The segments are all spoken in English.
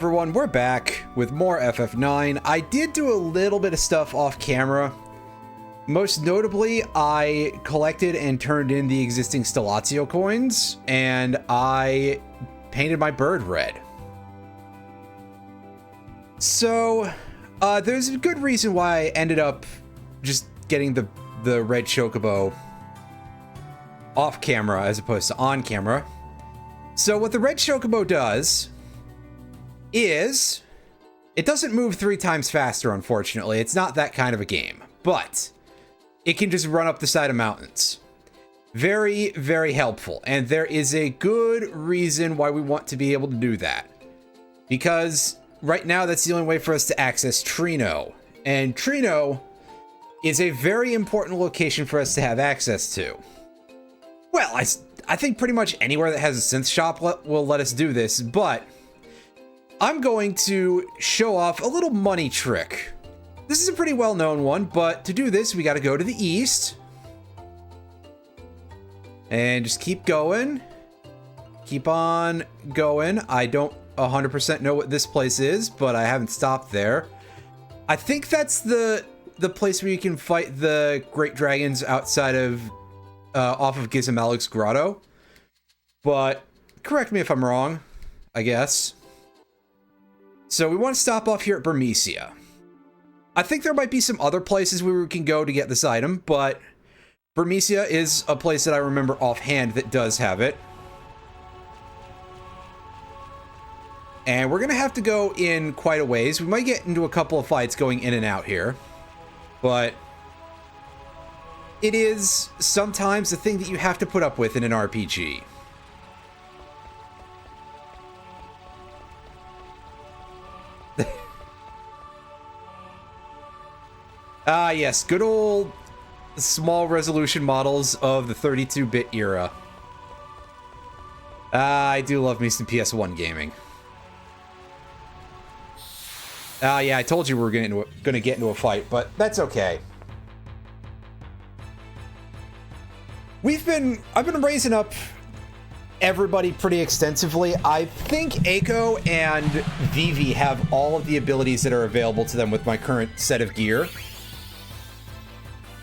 Everyone, we're back with more FF9. I did do a little bit of stuff off camera. Most notably, I collected and turned in the existing Stellatio coins, and I painted my bird red. So, there's a good reason why I ended up just getting the red chocobo off camera as opposed to on camera. So what the red chocobo does is it doesn't move 3 times faster, unfortunately. It's not that kind of a game, but it can just run up the side of mountains. Very, very helpful. And there is a good reason why we want to be able to do that. Because right now, that's the only way for us to access Treno. And Treno is a very important location for us to have access to. Well, I think pretty much anywhere that has a synth shop will let us do this, but I'm going to show off a little money trick. This is a pretty well-known one, but to do this, we got to go to the east. And just keep going. Keep on going. I don't 100% know what this place is, but I haven't stopped there. I think that's the place where you can fight the great dragons outside of off of Gizamalik's grotto. But correct me if I'm wrong, I guess. So we want to stop off here at Burmecia. I think there might be some other places where we can go to get this item, but Burmecia is a place that I remember offhand that does have it. And we're going to have to go in quite a ways. We might get into a couple of fights going in and out here. But it is sometimes the thing that you have to put up with in an RPG. Ah, yes, good old small resolution models of the 32-bit era. I do love me some PS1 gaming. Yeah, I told you we were gonna get into a fight, but that's okay. I've been raising up everybody pretty extensively. I think Eiko and Vivi have all of the abilities that are available to them with my current set of gear.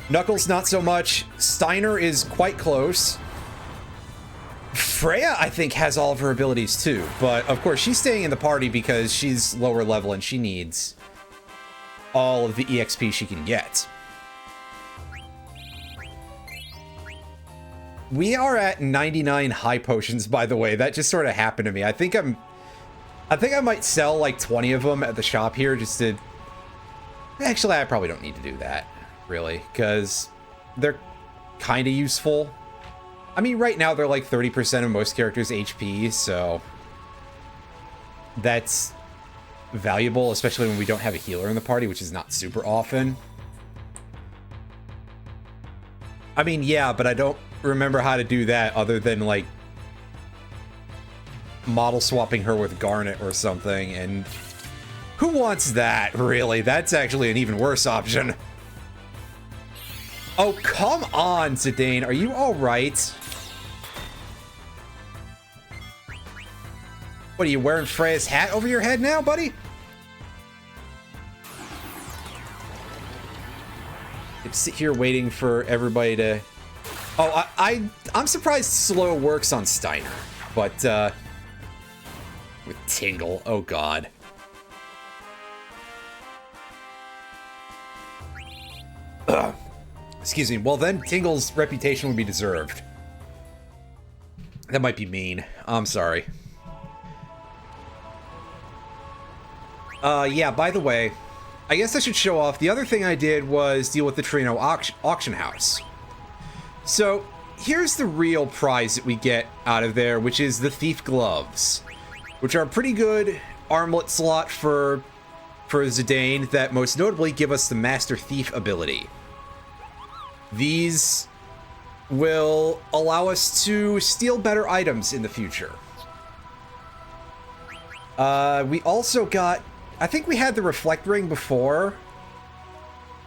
Knuckles, not so much. Steiner is quite close. Freya, I think, has all of her abilities too, but of course she's staying in the party because she's lower level and she needs all of the EXP she can get. We are at 99 high potions, by the way. That just sort of happened to me. I think I might sell like 20 of them at the shop here just to... Actually, I probably don't need to do that, really, because they're kind of useful. I mean, right now they're like 30% of most characters' HP, so that's valuable, especially when we don't have a healer in the party, which is not super often. I mean, yeah, but I don't remember how to do that other than like model swapping her with Garnet or something, and who wants that, really? That's actually an even worse option. Oh, come on, Zidane. Are you all right? What, are you wearing Freya's hat over your head now, buddy? Just sit here waiting for everybody to... Oh, I'm surprised slow works on Steiner, but, with Tingle, oh god. Ugh. Excuse me, well then, Tingle's reputation would be deserved. That might be mean. I'm sorry. Yeah, by the way, I guess I should show off, the other thing I did was deal with the Treno auction house. So, here's the real prize that we get out of there, which is the Thief Gloves, which are a pretty good armlet slot for Zidane that most notably give us the Master Thief ability. These will allow us to steal better items in the future. We also got... I think we had the Reflect Ring before.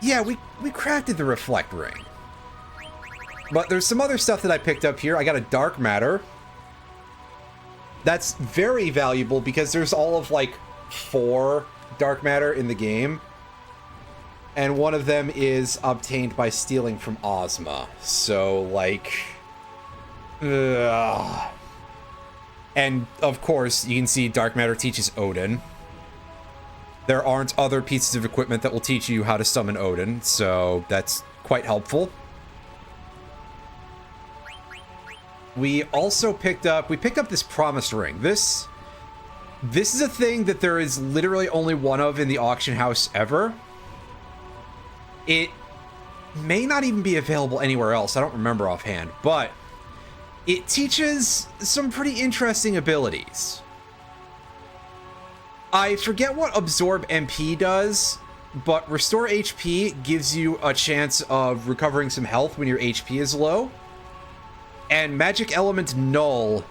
Yeah, we crafted the Reflect Ring. But there's some other stuff that I picked up here. I got a Dark Matter. That's very valuable because there's all of, like, 4 dark matter in the game. And one of them is obtained by stealing from Ozma. So, like... ugh. And, of course, you can see dark matter teaches Odin. There aren't other pieces of equipment that will teach you how to summon Odin, so that's quite helpful. We also picked up this promise ring. This is a thing that there is literally only one of in the auction house ever. It may not even be available anywhere else. I don't remember offhand, but it teaches some pretty interesting abilities. I forget what Absorb MP does, but Restore HP gives you a chance of recovering some health when your HP is low. And Magic Element Null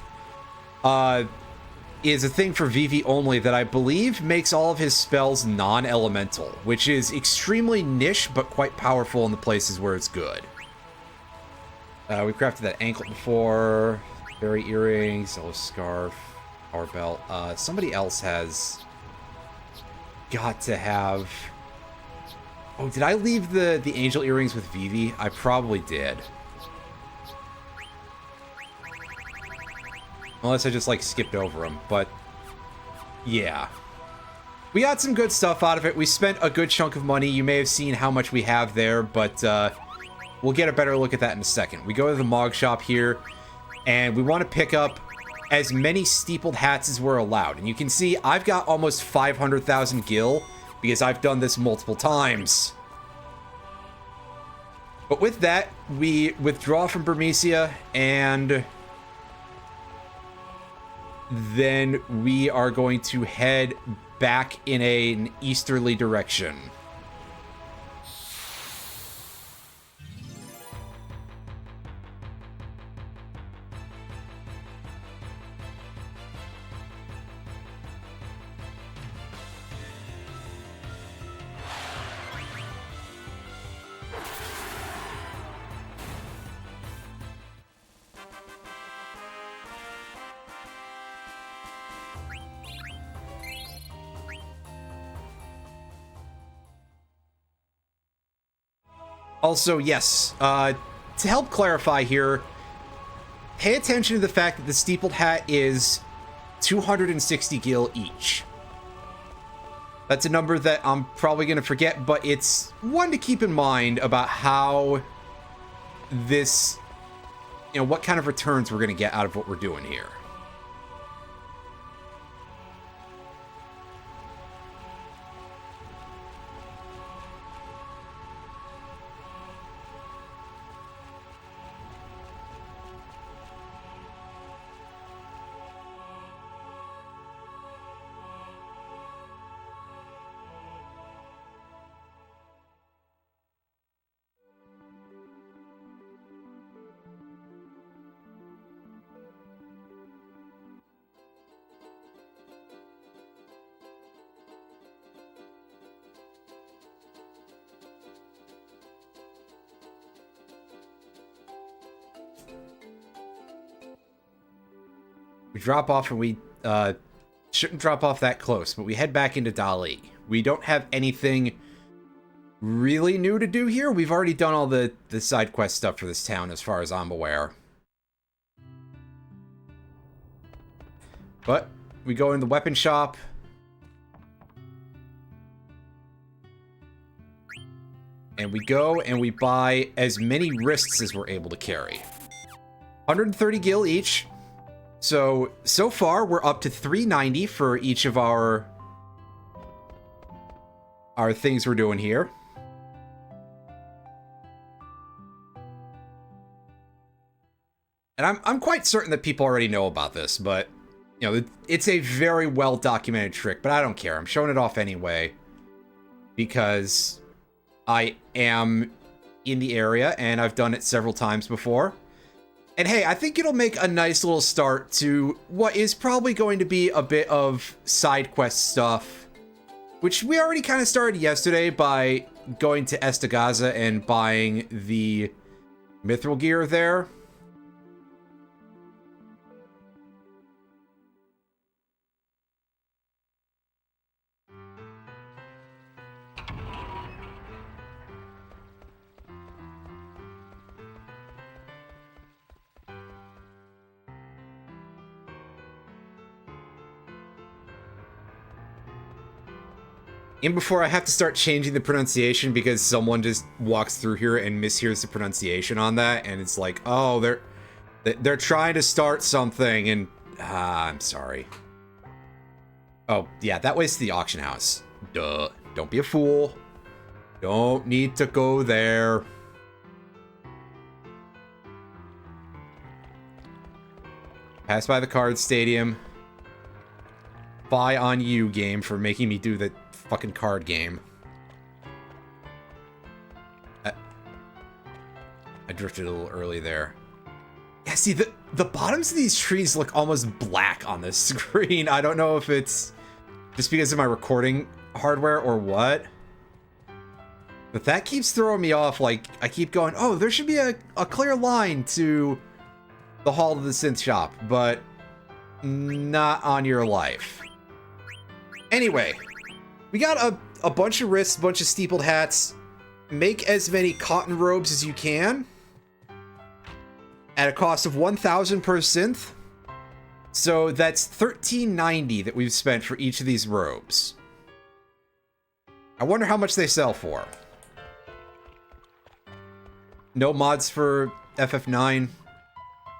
is a thing for Vivi only that I believe makes all of his spells non-elemental, which is extremely niche but quite powerful in the places where it's good. We crafted that anklet before, berry earrings, yellow scarf, power belt. Somebody else has got to have... Oh, did I leave the angel earrings with Vivi? I probably did. Unless I just, like, skipped over them, but yeah. We got some good stuff out of it. We spent a good chunk of money. You may have seen how much we have there, but we'll get a better look at that in a second. We go to the Mog Shop here, and we want to pick up as many steepled hats as we're allowed. And you can see I've got almost 500,000 gil, because I've done this multiple times. But with that, we withdraw from Burmecia, and then we are going to head back in an easterly direction. Also, yes, to help clarify here, pay attention to the fact that the steepled hat is 260 gil each. That's a number that I'm probably going to forget, but it's one to keep in mind about how this, what kind of returns we're going to get out of what we're doing here. We drop off, and we shouldn't drop off that close, but we head back into Dali. We don't have anything really new to do here. We've already done all the side quest stuff for this town, as far as I'm aware. But we go in the weapon shop. And we go and we buy as many wrists as we're able to carry. 130 gil each. So far, we're up to 390 for each of our things we're doing here. And I'm quite certain that people already know about this, but, it's a very well-documented trick, but I don't care. I'm showing it off anyway, because I am in the area, and I've done it several times before. And hey, I think it'll make a nice little start to what is probably going to be a bit of side quest stuff, which we already kind of started yesterday by going to Estagaza and buying the mithril gear there. And before I have to start changing the pronunciation because someone just walks through here and mishears the pronunciation on that, and it's like, oh, they're trying to start something, and I'm sorry. Oh, yeah, that way's to the auction house. Duh. Don't be a fool. Don't need to go there. Pass by the card stadium. Bye on you, game, for making me do the fucking card game. I drifted a little early there. Yeah, see, the bottoms of these trees look almost black on this screen. I don't know if it's just because of my recording hardware or what. But that keeps throwing me off. Like, I keep going, oh, there should be a clear line to the Hall of the Synth Shop, but not on your life. Anyway, we got a bunch of wrists, a bunch of steepled hats. Make as many cotton robes as you can at a cost of 1,000 per synth. So that's $13.90 that we've spent for each of these robes. I wonder how much they sell for. No mods for FF9.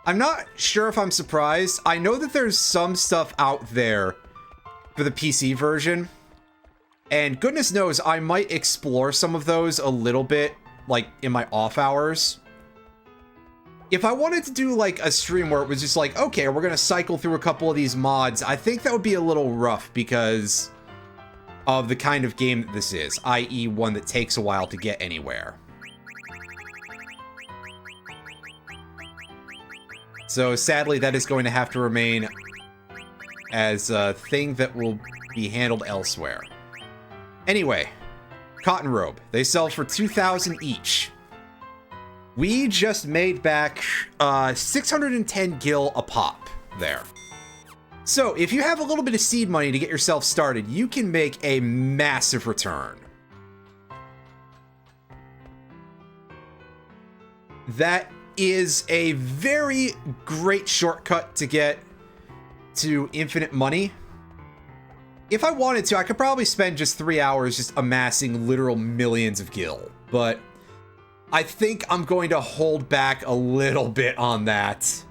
I'm not sure if I'm surprised. I know that there's some stuff out there for the PC version. And goodness knows, I might explore some of those a little bit, like, in my off hours. If I wanted to do, like, a stream where it was just like, okay, we're gonna cycle through a couple of these mods, I think that would be a little rough because of the kind of game that this is, i.e. one that takes a while to get anywhere. So sadly, that is going to have to remain as a thing that will be handled elsewhere. Anyway, cotton robe. They sell for 2,000 each. We just made back 610 gil a pop there. So if you have a little bit of seed money to get yourself started, you can make a massive return. That is a very great shortcut to get to infinite money. If I wanted to, I could probably spend just 3 hours just amassing literal millions of gil, but I think I'm going to hold back a little bit on that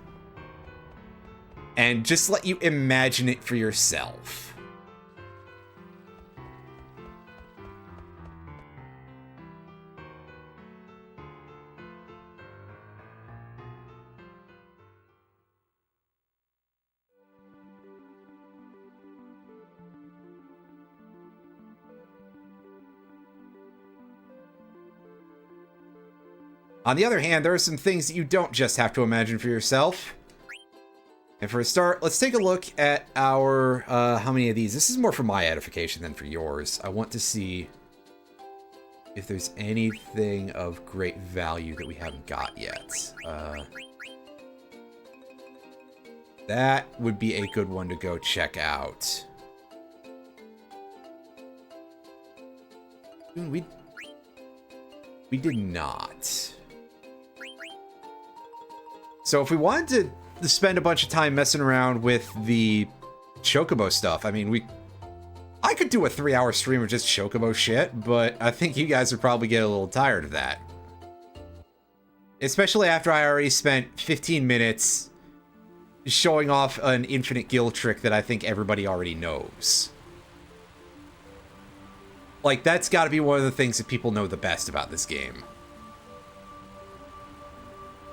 and just let you imagine it for yourself. On the other hand, there are some things that you don't just have to imagine for yourself. And for a start, let's take a look at our, how many of these? This is more for my edification than for yours. I want to see if there's anything of great value that we haven't got yet. That would be a good one to go check out. We did not. So if we wanted to spend a bunch of time messing around with the Chocobo stuff, I mean, I could do a 3-hour stream of just Chocobo shit, but I think you guys would probably get a little tired of that. Especially after I already spent 15 minutes showing off an infinite gil trick that I think everybody already knows. Like, that's gotta be one of the things that people know the best about this game.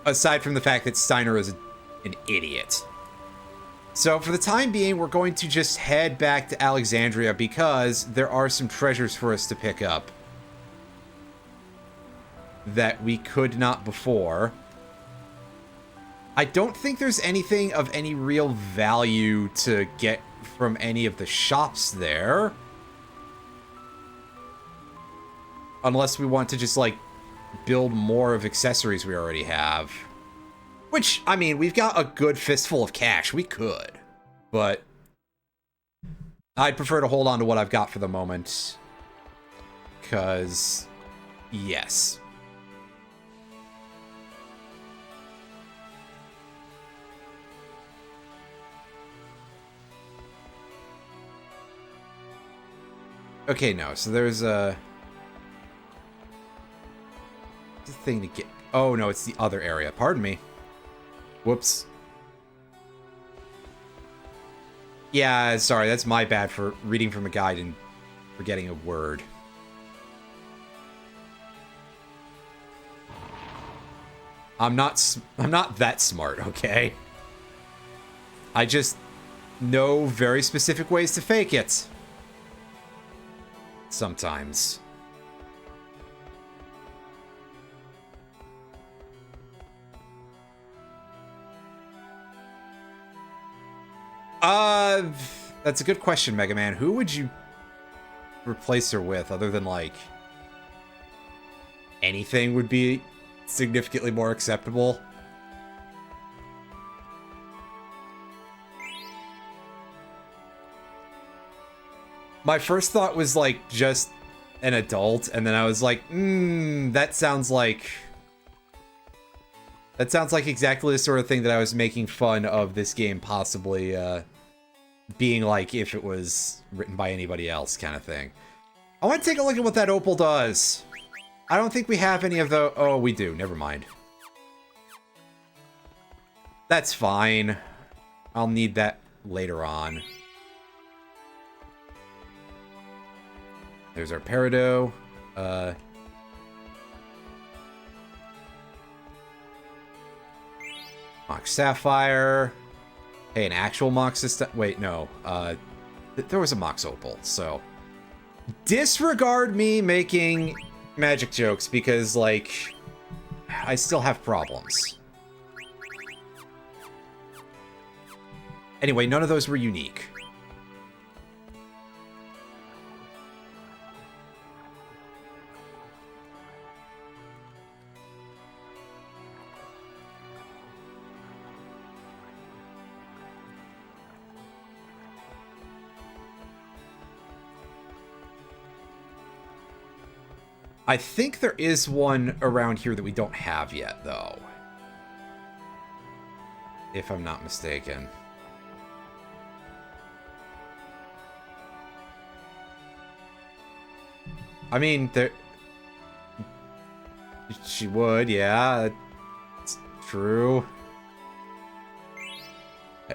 Aside from the fact that Steiner is an idiot. So for the time being, we're going to just head back to Alexandria because there are some treasures for us to pick up that we could not before. I don't think there's anything of any real value to get from any of the shops there. Unless we want to just, like, build more of accessories we already have. Which, I mean, we've got a good fistful of cash. We could. But I'd prefer to hold on to what I've got for the moment. Because, yes. Okay, no. So there's a thing to get. Oh, no, it's the other area. Pardon me. Whoops. Yeah, sorry. That's my bad for reading from a guide and forgetting a word. I'm not that smart, okay? I just know very specific ways to fake it. Sometimes. That's a good question, Mega Man. Who would you replace her with other than, like, anything would be significantly more acceptable? My first thought was, like, just an adult, and then I was like, that sounds like... That sounds like exactly the sort of thing that I was making fun of this game possibly, being like if it was written by anybody else kind of thing. I want to take a look at what that opal does. I don't think we have any of the... Oh, we do. Never mind. That's fine. I'll need that later on. There's our Peridot. Mox Sapphire. Hey, an actual Mox system. Wait, no. There was a Mox Opal, so... Disregard me making magic jokes, because, like, I still have problems. Anyway, none of those were unique. I think there is one around here that we don't have yet, though. If I'm not mistaken. I mean, there... She would, yeah. That's true.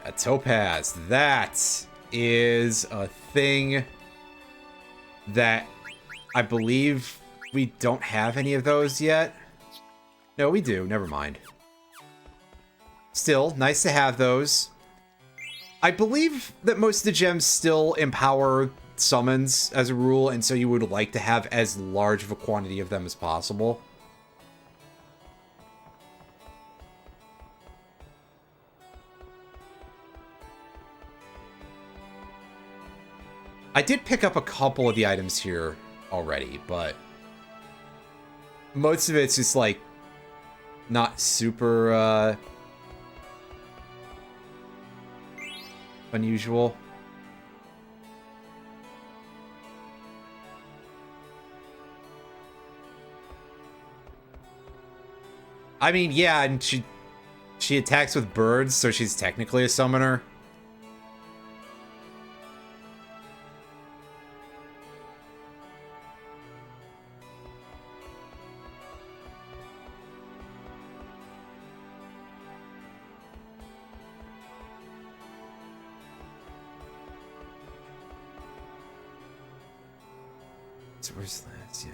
A topaz. That is a thing that I believe... We don't have any of those yet. No, we do. Never mind. Still, nice to have those. I believe that most of the gems still empower summons as a rule, and so you would like to have as large of a quantity of them as possible. I did pick up a couple of the items here already, but... most of it's just, like, not super, unusual. I mean, yeah, and she attacks with birds, so she's technically a summoner. So where's that? Yeah.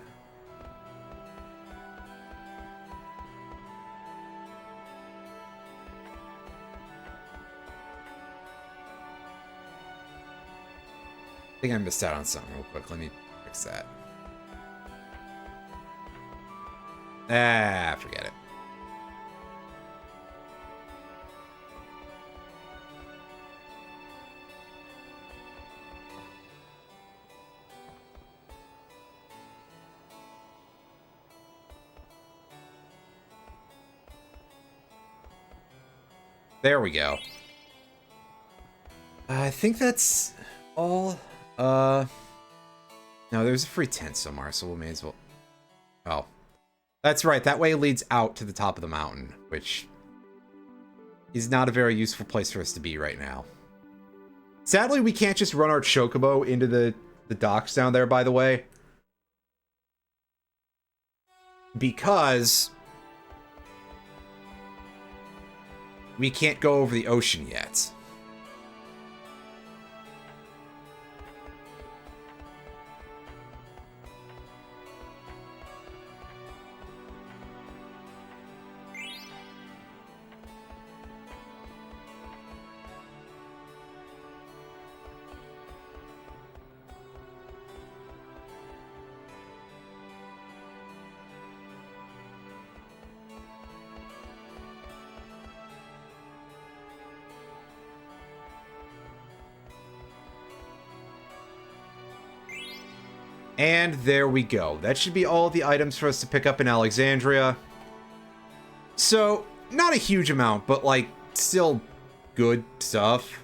I think I missed out on something real quick. Let me fix that. Ah, forget it. There we go. I think that's all. No, there's a free tent somewhere, so we may as well... Oh. That's right, that way leads out to the top of the mountain, which is not a very useful place for us to be right now. Sadly, we can't just run our Chocobo into the the docks down there, by the way. Because we can't go over the ocean yet. And there we go. That should be all the items for us to pick up in Alexandria. So, not a huge amount, but, like, still good stuff.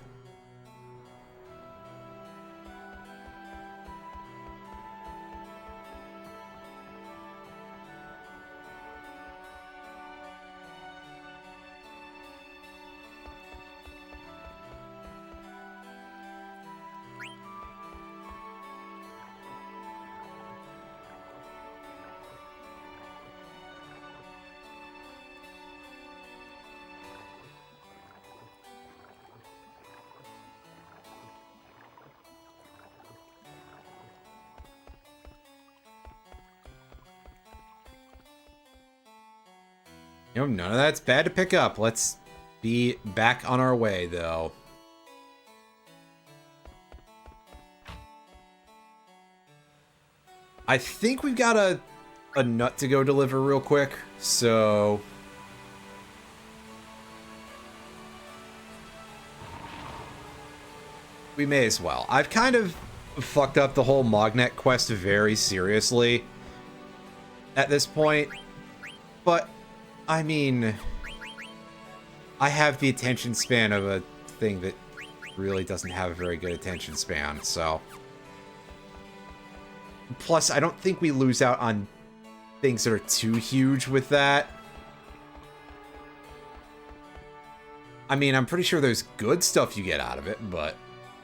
You know, none of that's bad to pick up. Let's be back on our way, though. I think we've got a nut to go deliver real quick, so... we may as well. I've kind of fucked up the whole Mognet quest very seriously at this point, but... I mean, I have the attention span of a thing that really doesn't have a very good attention span, so... Plus, I don't think we lose out on things that are too huge with that. I mean, I'm pretty sure there's good stuff you get out of it, but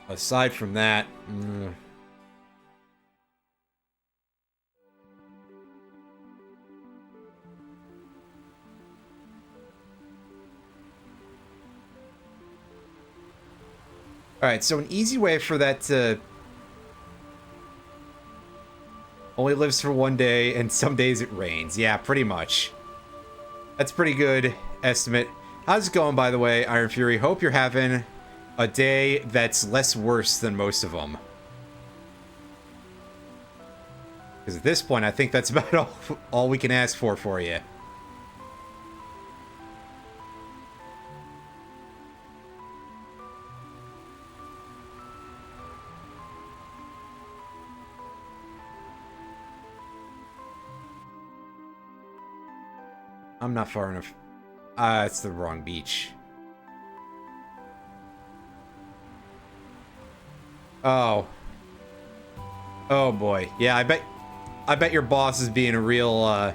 aside from that... Alright, so an easy way for that to... only lives for one day, and some days it rains. Yeah, pretty much. That's a pretty good estimate. How's it going, by the way, Iron Fury? Hope you're having a day that's less worse than most of them. Because at this point, I think that's about all we can ask for you. I'm not far enough. It's the wrong beach. Oh. Oh boy. Yeah, I bet your boss is being a real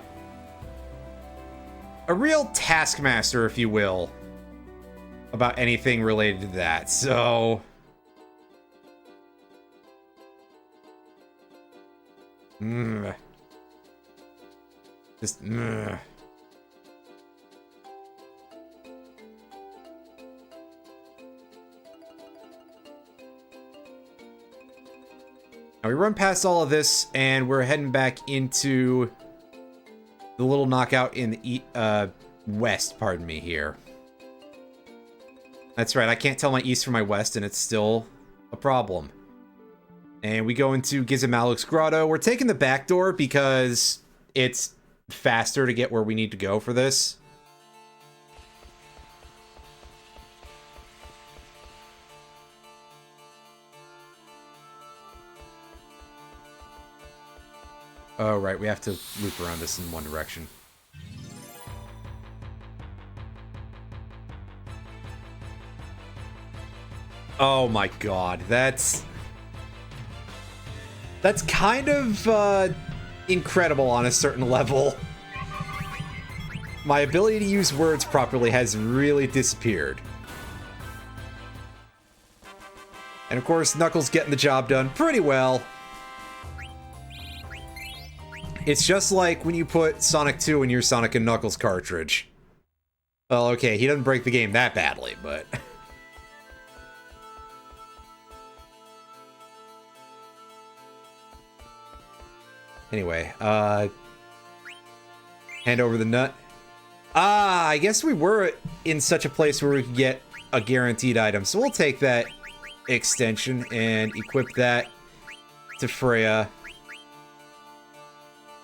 taskmaster, if you will, about anything related to that. So just Now we run past all of this, and we're heading back into the little knockout in the west, pardon me, here. That's right, I can't tell my east from my west, and it's still a problem. And we go into Gizamaluk's Grotto. We're taking the back door because it's faster to get where we need to go for this. Oh, right, we have to loop around this in one direction. Oh my god, that's kind of incredible on a certain level. My ability to use words properly has really disappeared. And of course, Knuckles getting the job done pretty well. It's just like when you put Sonic 2 in your Sonic & Knuckles cartridge. Well, okay, he doesn't break the game that badly, but... Anyway, hand over the nut. Ah, I guess we were in such a place where we could get a guaranteed item, so we'll take that extension and equip that to Freya.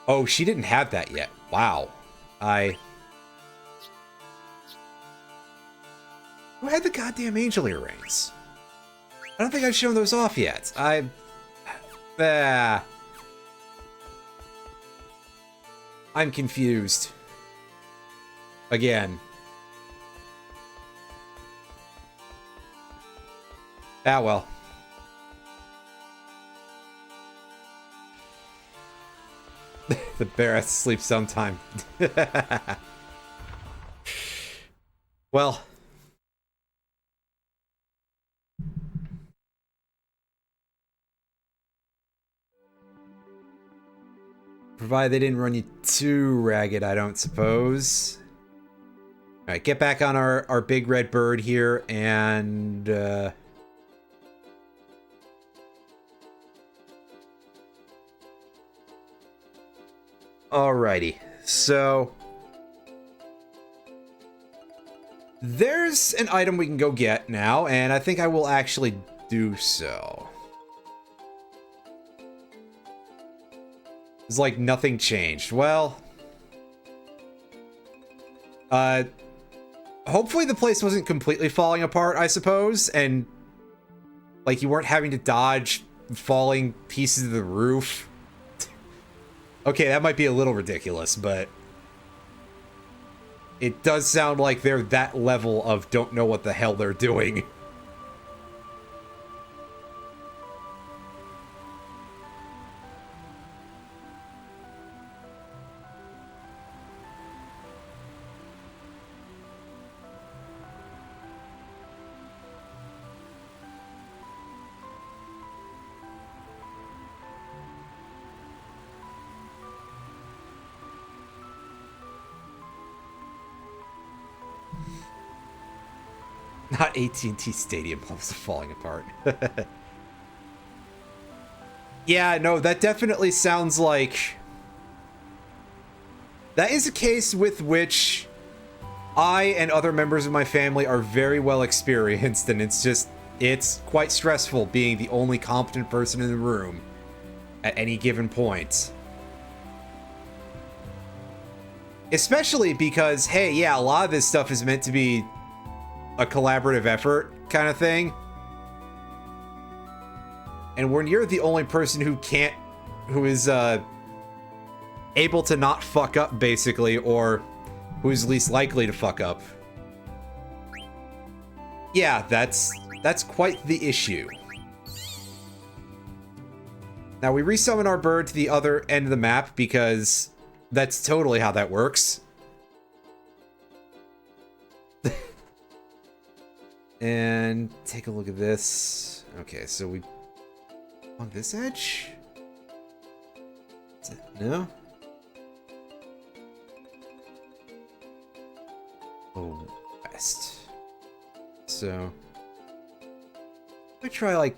Oh, she didn't have that yet. Wow. Who had the goddamn angel earrings? I don't think I've shown those off yet. I'm confused. Again. Ah, well. The bear has to sleep sometime. Well. Provided they didn't run you too ragged, I don't suppose. Alright, get back on our big red bird here, and... Alrighty, so... There's an item we can go get now, and I think I will actually do so. It's like nothing changed. Well... Hopefully the place wasn't completely falling apart, I suppose, and... Like, you weren't having to dodge falling pieces of the roof. Okay, that might be a little ridiculous, but... It does sound like they're that level of don't know what the hell they're doing. Not AT&T Stadium levels of falling apart. Yeah, no, that definitely sounds like... That is a case with which I and other members of my family are very well experienced, and it's quite stressful being the only competent person in the room at any given point. Especially because, hey, yeah, a lot of this stuff is meant to be a collaborative effort kind of thing. And when you're the only person who is able to not fuck up, basically, or who's least likely to fuck up. Yeah, that's quite the issue. Now we resummon our bird to the other end of the map because that's totally how that works. And take a look at this. Okay, so we on this edge? Is it, no? Oh, west. So I try like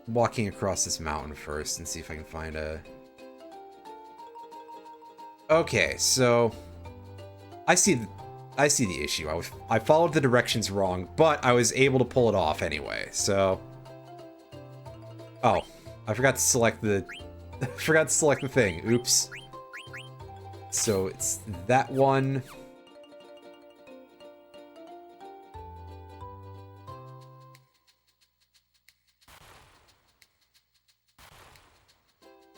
walking across this mountain first and see if I can find a... Okay, so I see the issue. I followed the directions wrong, but I was able to pull it off anyway. So, oh, I forgot to select the thing. Oops. So it's that one.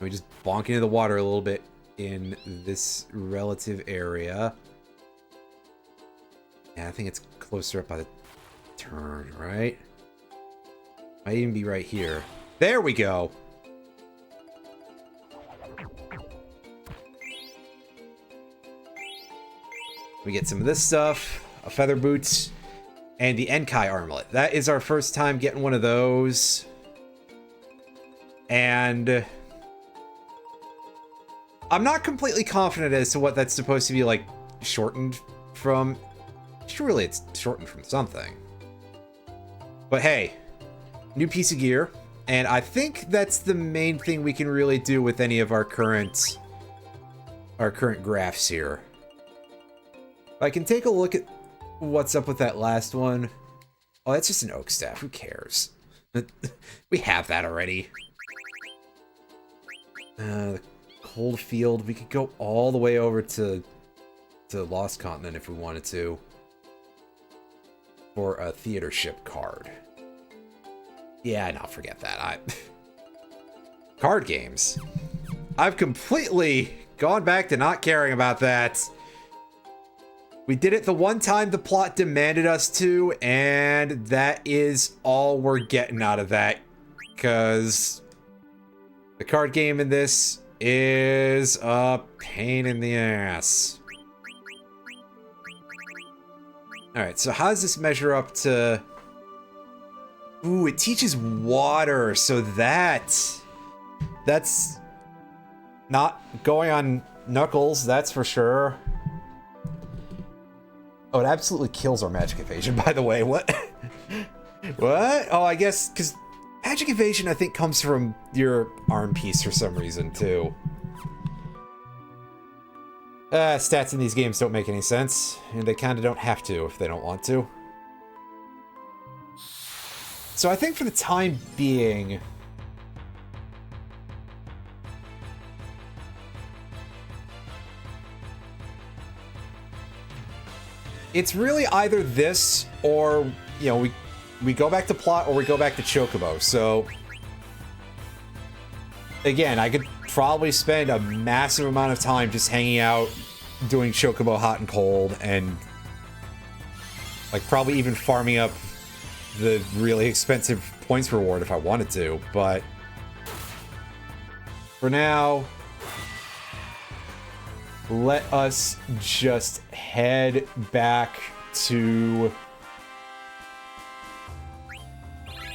We just bonk into the water a little bit in this relative area. Yeah, I think it's closer up by the turn, right? Might even be right here. There we go! We get some of this stuff, a feather boot, and the Enkai armlet. That is our first time getting one of those. And I'm not completely confident as to what that's supposed to be, like, shortened from. Surely it's shortened from something. But hey, new piece of gear. And I think that's the main thing we can really do with any of our current graphs here. I can take a look at what's up with that last one. Oh, that's just an oak staff. Who cares? We have that already. The cold field. We could go all the way over to Lost Continent if we wanted to. For a theater ship card. Yeah, no, forget that. Card games. I've completely gone back to not caring about that. We did it the one time the plot demanded us to, and that is all we're getting out of that. Because the card game in this is a pain in the ass. Alright, so how does this measure up to... Ooh, it teaches water, so that's not going on Knuckles, that's for sure. Oh, it absolutely kills our magic evasion, by the way. What? What? Oh, I guess, because magic evasion, I think, comes from your arm piece for some reason, too. Stats in these games don't make any sense, and they kind of don't have to if they don't want to. So I think for the time being... It's really either this or, you know, we go back to plot or we go back to Chocobo. So, again, I could probably spend a massive amount of time just hanging out, doing Chocobo hot and cold, and, like, probably even farming up the really expensive points reward if I wanted to, but for now, let us just head back to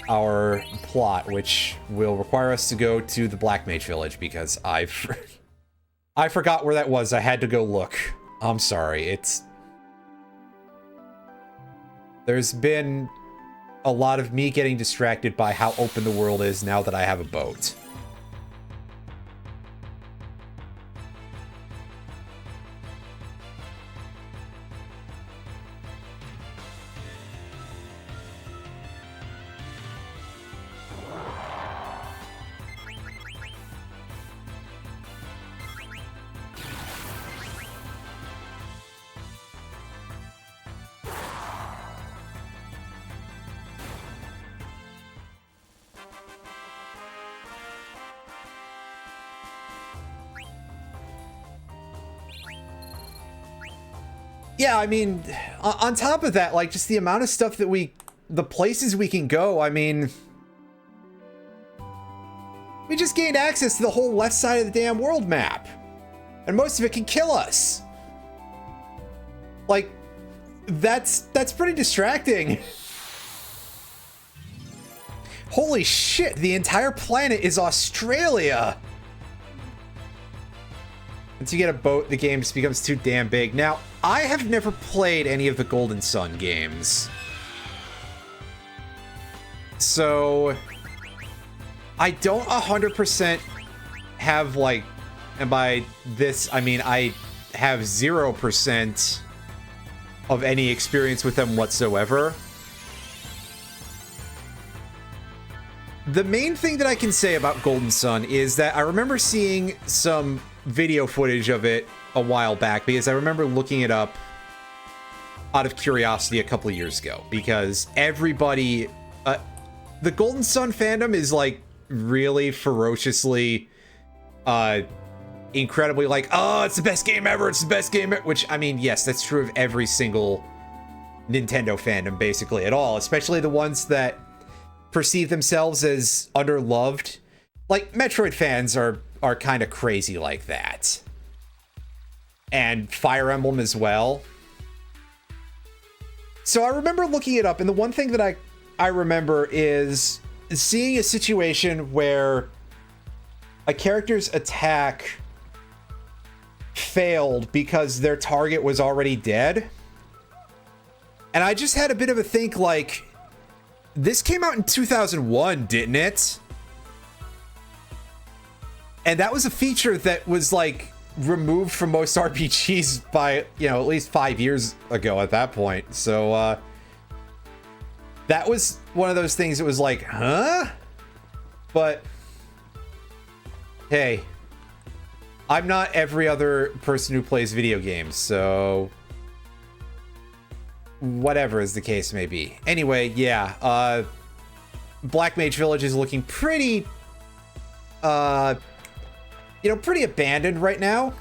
our plot, which will require us to go to the Black Mage Village, because I forgot where that was. I had to go look. I'm sorry. There's been a lot of me getting distracted by how open the world is now that I have a boat. Yeah, I mean, on top of that, like, just the amount of stuff that the places we can go, I mean, we just gained access to the whole left side of the damn world map. And most of it can kill us. Like, that's pretty distracting. Holy shit, the entire planet is Australia. Once you get a boat, the game just becomes too damn big. Now, I have never played any of the Golden Sun games. So, I don't 100% have, like, and by this, I mean I have 0% of any experience with them whatsoever. The main thing that I can say about Golden Sun is that I remember seeing some video footage of it a while back, because I remember looking it up out of curiosity a couple of years ago, because everybody, the Golden Sun fandom is like really ferociously, incredibly like, oh, it's the best game ever, it's the best game ever, which, I mean, yes, that's true of every single Nintendo fandom, basically, at all, especially the ones that perceive themselves as underloved. Like, Metroid fans are kind of crazy like that. And Fire Emblem as well. So I remember looking it up, and the one thing that I remember is seeing a situation where a character's attack failed because their target was already dead. And I just had a bit of a think, like, this came out in 2001, didn't it? And that was a feature that was, like, removed from most RPGs by, you know, at least 5 years ago at that point. So, that was one of those things that was like, huh? But, hey, I'm not every other person who plays video games, so whatever is the case may be. Anyway, yeah, Black Mage Village is looking pretty, you know, pretty abandoned right now.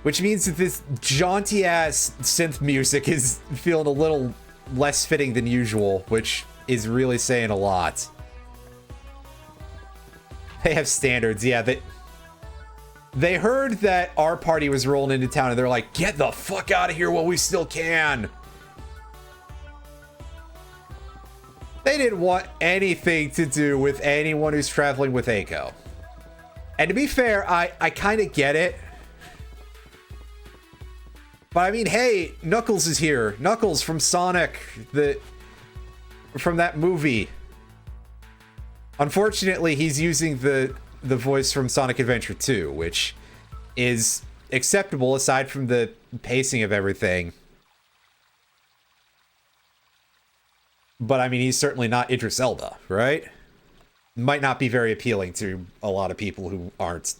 Which means that this jaunty-ass synth music is feeling a little less fitting than usual, which is really saying a lot. They have standards, yeah. They heard that our party was rolling into town, and they're like, get the fuck out of here while we still can. They didn't want anything to do with anyone who's traveling with Eiko. And to be fair, I kind of get it. But I mean, hey, Knuckles is here. Knuckles from Sonic, from that movie. Unfortunately, he's using the voice from Sonic Adventure 2, which is acceptable aside from the pacing of everything. But I mean, he's certainly not Idris Elba, right? Might not be very appealing to a lot of people who aren't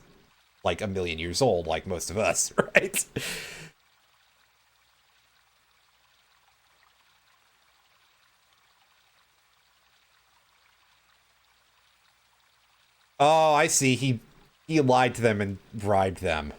like a million years old, like most of us, right? Oh, I see. He lied to them and bribed them.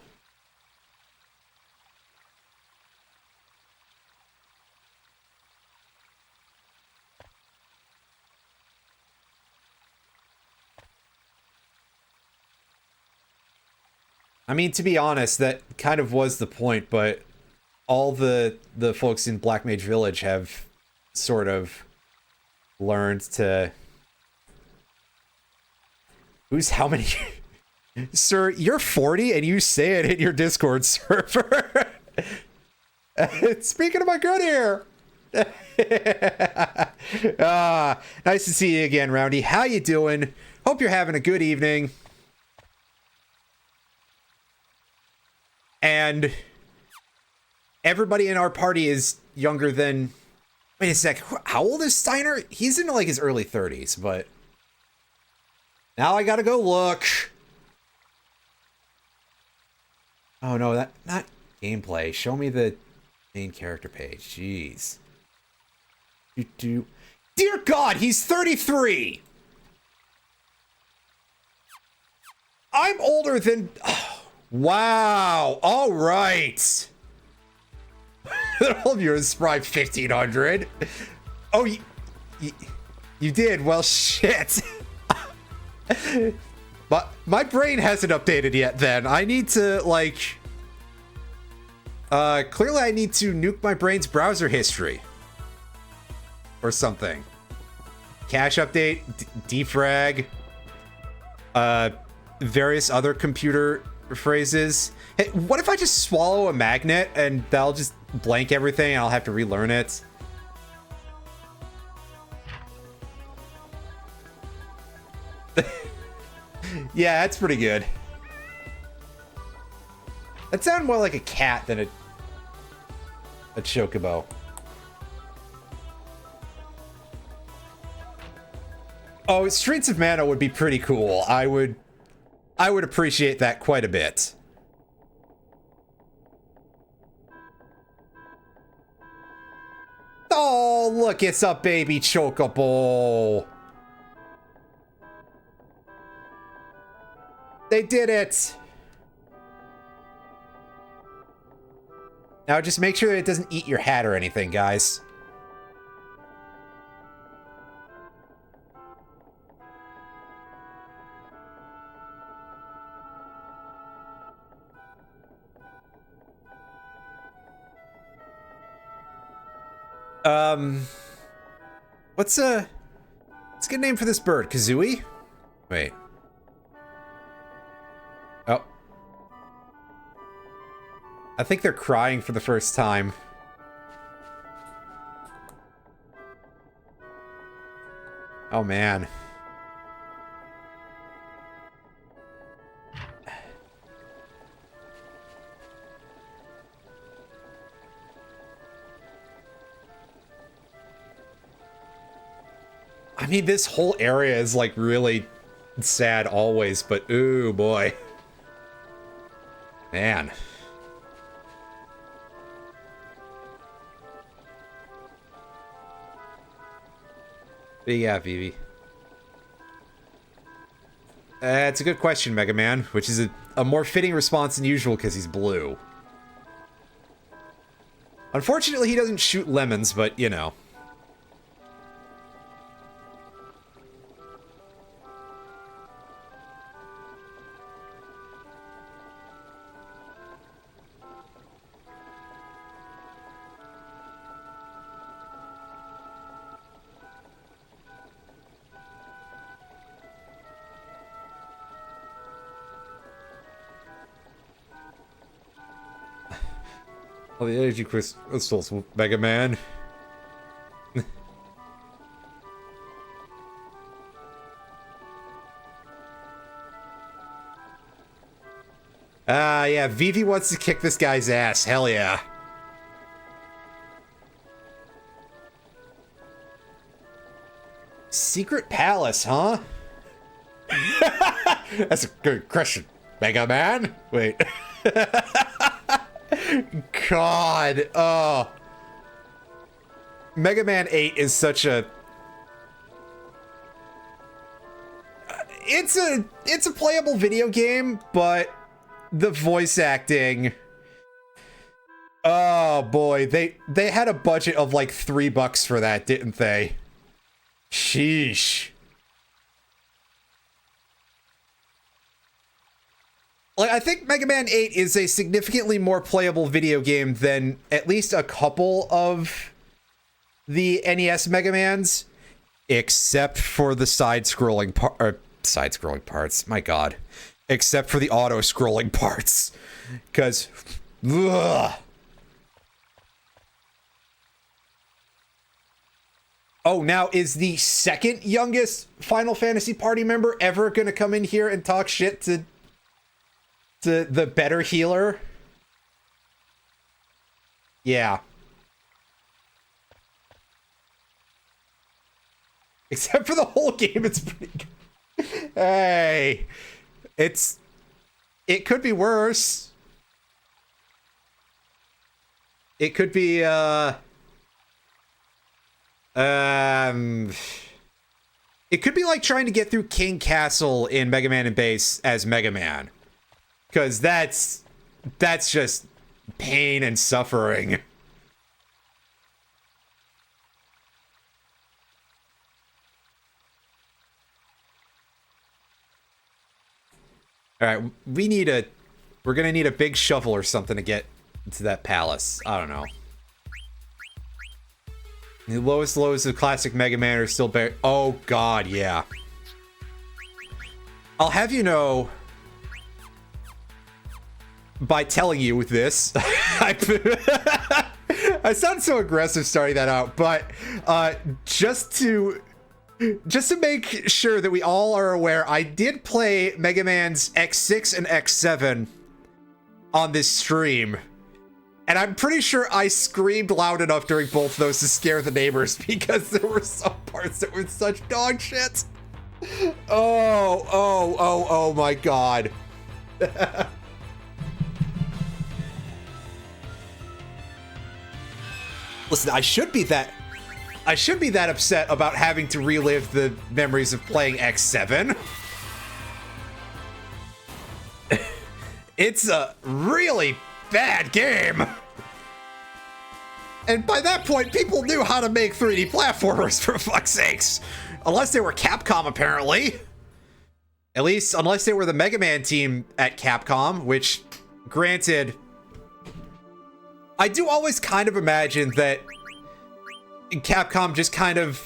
I mean, to be honest, that kind of was the point, but all the folks in Black Mage Village have sort of learned to... Who's how many? Sir, you're 40 and you say it in your Discord server. Speaking of my good hair. Nice to see you again, Roundy. How you doing? Hope you're having a good evening. And everybody in our party is younger than... Wait a sec. How old is Steiner? He's in like his early 30s, but... Now I gotta go look. Oh no, that not gameplay. Show me the main character page. Jeez. Dear God, he's 33. I'm older than. Oh, wow. All right. All of yours Sprite 1500. Oh, you did. Well, shit. But my brain hasn't updated yet then. I need to, like... clearly I need to nuke my brain's browser history. Or something. Cache update, defrag, various other computer phrases. Hey, what if I just swallow a magnet and that'll just blank everything and I'll have to relearn it? Yeah, that's pretty good. That sounded more like a cat than a chocobo. Oh, Streets of Mana would be pretty cool. I would appreciate that quite a bit. Oh, look, it's a baby chocobo. They did it! Now just make sure that it doesn't eat your hat or anything, guys. What's a good name for this bird? Kazooie? Wait. Oh. I think they're crying for the first time. Oh, man. I mean, this whole area is, like, really sad always, but ooh, boy. Man. Yeah, Vivi. It's a good question, Mega Man, which is a more fitting response than usual because he's blue. Unfortunately, he doesn't shoot lemons, but, you know. Oh, the energy crystals, Mega Man. Yeah, Vivi wants to kick this guy's ass. Hell yeah. Secret Palace, huh? That's a good question, Mega Man. Wait. God, oh. Mega Man 8 is such a... It's a playable video game, but the voice acting... Oh boy, they had a budget of like $3 for that, didn't they? Sheesh. Like, I think Mega Man 8 is a significantly more playable video game than at least a couple of the NES Mega Mans, except for the side-scrolling parts. My God, except for the auto-scrolling parts, because, ugh. Oh, now is the second youngest Final Fantasy party member ever gonna come in here and talk shit to the better healer? Yeah. Except for the whole game, it's pretty good. Hey. It could be worse. It could be, it could be like trying to get through King Castle in Mega Man and Bass as Mega Man. Because that's just pain and suffering. Alright, we're gonna need a big shovel or something to get to that palace. I don't know. The lowest lows of classic Mega Man are still bare. Oh God, yeah. I'll have you know, by telling you with this, I sound so aggressive starting that out, but just to make sure that we all are aware, I did play Mega Man's X6 and X7 on this stream. And I'm pretty sure I screamed loud enough during both of those to scare the neighbors because there were some parts that were such dog shit. Oh my God. Listen, I should be that upset about having to relive the memories of playing X7. It's a really bad game. And by that point, people knew how to make 3D platformers, for fuck's sakes. Unless they were Capcom, apparently. At least, unless they were the Mega Man team at Capcom, which, granted, I do always kind of imagine that Capcom just kind of,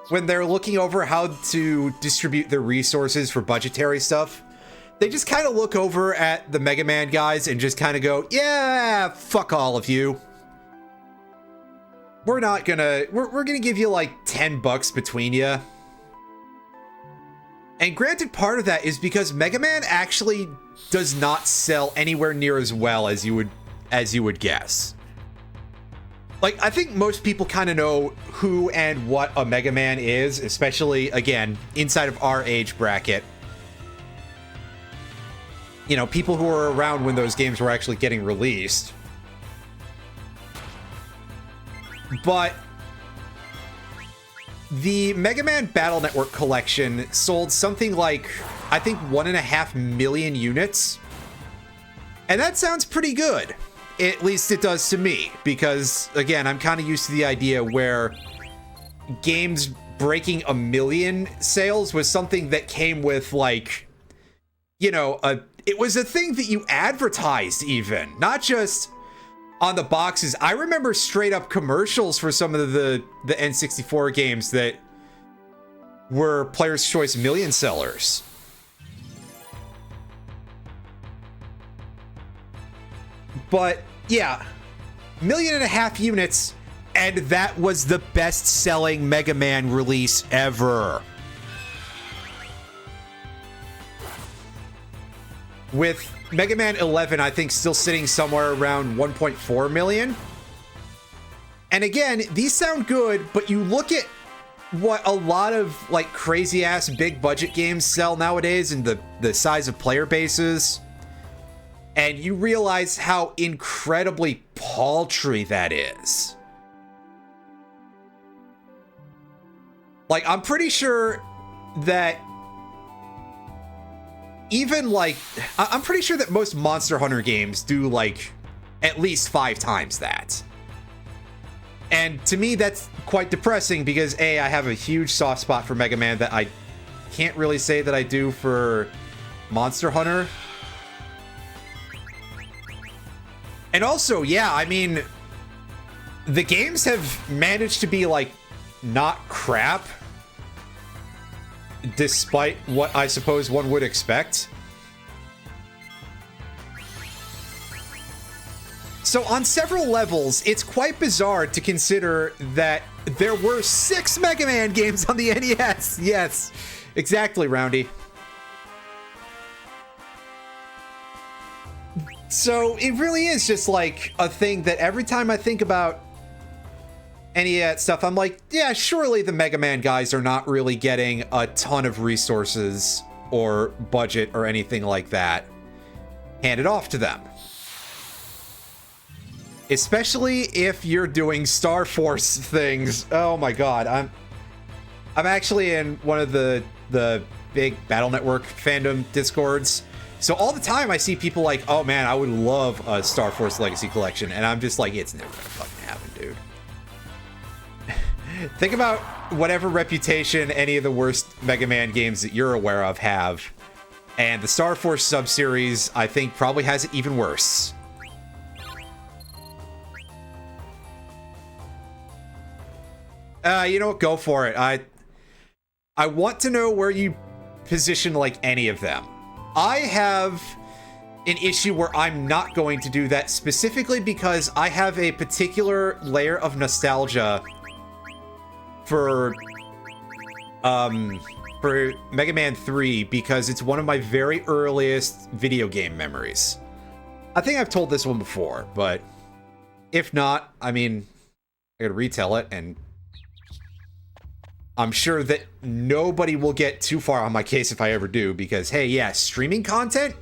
when they're looking over how to distribute their resources for budgetary stuff, they just kind of look over at the Mega Man guys and just kind of go, yeah, fuck all of you. We're gonna give you like $10 between you. And granted, part of that is because Mega Man actually does not sell anywhere near as well as you would guess. Like, I think most people kind of know who and what a Mega Man is, especially, again, inside of our age bracket. You know, people who were around when those games were actually getting released. But the Mega Man Battle Network collection sold something like, I think, 1.5 million units. And that sounds pretty good. At least it does to me. Because, again, I'm kind of used to the idea where games breaking 1 million sales was something that came with, like, you know, it was a thing that you advertised even. Not just on the boxes. I remember straight up commercials for some of the N64 games that were Player's Choice million sellers. But yeah, 1.5 million units, and that was the best-selling Mega Man release ever. With Mega Man 11, I think, still sitting somewhere around 1.4 million. And again, these sound good, but you look at what a lot of, like, crazy-ass big-budget games sell nowadays and the size of player bases, and you realize how incredibly paltry that is. Like, I'm pretty sure that even, like, I'm pretty sure that most Monster Hunter games do, like, at least 5 times that. And to me, that's quite depressing because, A, I have a huge soft spot for Mega Man that I can't really say that I do for Monster Hunter. And also, yeah, I mean, the games have managed to be, like, not crap, despite what I suppose one would expect. So on several levels, it's quite bizarre to consider that there were 6 Mega Man games on the NES. Yes, exactly, Roundy. So it really is just like a thing that every time I think about any of that stuff, I'm like, yeah, surely the Mega Man guys are not really getting a ton of resources or budget or anything like that handed off to them. Especially if you're doing Star Force things. Oh my god, I'm actually in one of the big Battle Network fandom discords. So all the time I see people like, oh man, I would love a Star Force Legacy Collection. And I'm just like, it's never gonna fucking happen, dude. Think about whatever reputation any of the worst Mega Man games that you're aware of have. And the Star Force sub-series, I think, probably has it even worse. You know what? Go for it. I want to know where you position, like, any of them. I have an issue where I'm not going to do that, specifically because I have a particular layer of nostalgia for Mega Man 3 because it's one of my very earliest video game memories. I think I've told this one before, but if not, I mean, I gotta retell it, and I'm sure that nobody will get too far on my case if I ever do, because, hey, yeah, streaming content,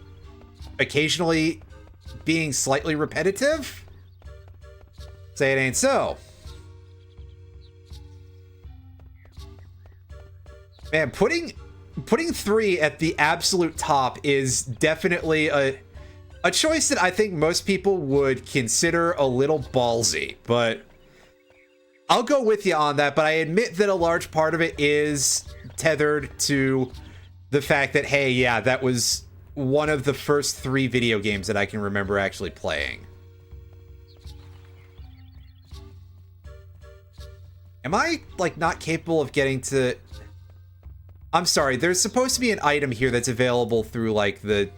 occasionally being slightly repetitive, say it ain't so. Man, putting 3 at the absolute top is definitely a choice that I think most people would consider a little ballsy, but I'll go with you on that. But I admit that a large part of it is tethered to the fact that, hey, yeah, that was one of the first 3 video games that I can remember actually playing. Am I, like, not capable of getting to... I'm sorry, there's supposed to be an item here that's available through, like, the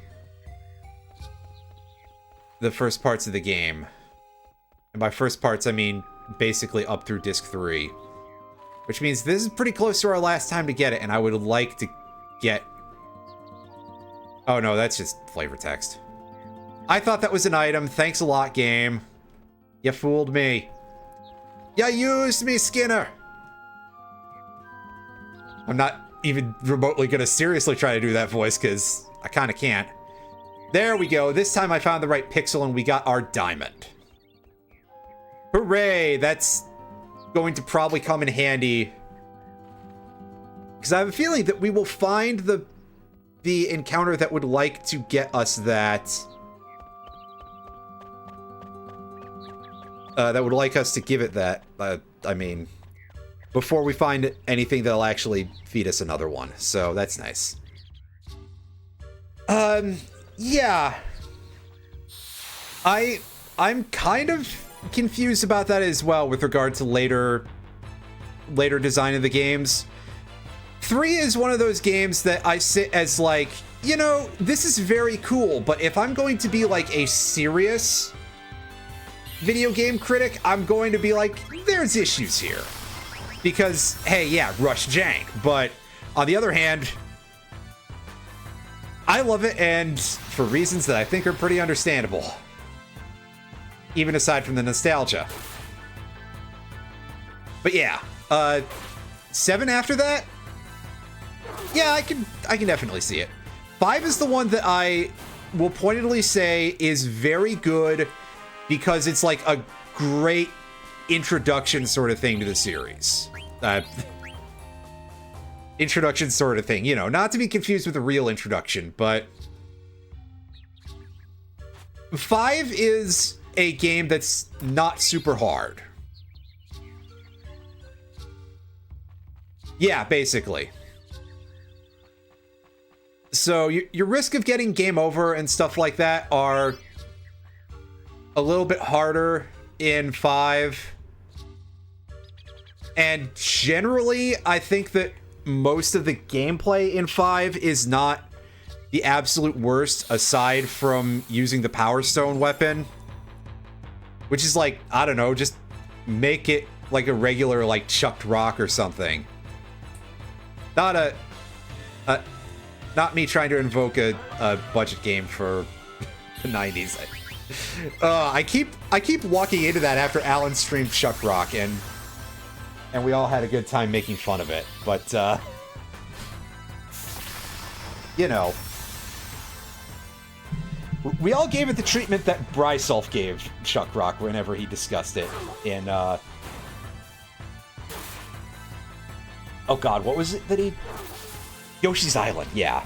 first parts of the game. And by first parts, I mean basically up through Disc 3. Which means this is pretty close to our last time to get it, and I would like to get... Oh no, that's just flavor text. I thought that was an item. Thanks a lot, game. You fooled me. You used me, Skinner! I'm not even remotely gonna seriously try to do that voice, because I kinda can't. There we go. This time I found the right pixel, and we got our diamond. Hooray! That's going to probably come in handy. Because I have a feeling that we will find the encounter that would like to get us that. That would like us to give it that. I mean, before we find anything that'll actually feed us another one. So that's nice. Yeah. I'm kind of confused about that as well with regard to later design of the games. 3 is one of those games that I sit as like, you know, this is very cool, but if I'm going to be like a serious video game critic, I'm going to be like, there's issues here. Because, hey, yeah, rush jank, but on the other hand, I love it, and for reasons that I think are pretty understandable. Even aside from the nostalgia. But yeah, 7 after that? Yeah, I can definitely see it. 5 is the one that I will pointedly say is very good because it's like a great introduction sort of thing to the series. Introduction sort of thing, you know, not to be confused with a real introduction, but 5 is a game that's not super hard. Yeah, basically. So your risk of getting game over and stuff like that are a little bit harder in 5. And generally, I think that most of the gameplay in 5 is not the absolute worst, aside from using the Power Stone weapon. Which is like, I don't know, just make it like a regular, like, chucked rock or something. Not me trying to invoke a budget game for the 90s. I keep walking into that after Alan streamed Chuck Rock, and we all had a good time making fun of it. But, you know, we all gave it the treatment that Brysolf gave Chuck Rock whenever he discussed it in, oh god, what was it that he... Yoshi's Island, yeah.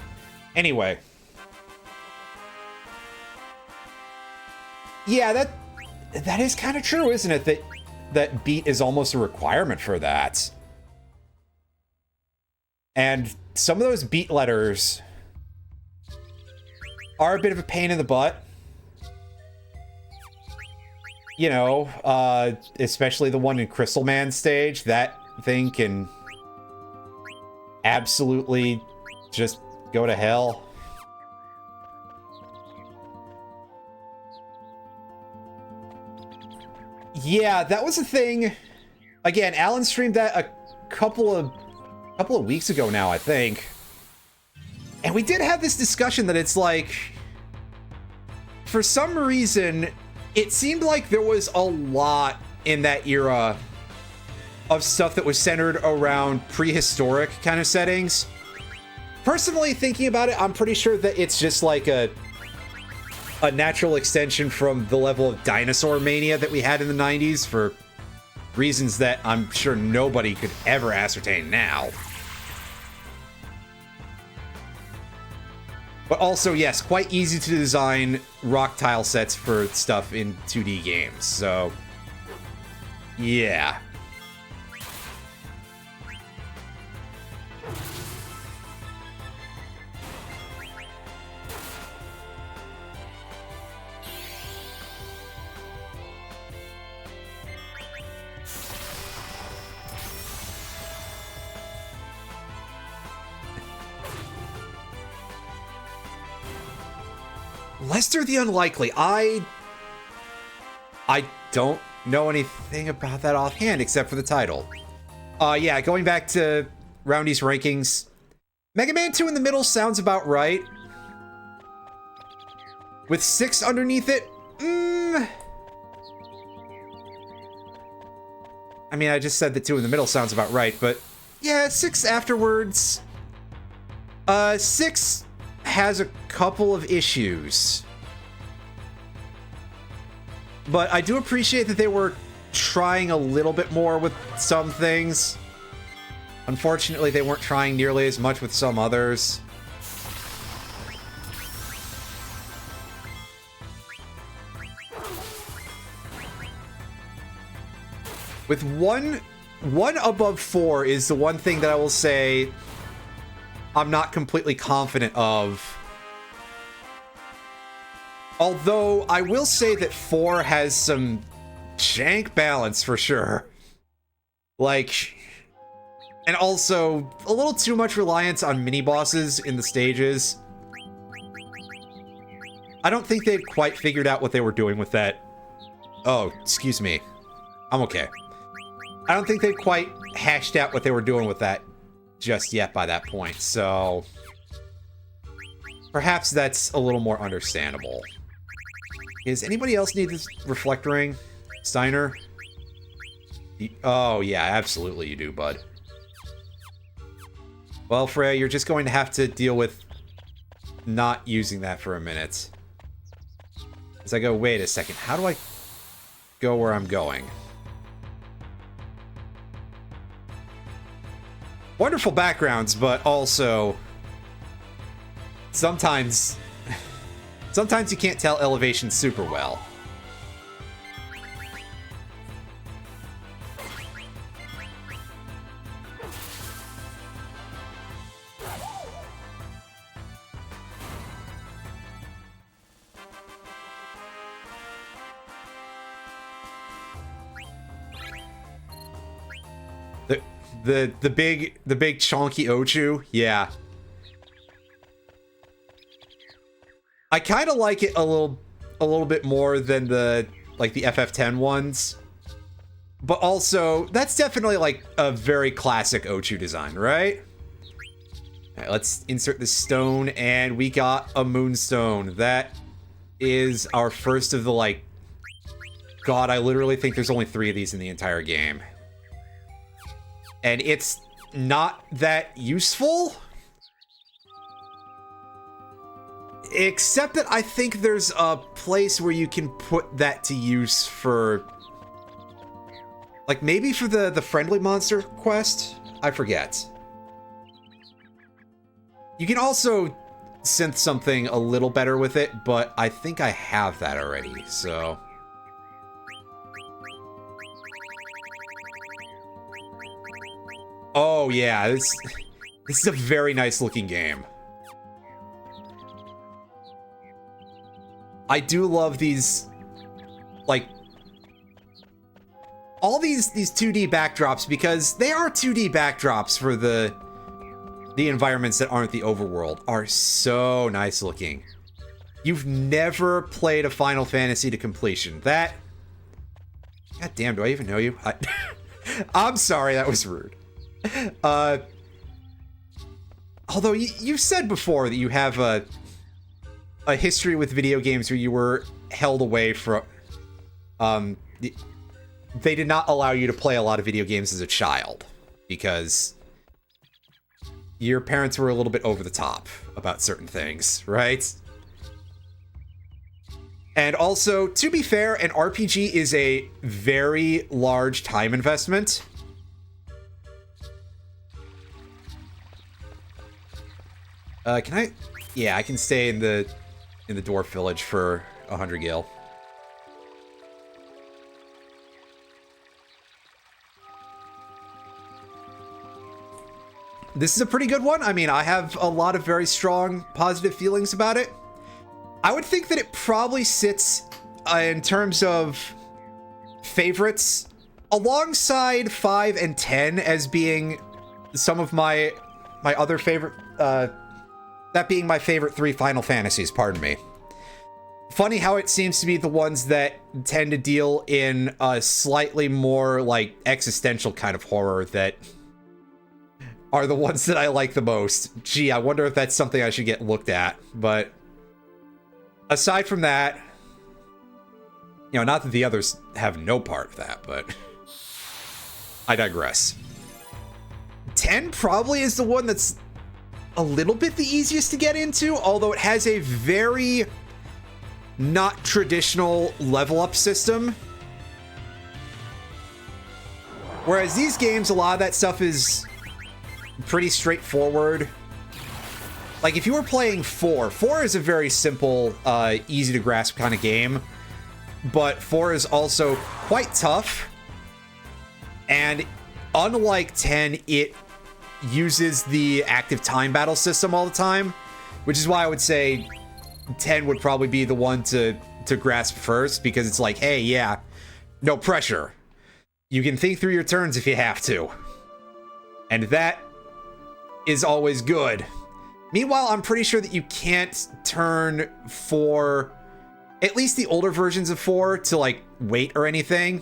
Anyway. Yeah, that is kind of true, isn't it? That beat is almost a requirement for that. And some of those beat letters are a bit of a pain in the butt. You know, especially the one in Crystal Man stage. That thing can absolutely just go to hell. Yeah, that was a thing. Again, Alan streamed that a couple of weeks ago now, I think. And we did have this discussion that it's like, for some reason, it seemed like there was a lot in that era of stuff that was centered around prehistoric kind of settings. Personally, thinking about it, I'm pretty sure that it's just like a natural extension from the level of dinosaur mania that we had in the 90s for reasons that I'm sure nobody could ever ascertain now. But also, yes, quite easy to design rock tile sets for stuff in 2D games, so yeah. Lester the Unlikely. I don't know anything about that offhand except for the title. Yeah, going back to Roundy's rankings, Mega Man 2 in the middle sounds about right. With 6 underneath it, I mean, I just said that 2 in the middle sounds about right, but yeah, 6 afterwards. 6 has a couple of issues. But I do appreciate that they were trying a little bit more with some things. Unfortunately, they weren't trying nearly as much with some others. With one above 4 is the one thing that I will say I'm not completely confident of. Although I will say that 4 has some jank balance for sure. Like, and also a little too much reliance on mini bosses in the stages. I don't think they'd quite figured out what they were doing with that. Oh, excuse me. I'm okay. I don't think they quite hashed out what they were doing with that just yet by that point, so perhaps that's a little more understandable. Does anybody else need this reflect ring? Steiner? Oh, yeah, absolutely you do, bud. Well, Freya, you're just going to have to deal with not using that for a minute. As I go, wait a second, how do I go where I'm going? Wonderful backgrounds, but also sometimes you can't tell elevation super well. The big chonky Ochu, yeah. I kind of like it a little bit more than the FF10 ones. But also, that's definitely like a very classic Ochu design, right? All right, let's insert the stone, and we got a moonstone. That is our first of the God, I literally think there's only 3 of these in the entire game. And it's not that useful. Except that I think there's a place where you can put that to use for... maybe for the friendly monster quest? I forget. You can also synth something a little better with it, but I think I have that already, so... Oh yeah, this is a very nice looking game. I do love these, all these 2D backdrops, because they are 2D backdrops for the environments that aren't the overworld, are so nice looking. You've never played a Final Fantasy to completion. That... God damn, do I even know you? I'm sorry, that was rude. Although you said before that you have a history with video games where you were held away from... they did not allow you to play a lot of video games as a child, because your parents were a little bit over the top about certain things, right? And also, to be fair, an RPG is a very large time investment. Can I? Yeah, I can stay in the Dwarf Village for 100 gil. This is a pretty good one. I mean, I have a lot of very strong positive feelings about it. I would think that it probably sits in terms of favorites alongside 5 and 10 as being some of my other favorite, that being my favorite 3 Final Fantasies, pardon me. funny how it seems to be the ones that tend to deal in a slightly more like existential kind of horror that are the ones that I like the most. Gee, I wonder if that's something I should get looked at. But aside from that, you know, not that the others have no part of that, but I digress. 10 probably is the one that's a little bit the easiest to get into, although it has a very not traditional level up system. Whereas these games, a lot of that stuff is pretty straightforward. Like if you were playing 4 is a very simple, easy to grasp kind of game, but 4 is also quite tough. And unlike 10, it uses the active time battle system all the time, which is why I would say 10 would probably be the one to grasp first, because it's like, hey, yeah, no pressure. You can think through your turns if you have to. And that is always good. Meanwhile, I'm pretty sure that you can't turn 4, at least the older versions of 4, to like wait or anything.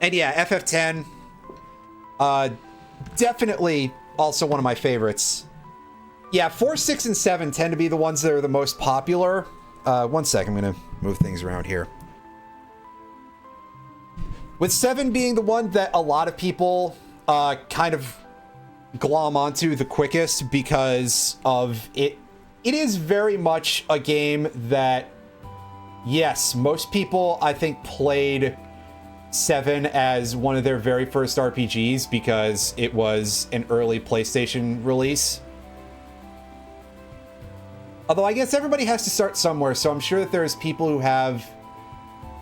And yeah, FF10, definitely also one of my favorites. Yeah, 4, 6, and 7 tend to be the ones that are the most popular. One second, I'm gonna move things around here. With 7 being the one that a lot of people kind of glom onto the quickest because of it. It is very much a game that, yes, most people, I think, played 7 as one of their very first RPGs because it was an early PlayStation release. Although I guess everybody has to start somewhere, so I'm sure that there's people who have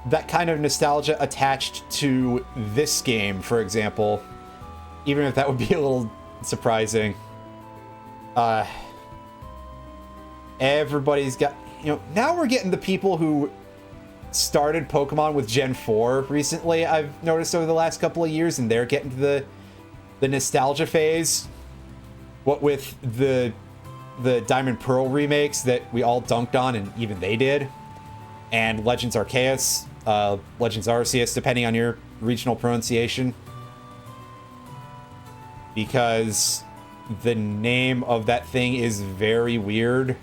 that kind of nostalgia attached to this game, for example, even if that would be a little surprising. Everybody's got, you know, now we're getting the people who started Pokemon with Gen 4 recently, I've noticed over the last couple of years, and they're getting to the nostalgia phase. What with the Diamond Pearl remakes that we all dunked on, and even they did, and Legends Arceus, Legends Arceus, depending on your regional pronunciation, because the name of that thing is very weird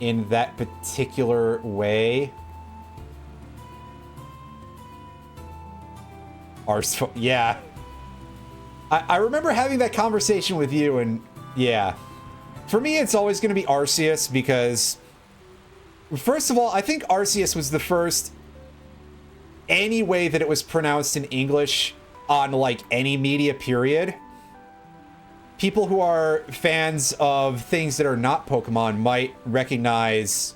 in that particular way. Yeah. I remember having that conversation with you, and yeah. For me, it's always going to be Arceus, because first of all, I think Arceus was the first any way that it was pronounced in English on like any media period. People who are fans of things that are not Pokemon might recognize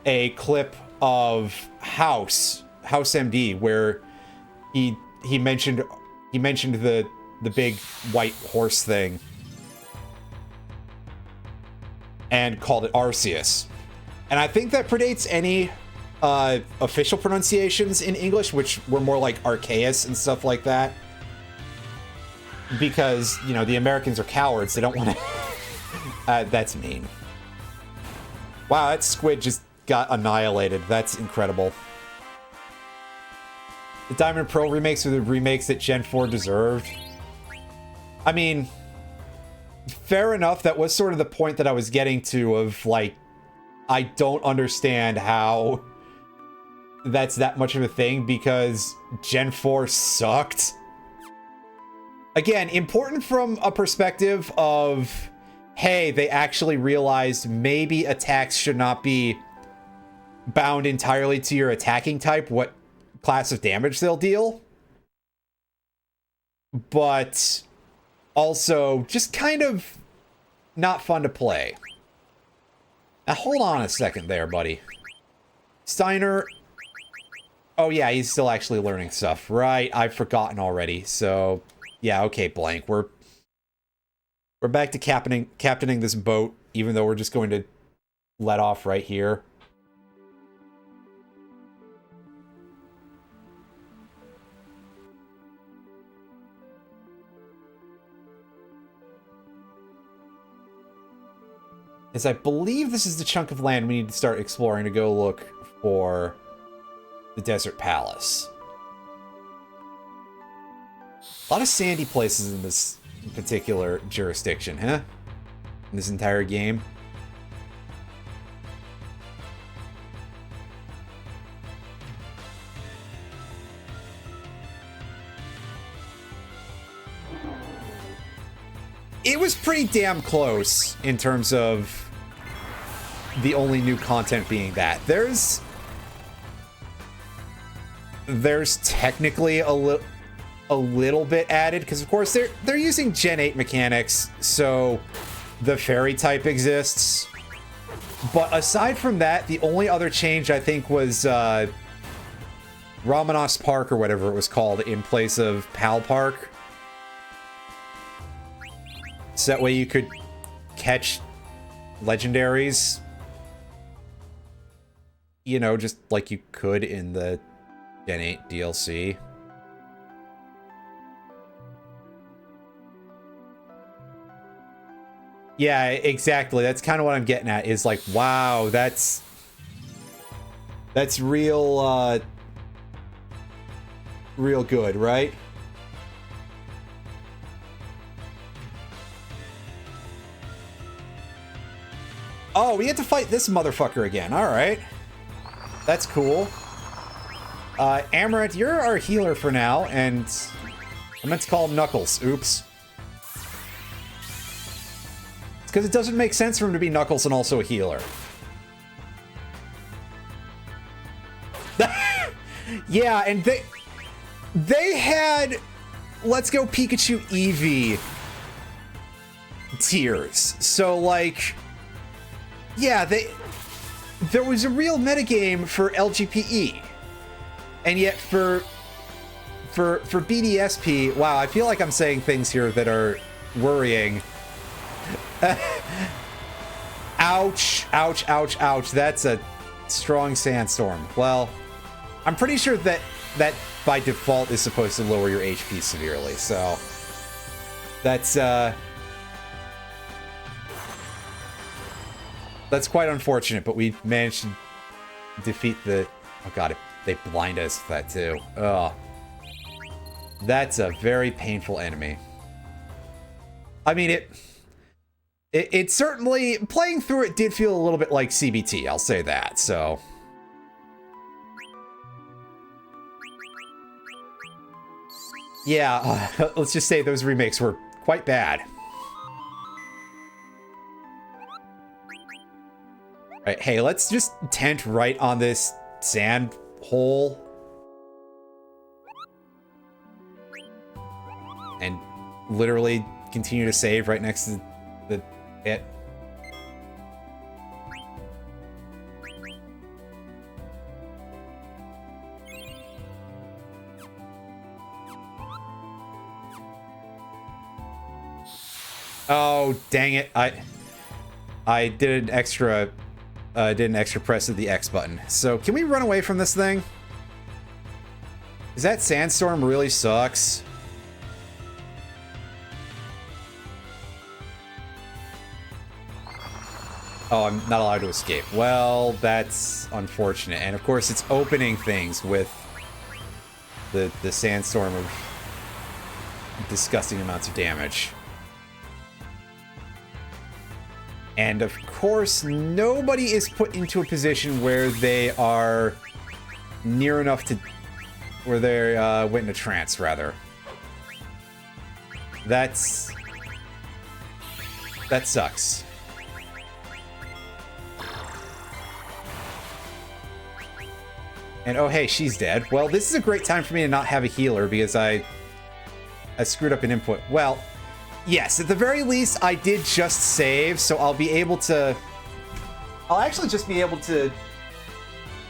a clip of House MD, where he mentioned the big white horse thing and called it Arceus. And I think that predates any official pronunciations in English, which were more like Arceus and stuff like that. Because, you know, the Americans are cowards. They don't want to... that's mean. Wow, that squid just got annihilated. That's incredible. The Diamond Pearl remakes are the remakes that Gen 4 deserved. I mean, fair enough. That was sort of the point that I was getting to of, like, I don't understand how that's that much of a thing, because Gen 4 sucked. Again, important from a perspective of, hey, they actually realized maybe attacks should not be bound entirely to your attacking type, what class of damage they'll deal. But also just kind of not fun to play. Now, hold on a second there, buddy. Steiner... Oh, yeah, he's still actually learning stuff. Right, I've forgotten already, so... Yeah, okay, Blank. We're back to captaining this boat, even though we're just going to let off right here. is I believe this is the chunk of land we need to start exploring to go look for the Desert Palace. A lot of sandy places in this particular jurisdiction, huh? In this entire game. It was pretty damn close in terms of the only new content being that. There's technically a little bit added, because of course they're using Gen 8 mechanics, so the fairy type exists. But aside from that, the only other change I think was Ramanos Park, or whatever it was called, in place of Pal Park. So that way you could catch legendaries, you know, just like you could in the Gen 8 DLC. Yeah, exactly. That's kind of what I'm getting at, is like, wow, that's real, real good, right? Oh, we get to fight this motherfucker again. All right. That's cool. Amaranth, you're our healer for now, and I meant to call him Knuckles. Oops. It's because it doesn't make sense for him to be Knuckles and also a healer. Yeah, and they had Let's Go Pikachu Eevee tiers. So, like... yeah, there was a real metagame for LGPE. And yet for BDSP, wow, I feel like I'm saying things here that are worrying. Ouch, ouch, ouch, ouch. That's a strong sandstorm. Well, I'm pretty sure that by default is supposed to lower your HP severely, so that's quite unfortunate, but we managed to defeat the... oh god, they blind us with that too. Ugh. That's a very painful enemy. I mean, it certainly... playing through it did feel a little bit like CBT, I'll say that, so... yeah, let's just say those remakes were quite bad. Right, hey, let's just tent right on this sand hole. And literally continue to save right next to it. Oh, dang it. I did an extra press of the X button. So can we run away from this thing? Is that sandstorm really sucks? Oh, I'm not allowed to escape. Well, that's unfortunate. And of course it's opening things with the sandstorm of disgusting amounts of damage. And of course, nobody is put into a position where they are near enough to... where they went into trance, rather. That sucks. And oh hey, she's dead. Well, this is a great time for me to not have a healer because I screwed up an input. Well... yes, at the very least, I did just save, so I'll be able to... I'll actually just be able to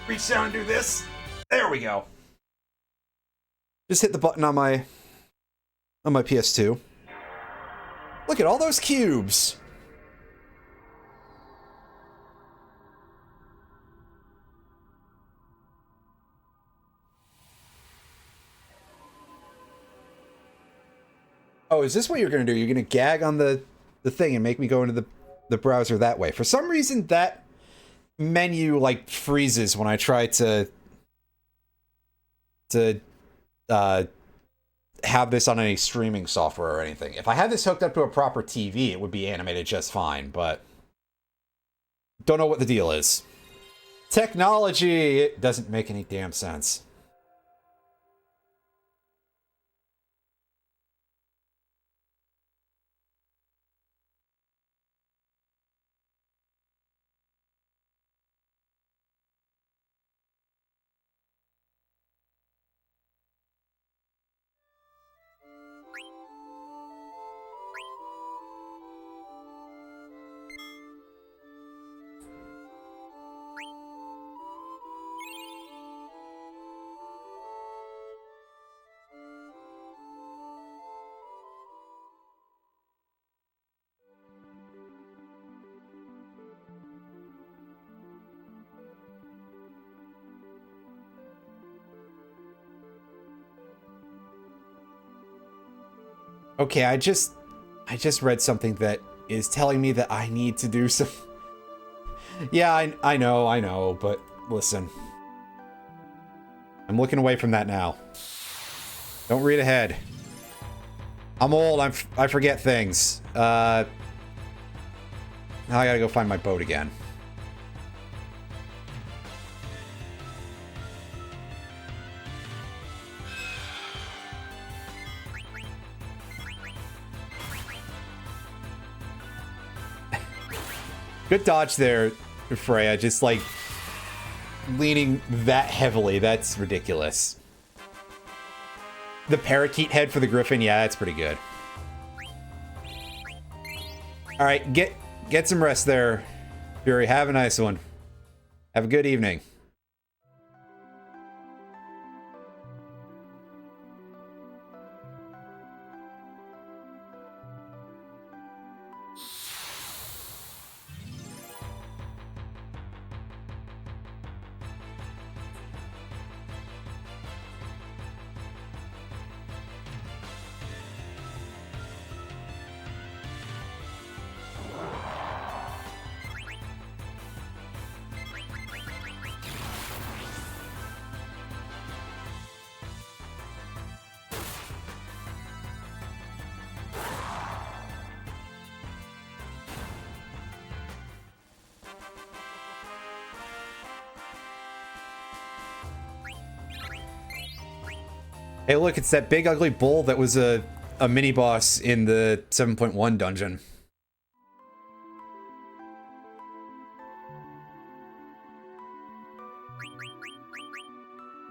reach down and do this. There we go. Just hit the button on my PS2. Look at all those cubes. Oh, is this what you're gonna do? You're gonna gag on the thing and make me go into the the browser that way. For some reason, that menu like freezes when I try to have this on any streaming software or anything. If I had this hooked up to a proper TV, it would be animated just fine, but don't know what the deal is. Technology, it doesn't make any damn sense. Okay, I just read something that is telling me that I need to do some... Yeah, I know, but listen. I'm looking away from that now. Don't read ahead. I'm old, I forget things. Now I gotta go find my boat again. Good dodge there, Freya. Just like leaning that heavily. That's ridiculous. The parakeet head for the griffin. Yeah, that's pretty good. All right, get some rest there, Fury. Have a nice one. Have a good evening. Hey, look, it's that big ugly bull that was a mini boss in the 7.1 dungeon.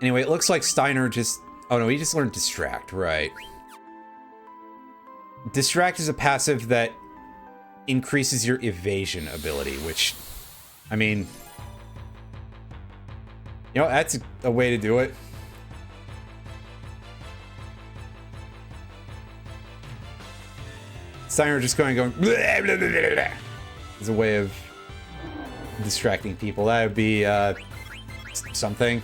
Anyway, it looks like Steiner just... Oh no, he just learned Distract, right. Distract is a passive that increases your evasion ability, which, I mean... You know, that's a way to do it. Steiner just going blah, blah, blah, blah, blah. As a way of distracting people. That would be something.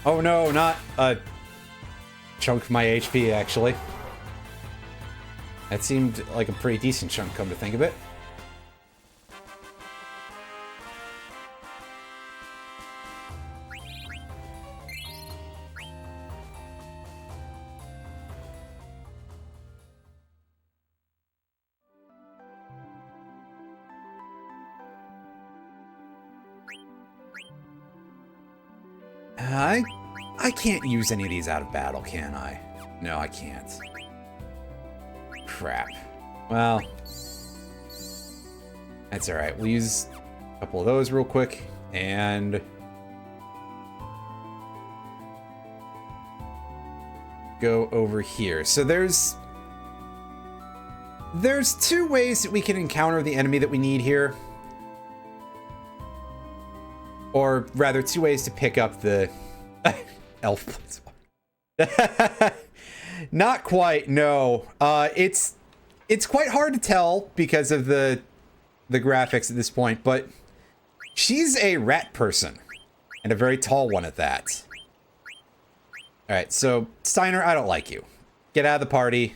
Oh no, not a chunk of my HP, actually. That seemed like a pretty decent chunk, come to think of it. I can't use any of these out of battle, can I? No, I can't. Crap. Well, that's alright. We'll use a couple of those real quick, and... go over here. So there's two ways that we can encounter the enemy that we need here. Or rather, two ways to pick up the elf. Not quite, no. It's quite hard to tell because of the graphics at this point, but she's a rat person, and a very tall one at that. Alright, so, Steiner, I don't like you. Get out of the party.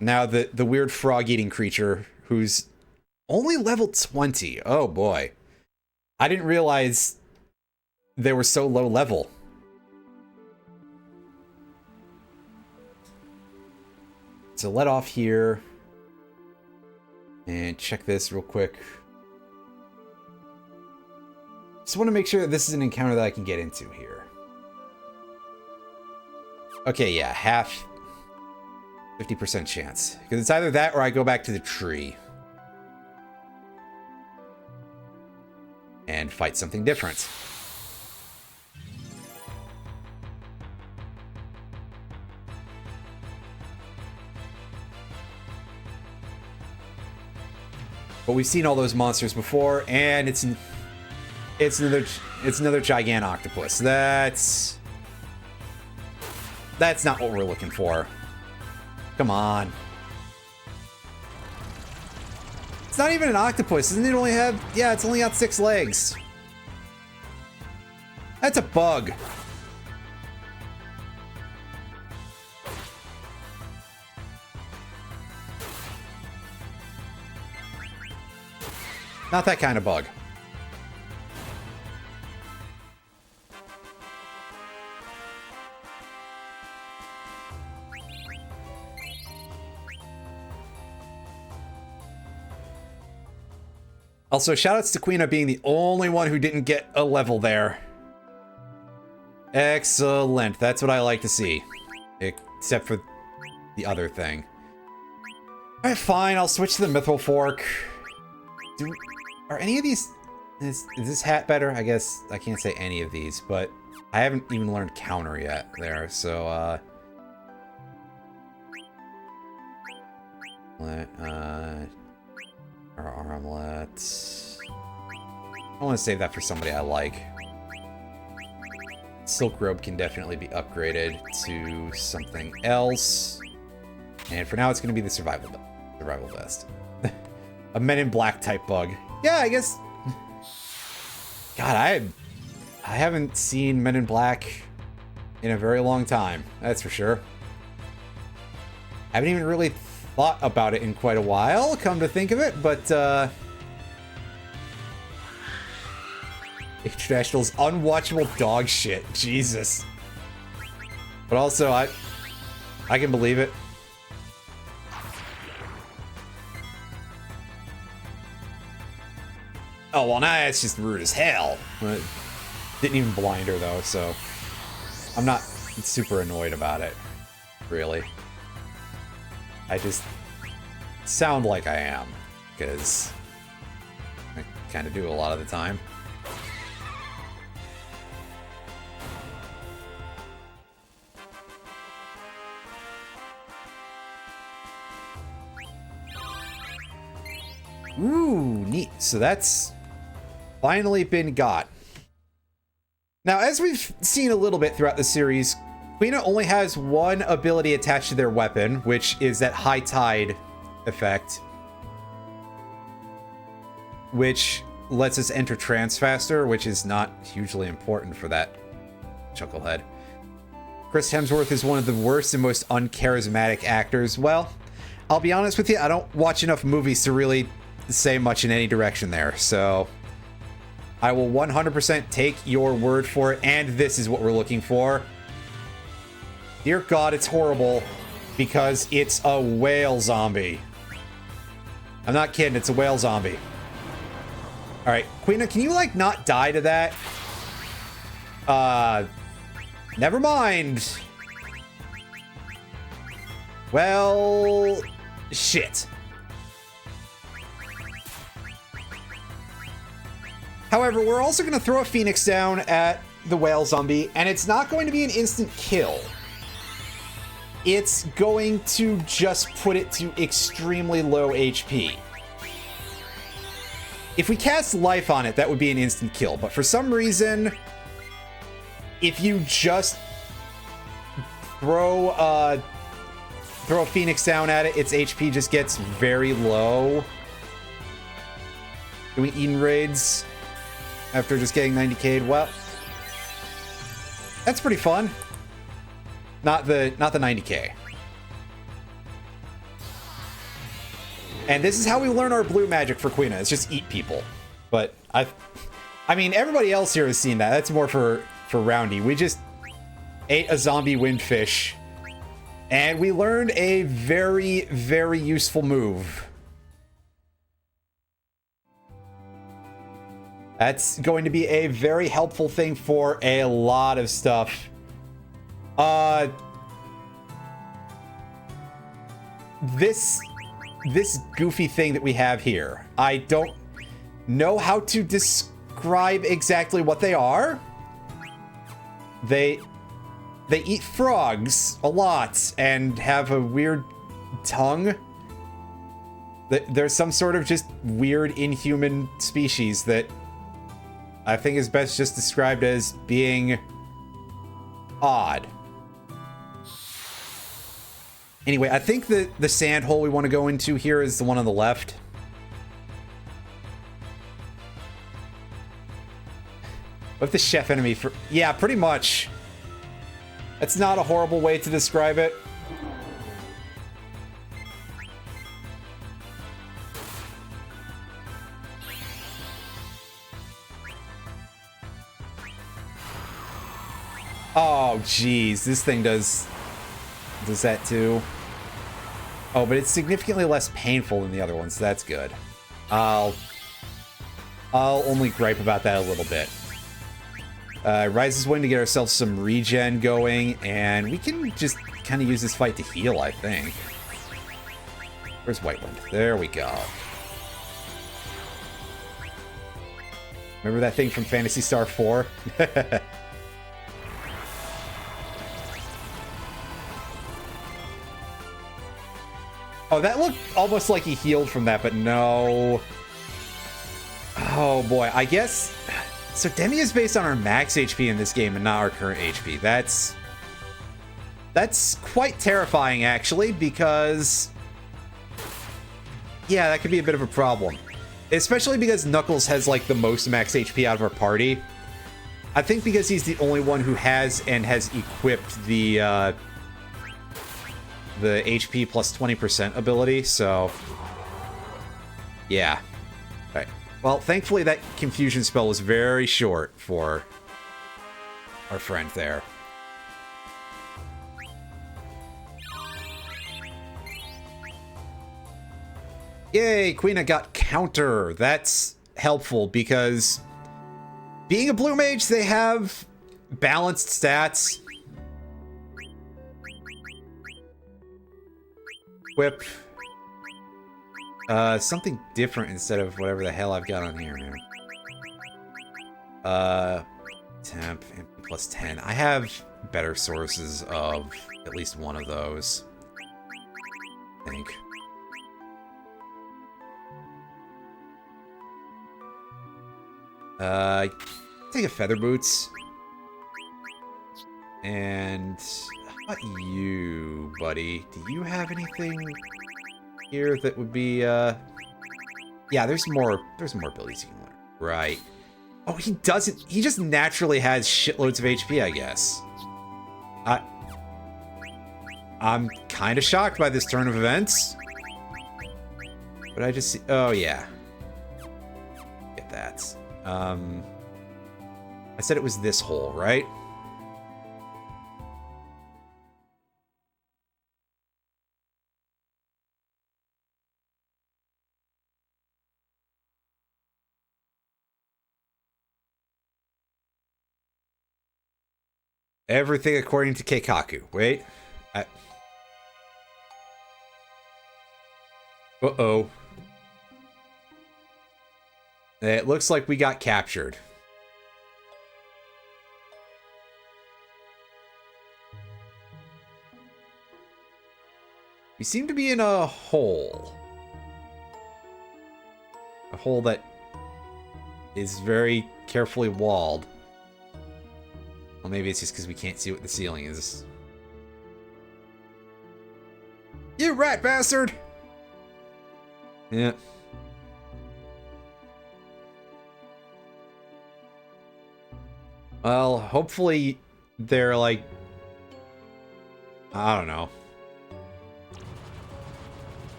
Now the weird frog-eating creature, who's only level 20. Oh boy. I didn't realize they were so low level. So let off here. And check this real quick. Just want to make sure that this is an encounter that I can get into here. Okay, yeah, half 50% chance. Because it's either that or I go back to the tree. And fight something different. But we've seen all those monsters before, and it's another giant octopus. That's not what we're looking for. Come on. It's not even an octopus. Doesn't it only have... Yeah, it's only got 6 legs. That's a bug. Not that kind of bug. Also, shoutouts to Quina being the only one who didn't get a level there. Excellent. That's what I like to see. Except for the other thing. Alright, fine. I'll switch to the Mithril Fork. Are any of these... Is this hat better? I guess I can't say any of these, but I haven't even learned counter yet there, so, our armlet. I want to save that for somebody I like. Silk Robe can definitely be upgraded to something else. And for now, it's going to be the survival vest. A Men in Black type bug. Yeah, I guess... God, I haven't seen Men in Black in a very long time. That's for sure. I haven't even really thought about it in quite a while, come to think of it, but, International's unwatchable dog shit. Jesus. But also, I can believe it. Oh, well, now it's just rude as hell. But didn't even blind her, though, so... I'm not super annoyed about it, really. I just sound like I am, because I kind of do a lot of the time. Ooh, neat. So that's finally been got. Now, as we've seen a little bit throughout the series, Quina only has one ability attached to their weapon, which is that High Tide effect, which lets us enter trance faster, which is not hugely important for that chucklehead. Chris Hemsworth is one of the worst and most uncharismatic actors. Well, I'll be honest with you, I don't watch enough movies to really say much in any direction there, so I will 100% take your word for it, and this is what we're looking for. Dear God, it's horrible because it's a whale zombie. I'm not kidding, it's a whale zombie. Alright, Quina, can you, like, not die to that? Never mind. Well, shit. However, we're also going to throw a Phoenix down at the whale zombie, and it's not going to be an instant kill. It's going to just put it to extremely low HP. If we cast life on it, that would be an instant kill, but for some reason, if you just throw a Phoenix down at it, its HP just gets very low. Doing Eden raids after just getting 90k'd. Well, that's pretty fun. Not the 90k. And this is how we learn our blue magic for Quina. It's just eat people. But I mean, everybody else here has seen that. That's more for Roundy. We just ate a zombie windfish, and we learned a very, very useful move. That's going to be a very helpful thing for a lot of stuff. This goofy thing that we have here, I don't know how to describe exactly what they are. They eat frogs a lot and have a weird tongue. There's some sort of just weird inhuman species that I think is best just described as being odd. Anyway, I think the sand hole we want to go into here is the one on the left. What if the chef enemy for... Yeah, pretty much. That's not a horrible way to describe it. Oh, jeez. This thing does that too. Oh, but it's significantly less painful than the other ones, so that's good. I'll only gripe about that a little bit. Rise's Wing to get ourselves some regen going, and we can just kind of use this fight to heal, I think. Where's White Wind? There we go. Remember that thing from Phantasy Star 4? Oh, that looked almost like he healed from that, but no. Oh boy, I guess... So Demi is based on our max HP in this game and not our current HP. That's quite terrifying, actually, because... Yeah, that could be a bit of a problem. Especially because Knuckles has, like, the most max HP out of our party. I think because he's the only one who has equipped the HP plus 20% ability, so... Yeah. Alright. Well, thankfully that confusion spell was very short for our friend there. Yay, Quina got counter. That's helpful because being a blue mage, they have balanced stats. Whip. Something different instead of whatever the hell I've got on here, man. Temp, plus 10. I have better sources of at least one of those, I think. Take a Feather Boots. And how about you, buddy? Do you have anything here that would be, yeah, there's more abilities you can learn. Right. Oh, he doesn't. He just naturally has shitloads of HP, I guess. I'm kind of shocked by this turn of events. But I just see... Oh, yeah. Get that. I said it was this hole, right? Everything according to Keikaku. Wait. Uh-oh. It looks like we got captured. We seem to be in a hole. A hole that is very carefully walled. Well, maybe it's just because we can't see what the ceiling is. You rat bastard! Yeah. Well, hopefully they're like... I don't know.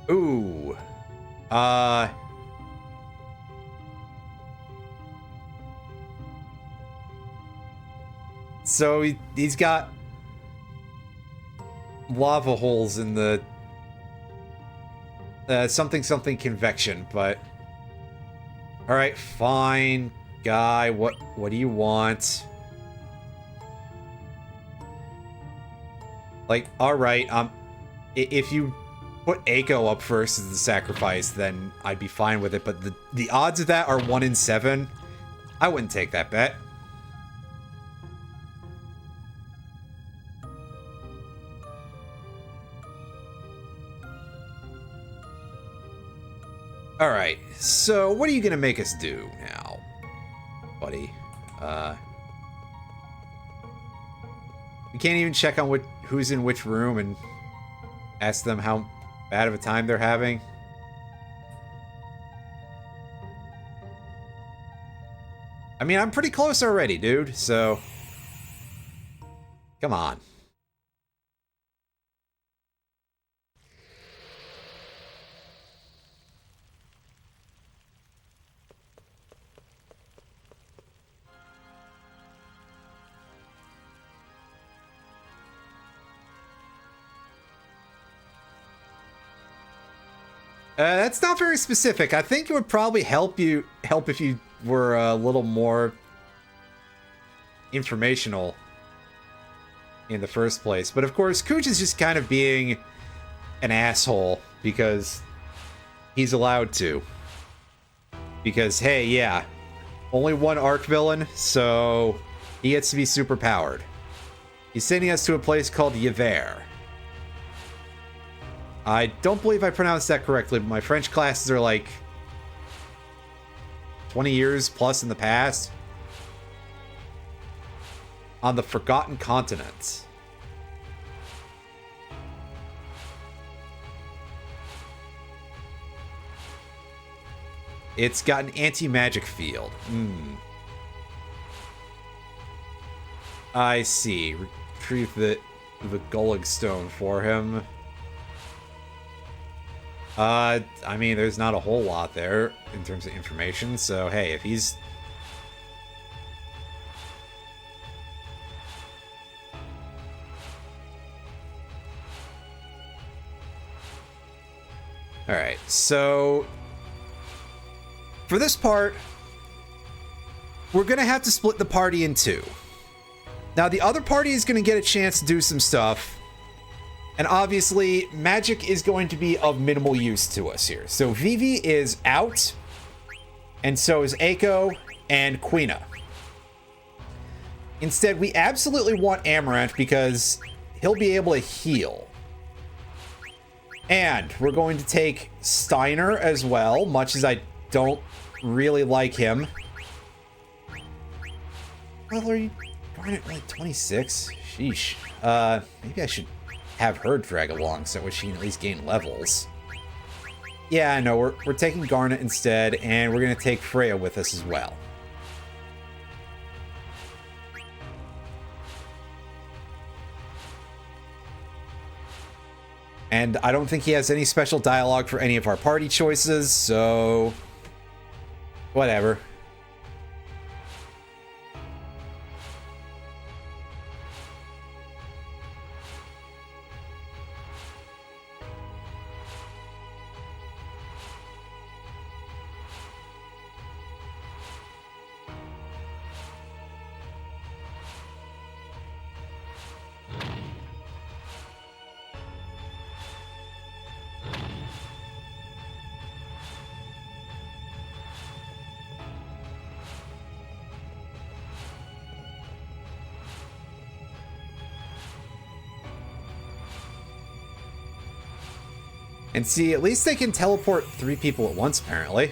Ooh. So he's got lava holes in the something convection, but all right, fine, guy. What do you want? Like, all right, if you put Eiko up first as the sacrifice, then I'd be fine with it. But the odds of that are 1 in 7. I wouldn't take that bet. Alright, so what are you gonna make us do now, buddy? We can't even check on who's in which room and ask them how bad of a time they're having. I mean, I'm pretty close already, dude, so... Come on. That's not very specific. I think it would probably help if you were a little more informational in the first place. But of course, Cooch is just kind of being an asshole because he's allowed to. Because, hey, yeah, only one arc villain, so he gets to be super powered. He's sending us to a place called Yver. I don't believe I pronounced that correctly, but my French classes are like 20 years plus in the past. On the Forgotten Continent. It's got an anti-magic field. I see. Retrieve the Gullig Stone for him. I mean, there's not a whole lot there in terms of information, so hey, if he's... Alright, so... For this part, we're gonna have to split the party in two. Now, the other party is gonna get a chance to do some stuff. And obviously, magic is going to be of minimal use to us here. So Vivi is out, and so is Eiko and Quina. Instead, we absolutely want Amaranth because he'll be able to heal. And we're going to take Steiner as well, much as I don't really like him. Well, are you going at like 26? Sheesh. Maybe I should have her drag along so she can at least gain levels. Yeah, no, we're taking Garnet instead, and we're gonna take Freya with us as well. And I don't think he has any special dialogue for any of our party choices, so... whatever. And see, at least they can teleport 3 people at once, apparently.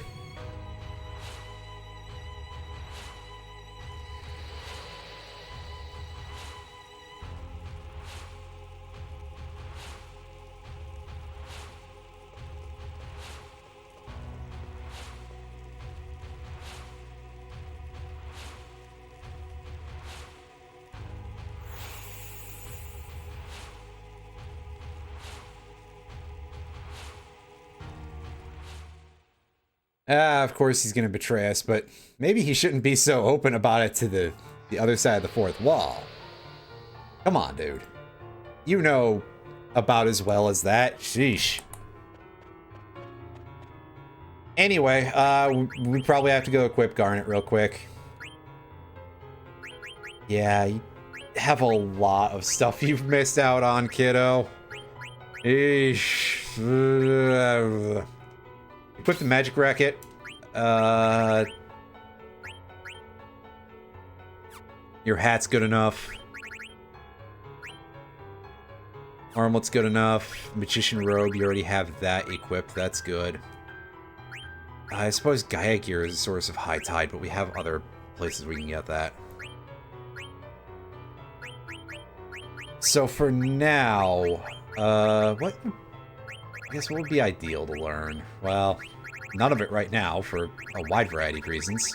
Of course he's gonna betray us, but maybe he shouldn't be so open about it to the other side of the fourth wall. Come on, dude. You know about as well as that. Sheesh. Anyway, we probably have to go equip Garnet real quick. Yeah, you have a lot of stuff you've missed out on, kiddo. Eesh. Equip the magic racket. Your hat's good enough. Armlet's good enough. Magician robe, you already have that equipped. That's good. I suppose Gaia gear is a source of high tide, but we have other places we can get that. So for now, what? I guess what would be ideal to learn? Well, none of it right now for a wide variety of reasons.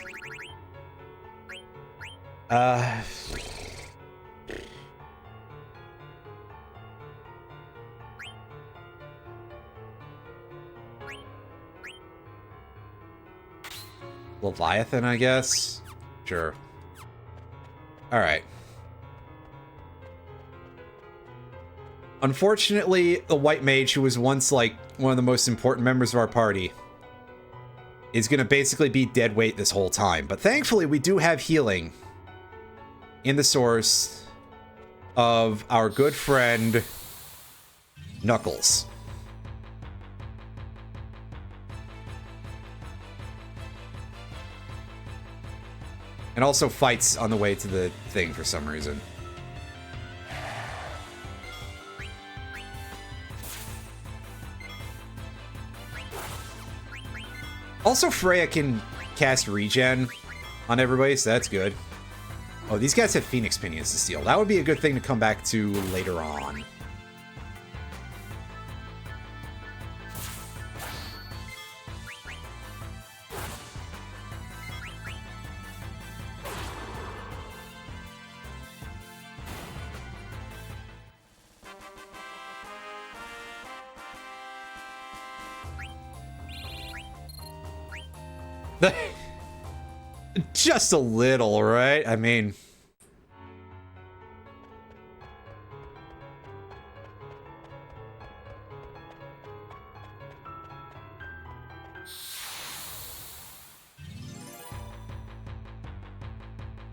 Leviathan, I guess? Sure. Alright. Unfortunately, the white mage, who was once, like, one of the most important members of our party, is gonna basically be dead weight this whole time. But thankfully, we do have healing in the source of our good friend, Knuckles. And also fights on the way to the thing for some reason. Also, Freya can cast regen on everybody, so that's good. Oh, these guys have Phoenix Pinions to steal. That would be a good thing to come back to later on. Just a little, right? I mean...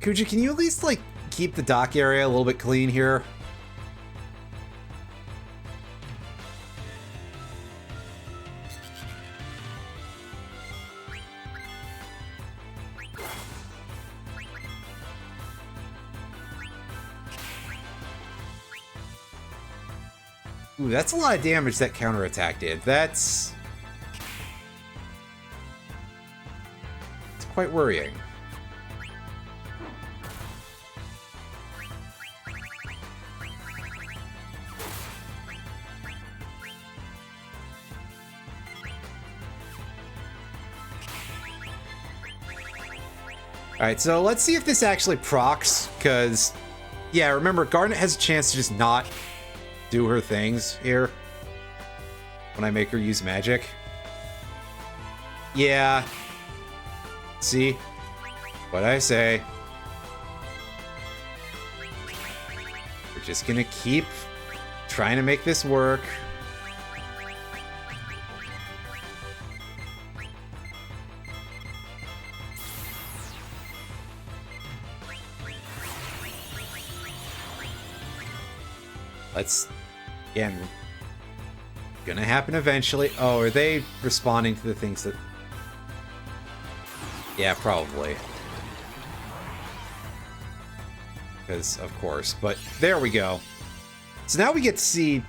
Kuja, can you at least, like, keep the dock area a little bit clean here? Ooh, that's a lot of damage that counterattack did. That's quite worrying. Alright, so let's see if this actually procs, because, yeah, remember, Garnet has a chance to just not do her things here when I make her use magic. Yeah. See? What I say. We're just gonna keep trying to make this work. Let's... Again, gonna happen eventually. Oh, are they responding to the things that... Yeah, probably. Because, of course. But there we go. So now we get to see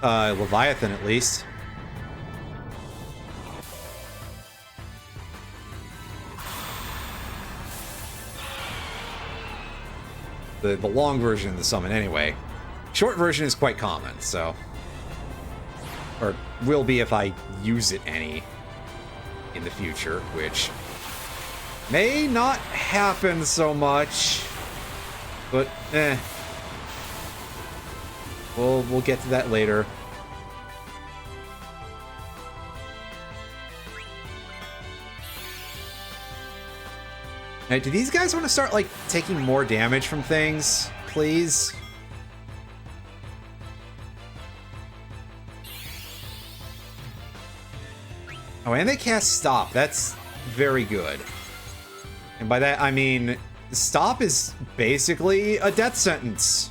Leviathan, at least. The long version of the summon, anyway. Short version is quite common, so... Or will be if I use it any in the future, which may not happen so much, but we'll get to that later. Now, do these guys want to start, like, taking more damage from things? Please? Oh, and they cast Stop. That's very good. And by that, I mean, Stop is basically a death sentence.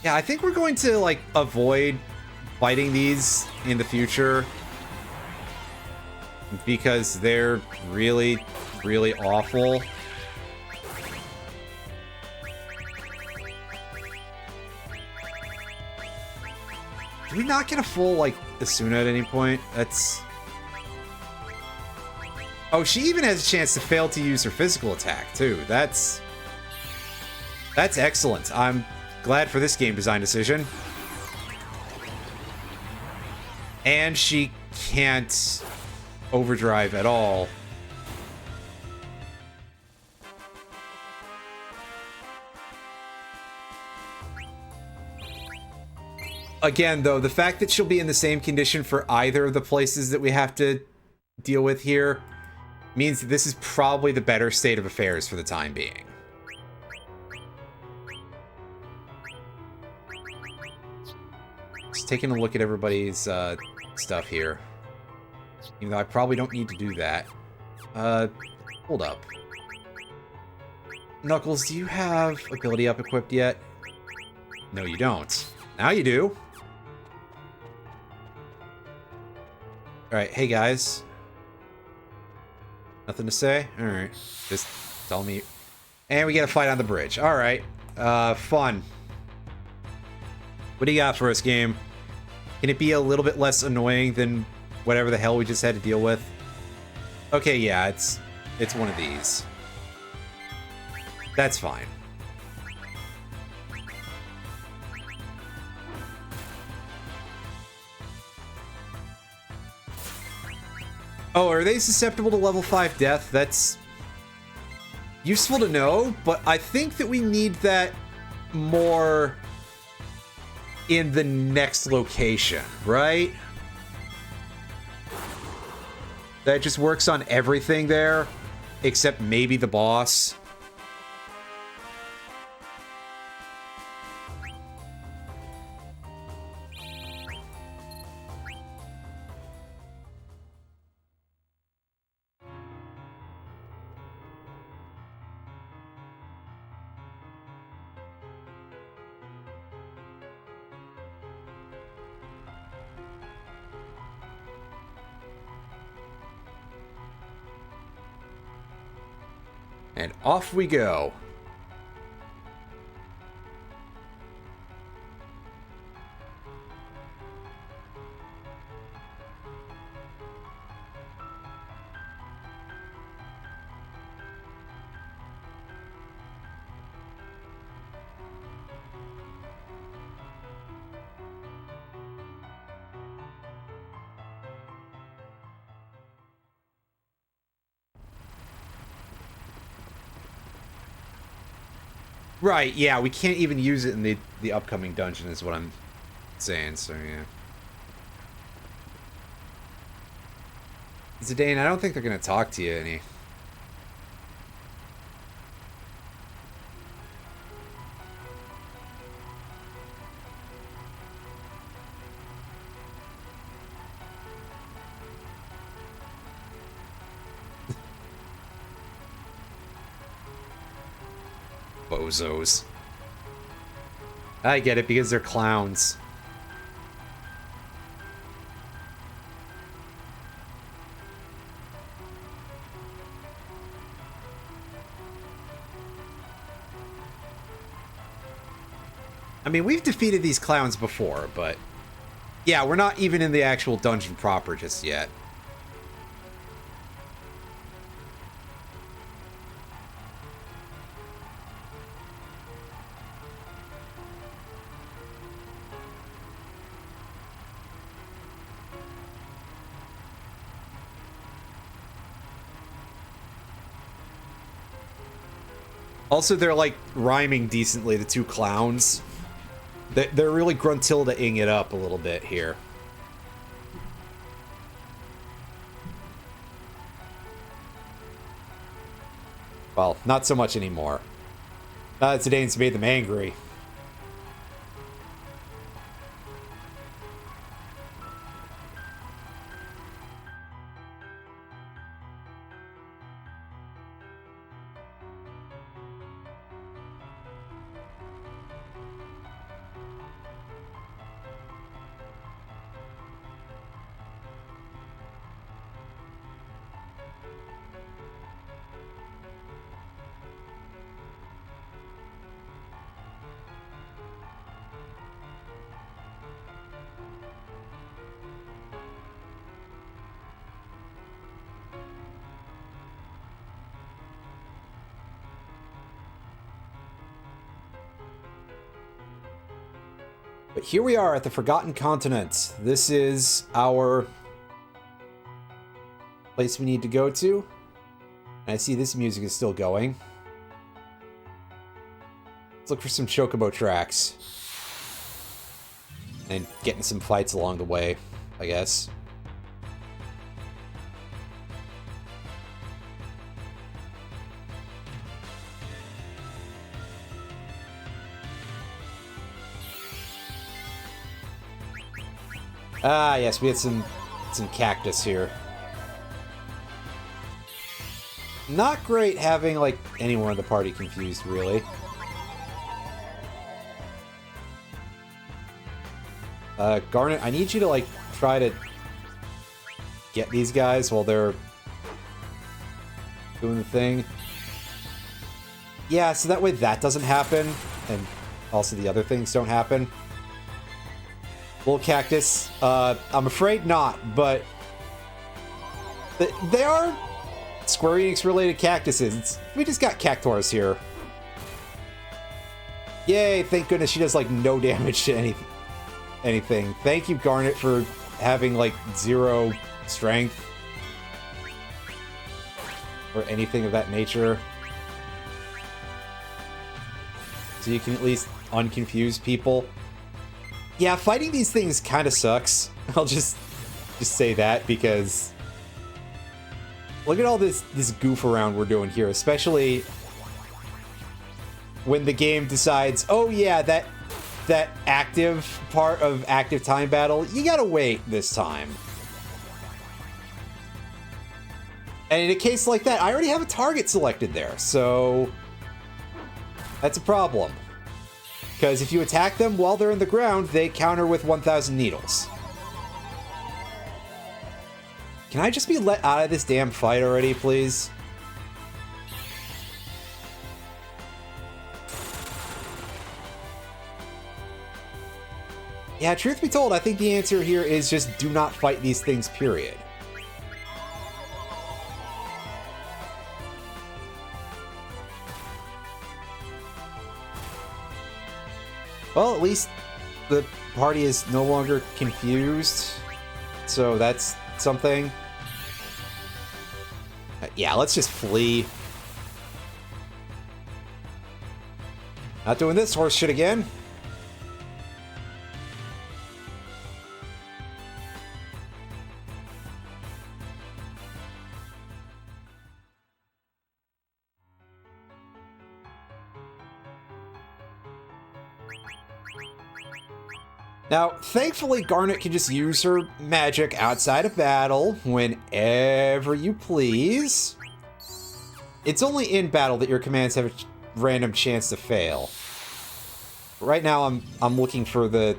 Yeah, I think we're going to, like, avoid fighting these in the future because they're really, really awful. Did we not get a full, like, Asuna at any point? That's... Oh, she even has a chance to fail to use her physical attack, too. That's excellent. I'm glad for this game design decision. And she can't overdrive at all. Again, though, the fact that she'll be in the same condition for either of the places that we have to deal with here means that this is probably the better state of affairs for the time being. Just taking a look at everybody's stuff here. Even though I probably don't need to do that. Hold up. Knuckles, do you have ability up equipped yet? No, you don't. Now you do. Alright, hey guys. Nothing to say? Alright. Just tell me. And we get a fight on the bridge. Alright. Fun. What do you got for us, game? Can it be a little bit less annoying than whatever the hell we just had to deal with? Okay, yeah, it's one of these. That's fine. Oh, are they susceptible to level 5 death? That's useful to know, but I think that we need that more in the next location, right? That just works on everything there, except maybe the boss. And off we go. Right, yeah, we can't even use it in the upcoming dungeon is what I'm saying, so yeah. Zidane, I don't think they're gonna talk to you any. Bozos. I get it, because they're clowns. I mean, we've defeated these clowns before, but... yeah, we're not even in the actual dungeon proper just yet. Also, they're like rhyming decently, the two clowns. They're really Gruntilda-ing it up a little bit here. Well, not so much anymore. Now that Zidane's made them angry. But here we are at the Forgotten Continent. This is our place we need to go to. And I see this music is still going. Let's look for some Chocobo tracks. And getting some fights along the way, I guess. Ah, yes, we had some cactus here. Not great having, like, anyone in the party confused, really. Garnet, I need you to, like, try to get these guys while they're doing the thing. Yeah, so that way that doesn't happen, and also the other things don't happen. Little cactus. I'm afraid not, but they are Square Enix related cactuses. We just got Cactuars here. Yay, thank goodness she does like no damage to anything. Thank you, Garnet, for having like 0 strength. Or anything of that nature. So you can at least unconfuse people. Yeah, fighting these things kind of sucks. I'll just say that, because look at all this goof around we're doing here, especially when the game decides, oh yeah, that active part of active time battle, you gotta wait this time. And in a case like that, I already have a target selected there, so that's a problem. Because if you attack them while they're in the ground, they counter with 1,000 needles. Can I just be let out of this damn fight already, please? Yeah, truth be told, I think the answer here is just do not fight these things, period. Well, at least the party is no longer confused, so that's something. Yeah, let's just flee. Not doing this horse shit again. Now, thankfully, Garnet can just use her magic outside of battle whenever you please. It's only in battle that your commands have a random chance to fail. Right now, I'm looking for the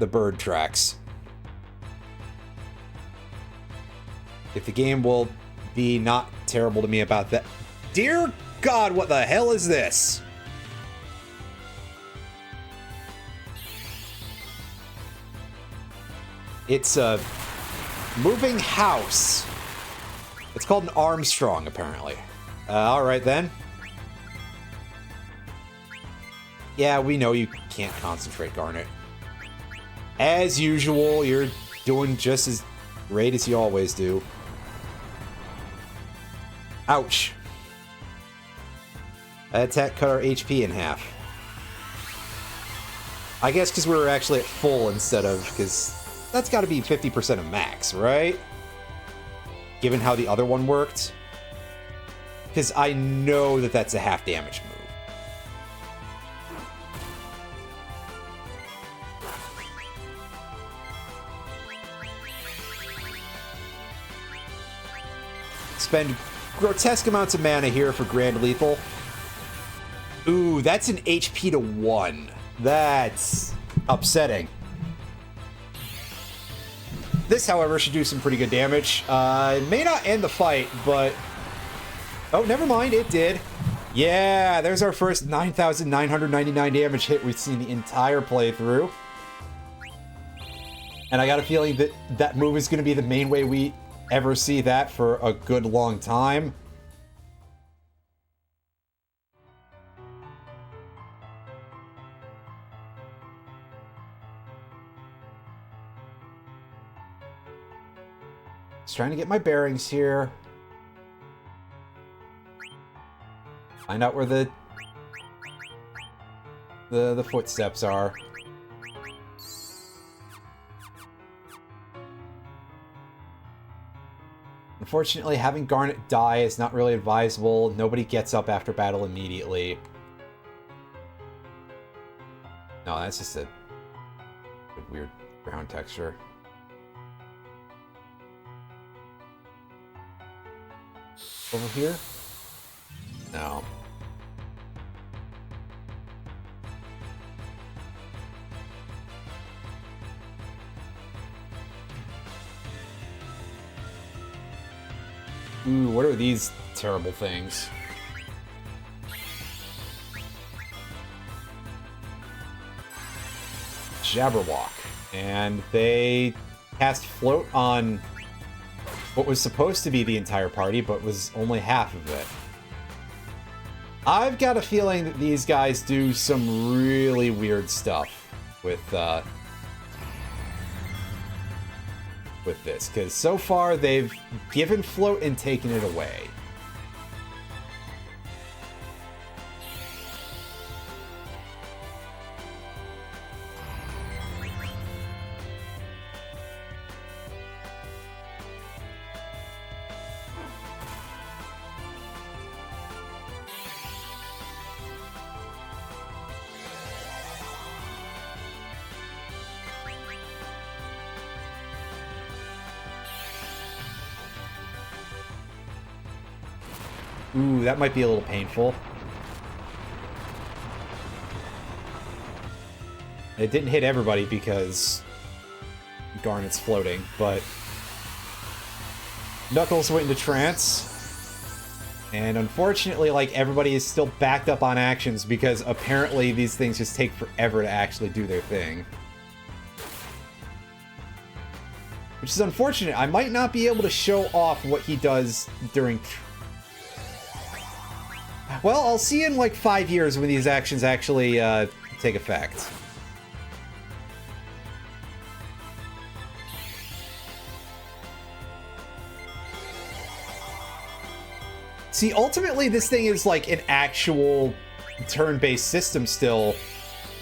bird tracks. If the game will be not terrible to me about that. Dear God, what the hell is this? It's a moving house. It's called an Armstrong, apparently. Alright then. Yeah, we know you can't concentrate, Garnet. As usual, you're doing just as great as you always do. Ouch. That attack cut our HP in half. I guess because we were actually at full instead of... Because that's got to be 50% of max, right? Given how the other one worked. Because I know that that's a half damage move. Spend grotesque amounts of mana here for Grand Lethal. Ooh, that's an HP to 1. That's upsetting. This, however, should do some pretty good damage. It may not end the fight, but... Oh, never mind, it did. Yeah, there's our first 9,999 damage hit we've seen the entire playthrough. And I got a feeling that that move is going to be the main way we ever see that for a good long time. Just trying to get my bearings here. Find out where the footsteps are. Unfortunately, having Garnet die is not really advisable. Nobody gets up after battle immediately. No, that's just a weird ground texture. Over here? No. Ooh, what are these terrible things? Jabberwock. And they cast Float on what was supposed to be the entire party, but was only half of it. I've got a feeling that these guys do some really weird stuff with this, because so far they've given Float and taken it away. Ooh, that might be a little painful. It didn't hit everybody because Garnet's floating, but Knuckles went into trance. And unfortunately, like, everybody is still backed up on actions because apparently these things just take forever to actually do their thing. Which is unfortunate. I might not be able to show off what he does during... Well, I'll see in like 5 years when these actions actually take effect. See, ultimately this thing is like an actual turn-based system still.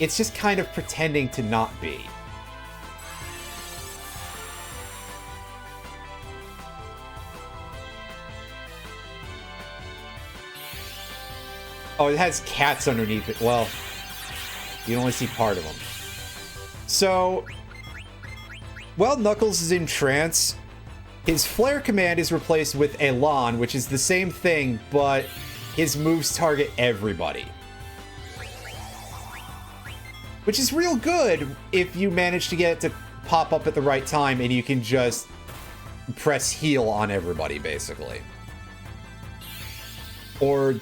It's just kind of pretending to not be. Oh, it has cats underneath it. Well, you can only see part of them. So, while Knuckles is in trance, his flare command is replaced with Elan, which is the same thing, but his moves target everybody. Which is real good if you manage to get it to pop up at the right time and you can just press heal on everybody, basically. Or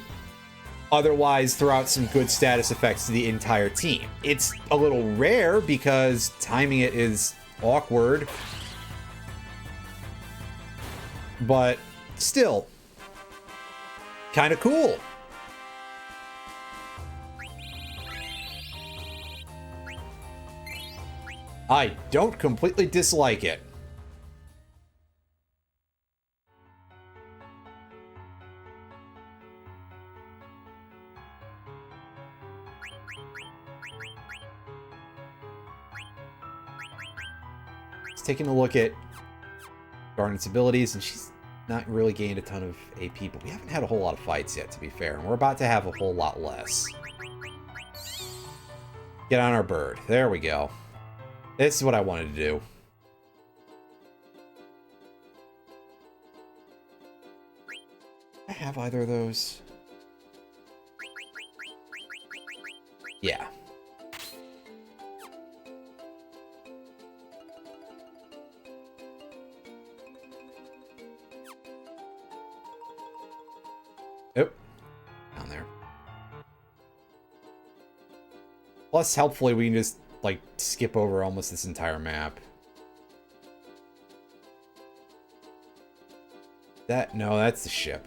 otherwise throw out some good status effects to the entire team. It's a little rare because timing it is awkward. But still, kind of cool. I don't completely dislike it. Just taking a look at Garnet's abilities, and she's not really gained a ton of AP, but we haven't had a whole lot of fights yet, to be fair, and we're about to have a whole lot less. Get on our bird. There we go. This is what I wanted to do. I have either of those. Yeah. Oh, down there. Plus, helpfully, we can just, like, skip over almost this entire map. No, that's the ship.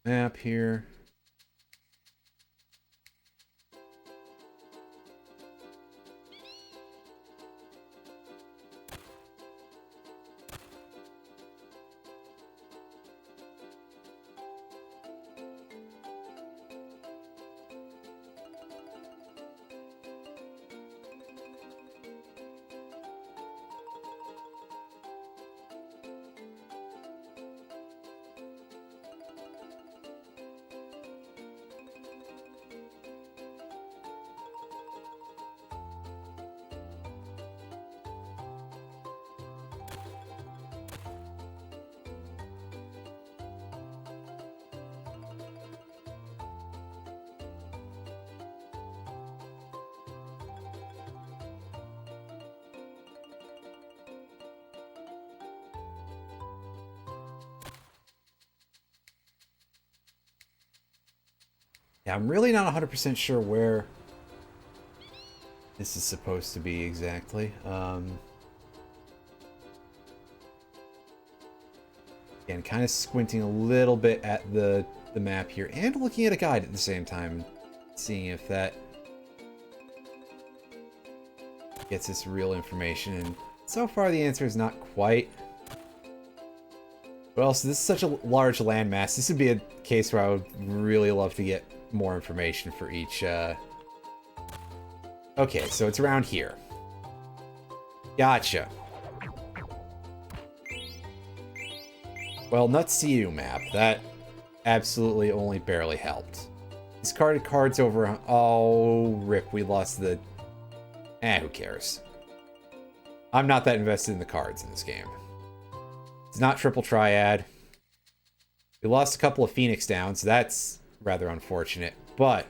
Map here. Yeah, I'm really not 100% sure where this is supposed to be exactly. Again, kind of squinting a little bit at the map here and looking at a guide at the same time, seeing if that gets us real information. And so far the answer is not quite. Well, so this is such a large landmass. This would be a case where I would really love to get more information for each. Okay, so it's around here. Gotcha. Well, nuts to you, map. That absolutely only barely helped. Discarded cards over. Oh, rip. We lost the. Who cares? I'm not that invested in the cards in this game. It's not triple triad. We lost a couple of Phoenix Downs. That's rather unfortunate, but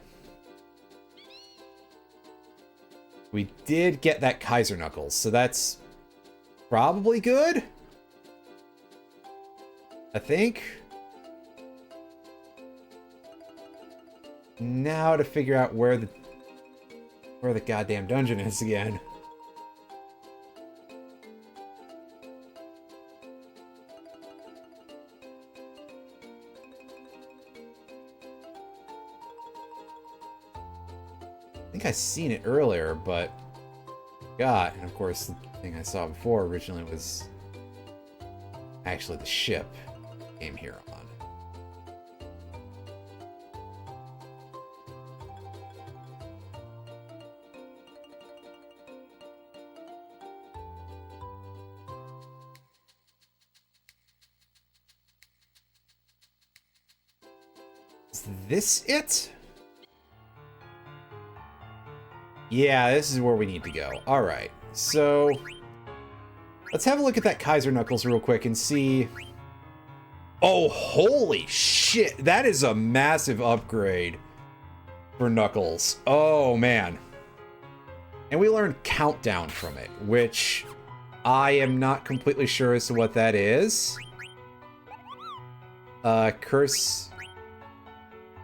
we did get that Kaiser Knuckles, so that's probably good. I think. Now to figure out where the goddamn dungeon is again. I think I seen it earlier, but and of course the thing I saw before originally was actually the ship came here on. Is this it? Yeah, this is where we need to go. Alright, so let's have a look at that Kaiser Knuckles real quick and see. Oh, holy shit. That is a massive upgrade for Knuckles. Oh, man. And we learned Countdown from it, which I am not completely sure as to what that is. Curse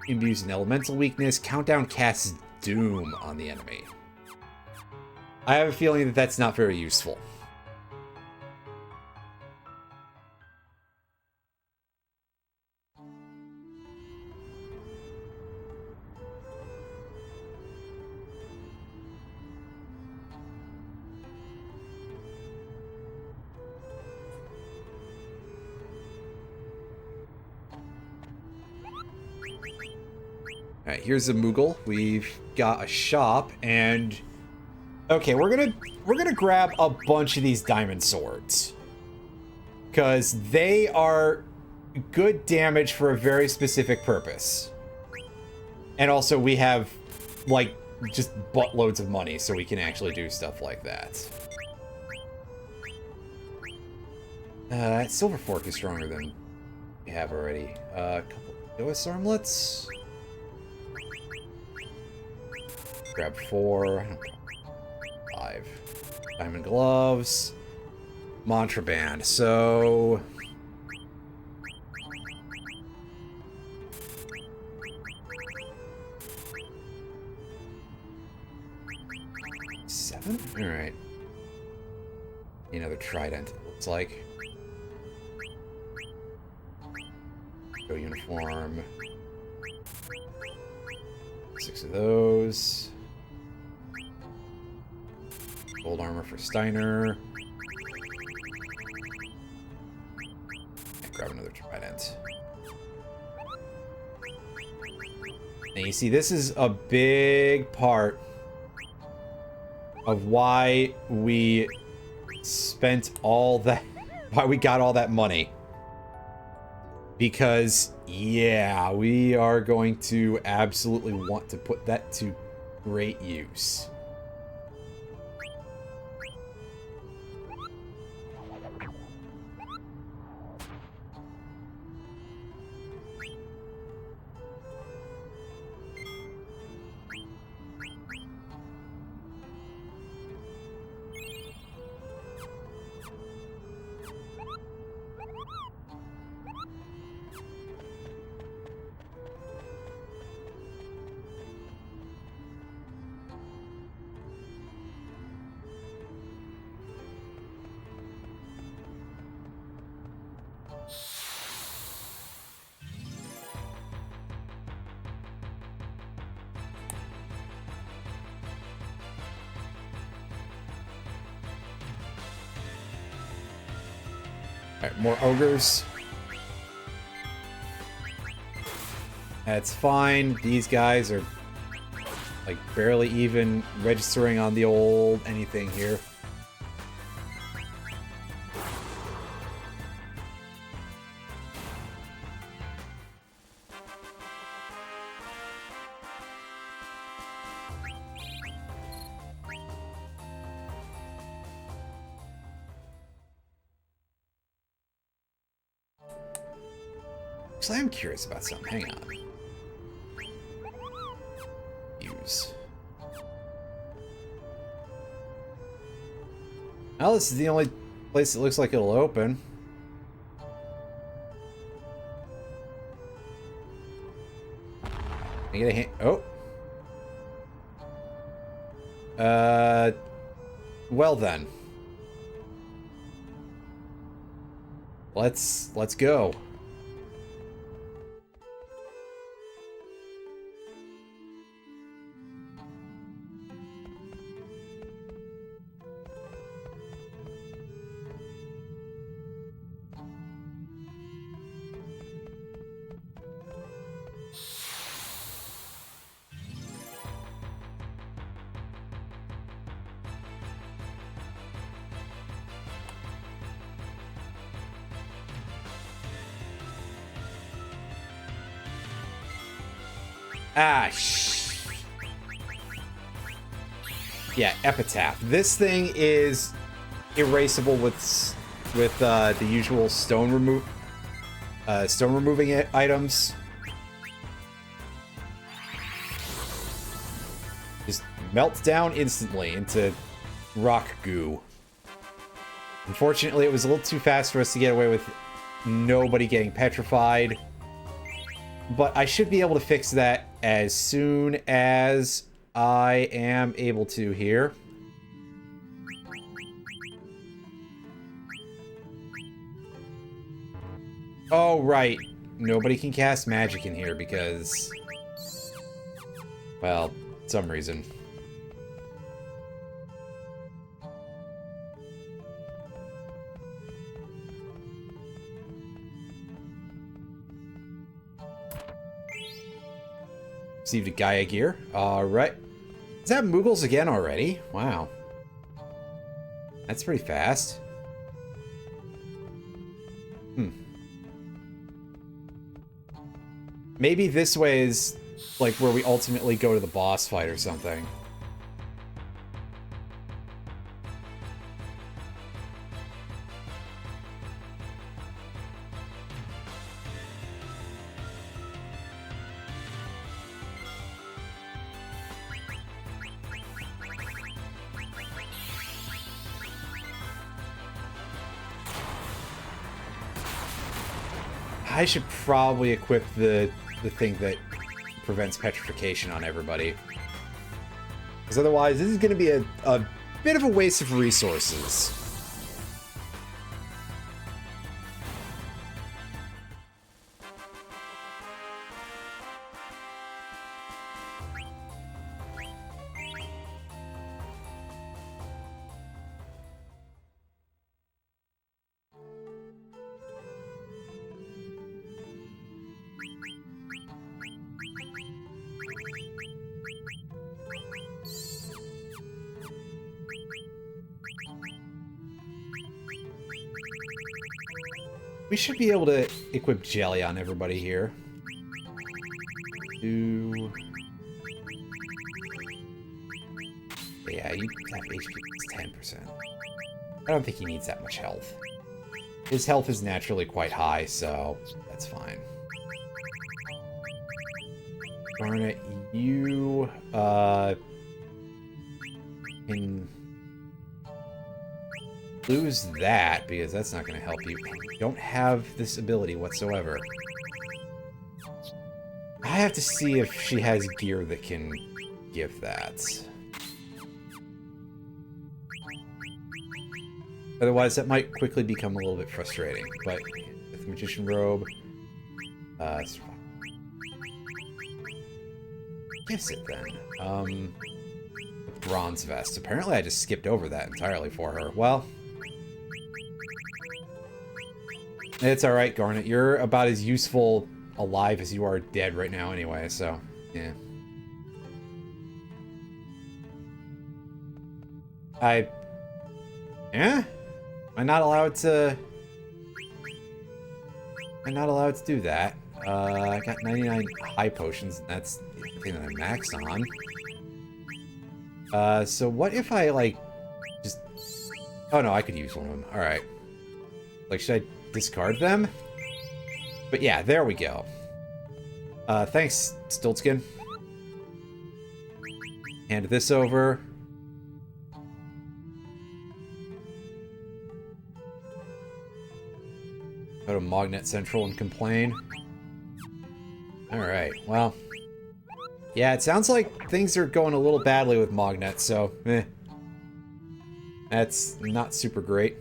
imbues an elemental weakness. Countdown casts Doom on the enemy. I have a feeling that that's not very useful. Alright, here's a Moogle. We've got a shop, and okay, we're gonna grab a bunch of these diamond swords. Because they are good damage for a very specific purpose. And also we have, like, just buttloads of money, so we can actually do stuff like that. Silver Fork is stronger than we have already. A couple of OS armlets. Grab 4. 5. Diamond gloves. Mantra band. So 7? Alright. Another trident, it looks like. Go uniform. 6 of those. Gold armor for Steiner. And grab another trident. And you see, this is a big part of why we spent all that, why we got all that money. Because, yeah, we are going to absolutely want to put that to great use. Alright, more ogres. That's fine. These guys are, like, barely even registering on the old anything here. Actually, I'm curious about something. Hang on. Use. Well, this is the only place that looks like it'll open. I get a hint. Oh. Well then. Let's go. Yeah, Epitaph. This thing is erasable with the usual stone removing items. just melts down instantly into rock goo. Unfortunately, it was a little too fast for us to get away with nobody getting petrified. But I should be able to fix that as soon as I am able to here. Oh, right. Nobody can cast magic in here because... well, some reason. Received a Gaia gear. Alright. Is that Moogles again already? Wow. That's pretty fast. Maybe this way is, like, where we ultimately go to the boss fight or something. I should probably equip the thing that prevents petrification on everybody. Because otherwise, this is going to be a bit of a waste of resources. We should be able to equip Jelly on everybody here. Yeah, you have HP plus 10%. I don't think he needs that much health. His health is naturally quite high, so that's fine. Garnet, you can lose that, because that's not going to help you. You don't have this ability whatsoever. I have to see if she has gear that can give that. Otherwise, that might quickly become a little bit frustrating. But with the Magician Robe, gives it then. The Bronze Vest. Apparently, I just skipped over that entirely for her. Well, it's alright, Garnet. You're about as useful alive as you are dead right now anyway, so, yeah. Yeah? Am I not allowed to... I'm not allowed to do that. I got 99 high potions, and that's the thing that I'm maxed on. So what if I, like, just... oh no, I could use one of them. Alright. Like, should I discard them? But yeah, there we go. Thanks, Stiltskin. Hand this over. Go to Mognet Central and complain. Alright, well. Yeah, it sounds like things are going a little badly with Mognet, so, eh. That's not super great.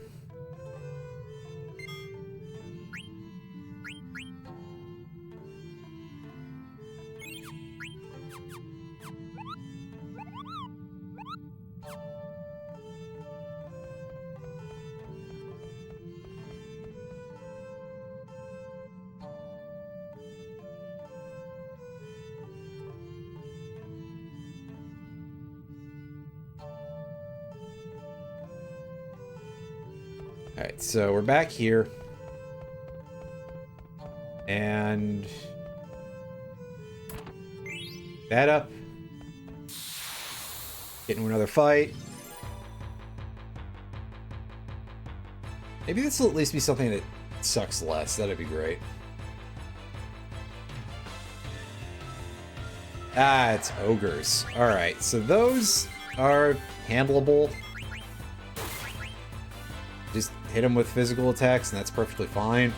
Alright, so we're back here. And... that up. Get into another fight. Maybe this will at least be something that sucks less. That'd be great. Ah, it's ogres. Alright, so those are handleable. Just hit them with physical attacks, and that's perfectly fine.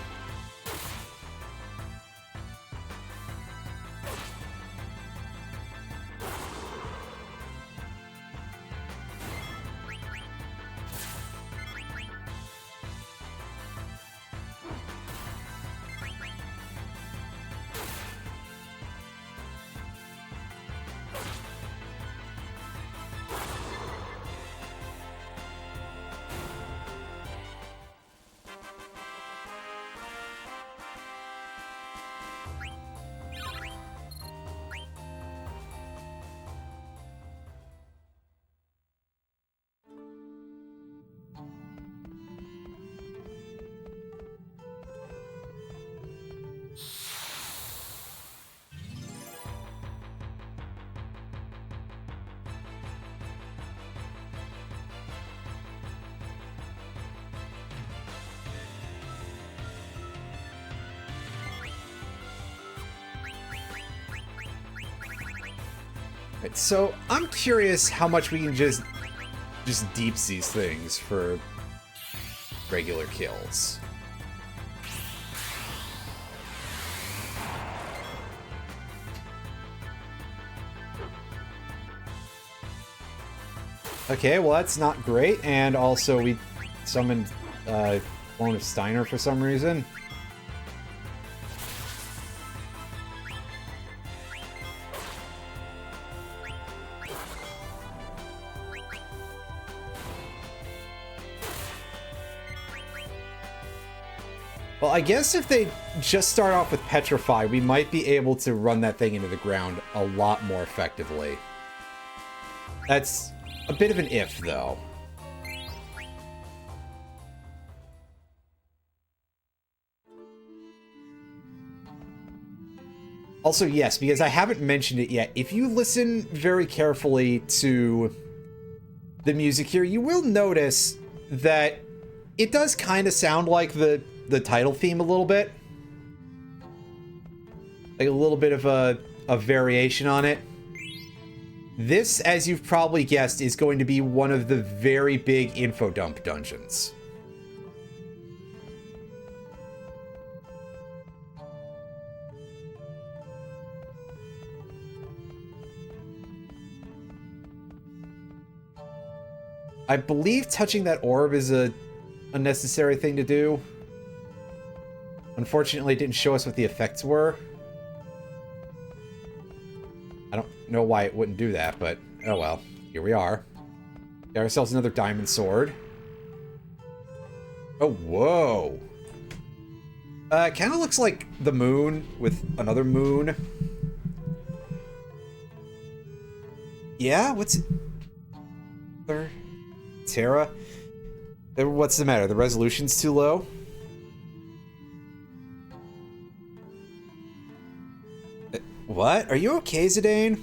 Right, so I'm curious how much we can just deeps these things for regular kills. Okay, well that's not great, and also we summoned Clone of Steiner for some reason. Well, I guess if they just start off with Petrify, we might be able to run that thing into the ground a lot more effectively. That's a bit of an if, though. Also, yes, because I haven't mentioned it yet, if you listen very carefully to the music here, you will notice that it does kind of sound like the title theme a little bit. Like a little bit of a variation on it. This, as you've probably guessed, is going to be one of the very big info dump dungeons. I believe touching that orb is a unnecessary thing to do. Unfortunately, it didn't show us what the effects were. I don't know why it wouldn't do that, but oh well. Here we are. Got ourselves another diamond sword. Oh, whoa. It kind of looks like the moon with another moon. Yeah, what's it? Terra? What's the matter? The resolution's too low? What? Are you okay, Zidane?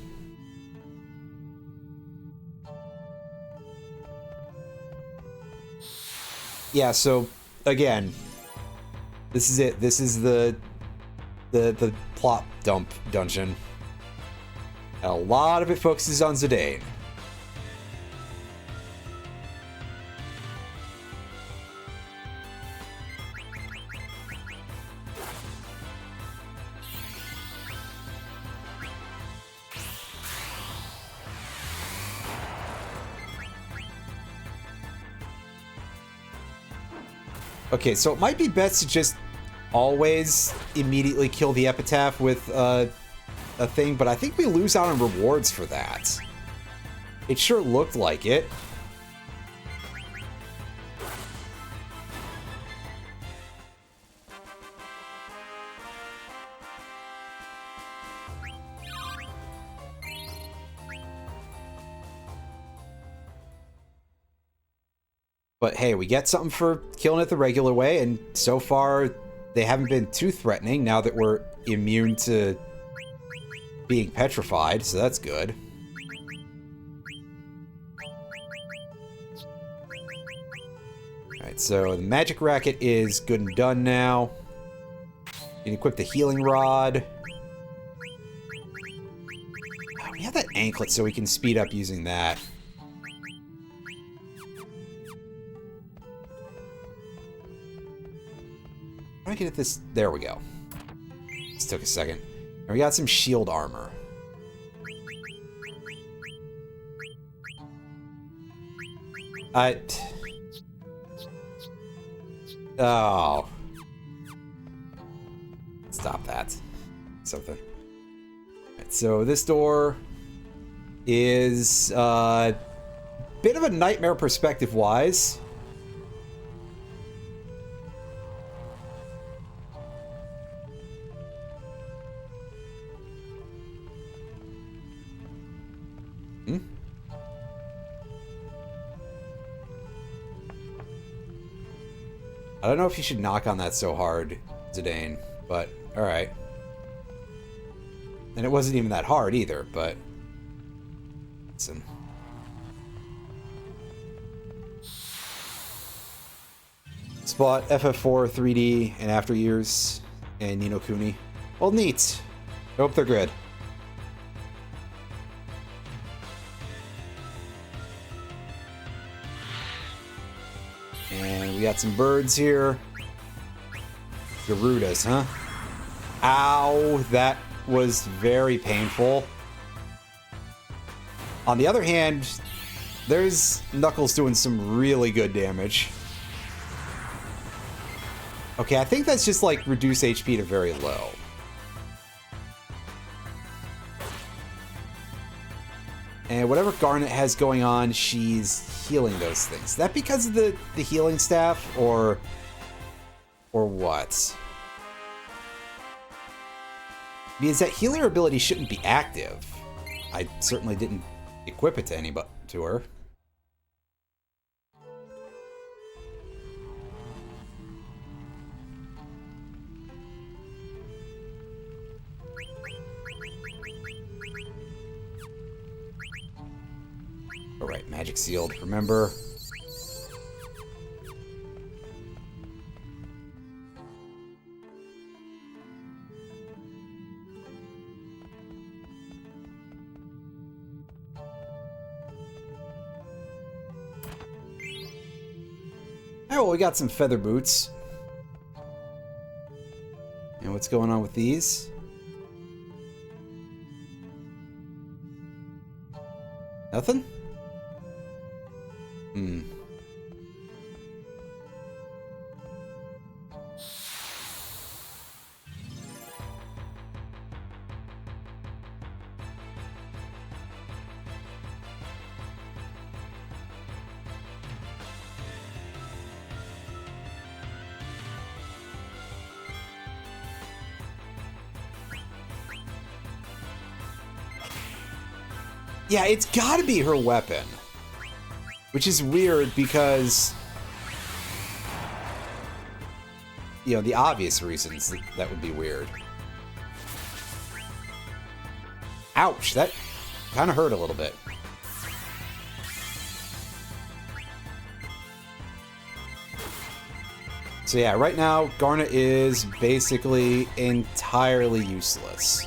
Yeah, so, again, this is it. This is the plot dump dungeon. And a lot of it focuses on Zidane. Okay, so it might be best to just always immediately kill the Epitaph with a thing, but I think we lose out on rewards for that. It sure looked like it. But hey, we get something for killing it the regular way, and so far they haven't been too threatening now that we're immune to being petrified, so that's good. Alright, so the magic racket is good and done now. You can equip the healing rod. pamphlet so we can speed up using that. How do I get at this? There we go. This took a second. And we got some shield armor. Oh. Stop that. Something. Right, so this door is a bit of a nightmare perspective-wise. I don't know if you should knock on that so hard, Zidane, but alright. And it wasn't even that hard either, but... Listen. Spot FF4, 3D, and After Years, and Ni no Kuni. Well, neat. I hope they're good. And we got some birds here. Garudas, huh? Ow, that was very painful. On the other hand, there's Knuckles doing some really good damage. Okay, I think that's just like reduce HP to very low. And whatever Garnet has going on, she's healing those things. Is that because of the healing staff, or what? Because that healer ability shouldn't be active. I certainly didn't equip it to anybody, to her. Alright, magic sealed, remember. Oh, well, we got some feather boots. And what's going on with these? Nothing? Yeah, it's gotta be her weapon. Which is weird because... You know, the obvious reasons that would be weird. Ouch, that kind of hurt a little bit. So yeah, right now, Garnet is basically entirely useless.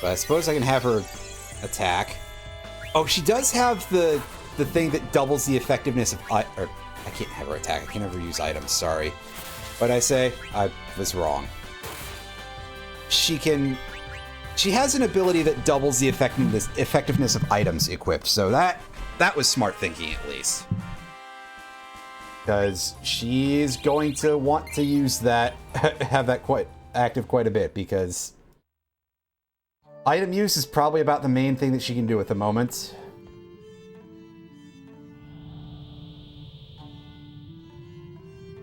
But I suppose I can have her attack. Oh, she does have the thing that doubles the effectiveness of... I can't have her attack. I can never use items, sorry. But I say, I was wrong. She has an ability that doubles the effectiveness of items equipped, so that was smart thinking, at least. Because she's going to want to use that, have that quite active quite a bit, because... Item use is probably about the main thing that she can do at the moment.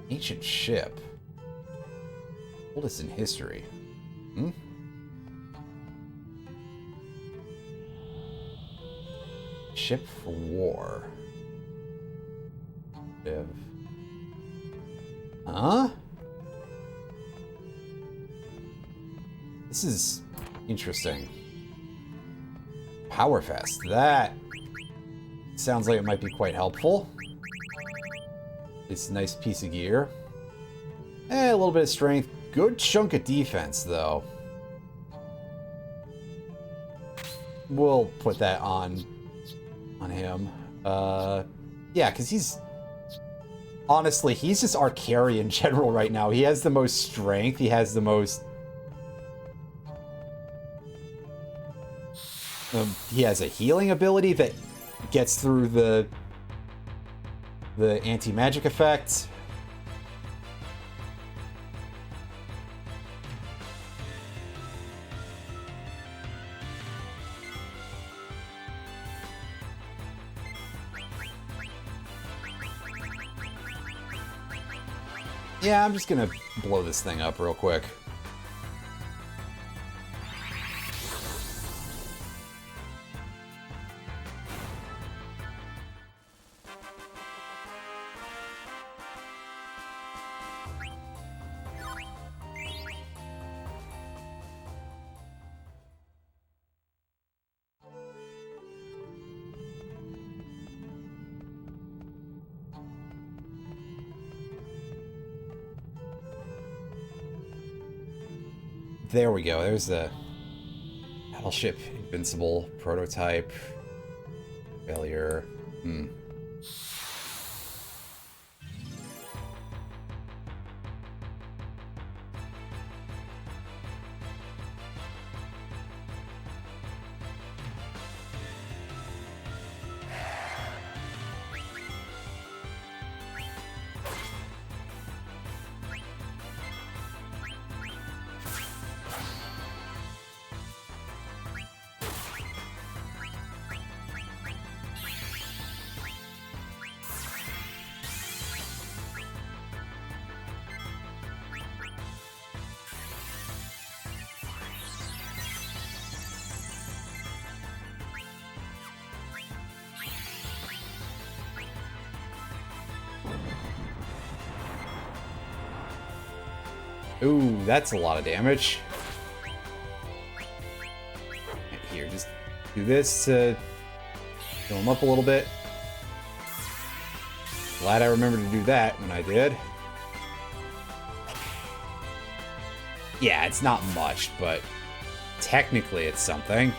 Ancient ship. Oldest in history. Hmm? Ship for war. Huh? This is interesting. Powerfest. That sounds like it might be quite helpful. It's a nice piece of gear. A little bit of strength. Good chunk of defense, though. We'll put that on him. Yeah, because he's... Honestly, he's just our carry in general right now. He has the most strength. He has the most... he has a healing ability that gets through the anti-magic effect. Yeah, I'm just gonna blow this thing up real quick. There we go. There's the Battleship Invincible prototype. Failure. Ooh, that's a lot of damage. Here, just do this to fill him up a little bit. Glad I remembered to do that when I did. Yeah, it's not much, but technically it's something.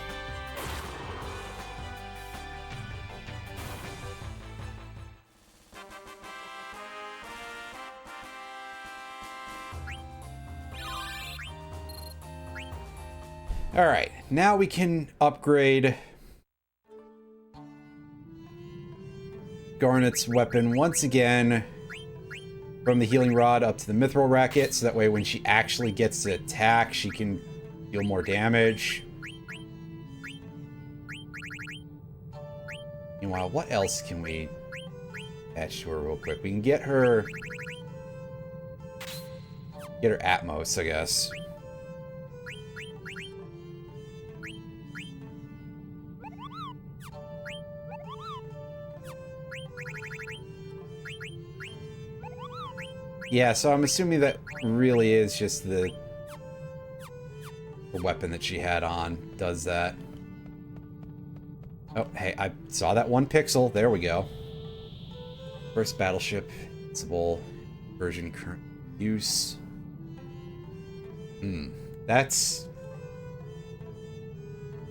Alright, now we can upgrade Garnet's weapon once again from the Healing Rod up to the Mithril Racket, so that way when she actually gets to attack, she can deal more damage. Meanwhile, what else can we attach to her real quick? We can get her Atmos, I guess. Yeah, so I'm assuming that really is just the weapon that she had on does that. Oh, hey, I saw that one pixel. There we go. First Battleship Invincible version current use. That's...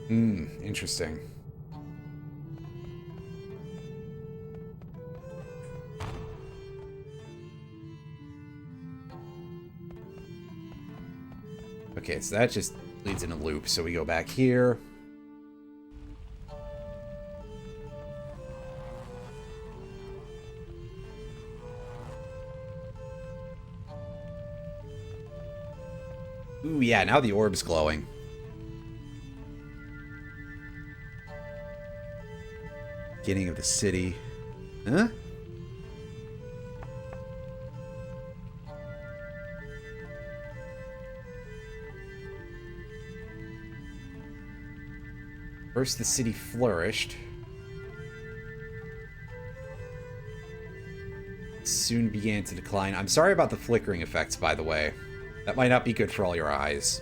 interesting. Okay, so that just leads in a loop. So we go back here. Ooh, yeah, now the orb's glowing. Beginning of the city. Huh? First, the city flourished. Soon began to decline. I'm sorry about the flickering effects, by the way. That might not be good for all your eyes.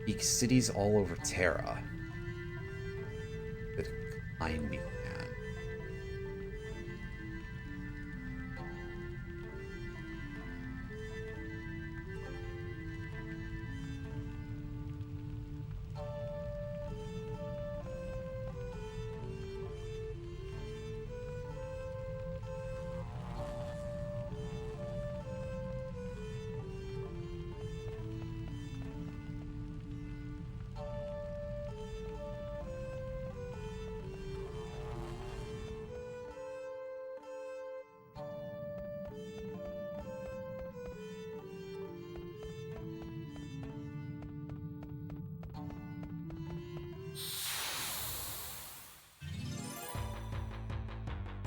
Peak cities all over Terra. The decline began.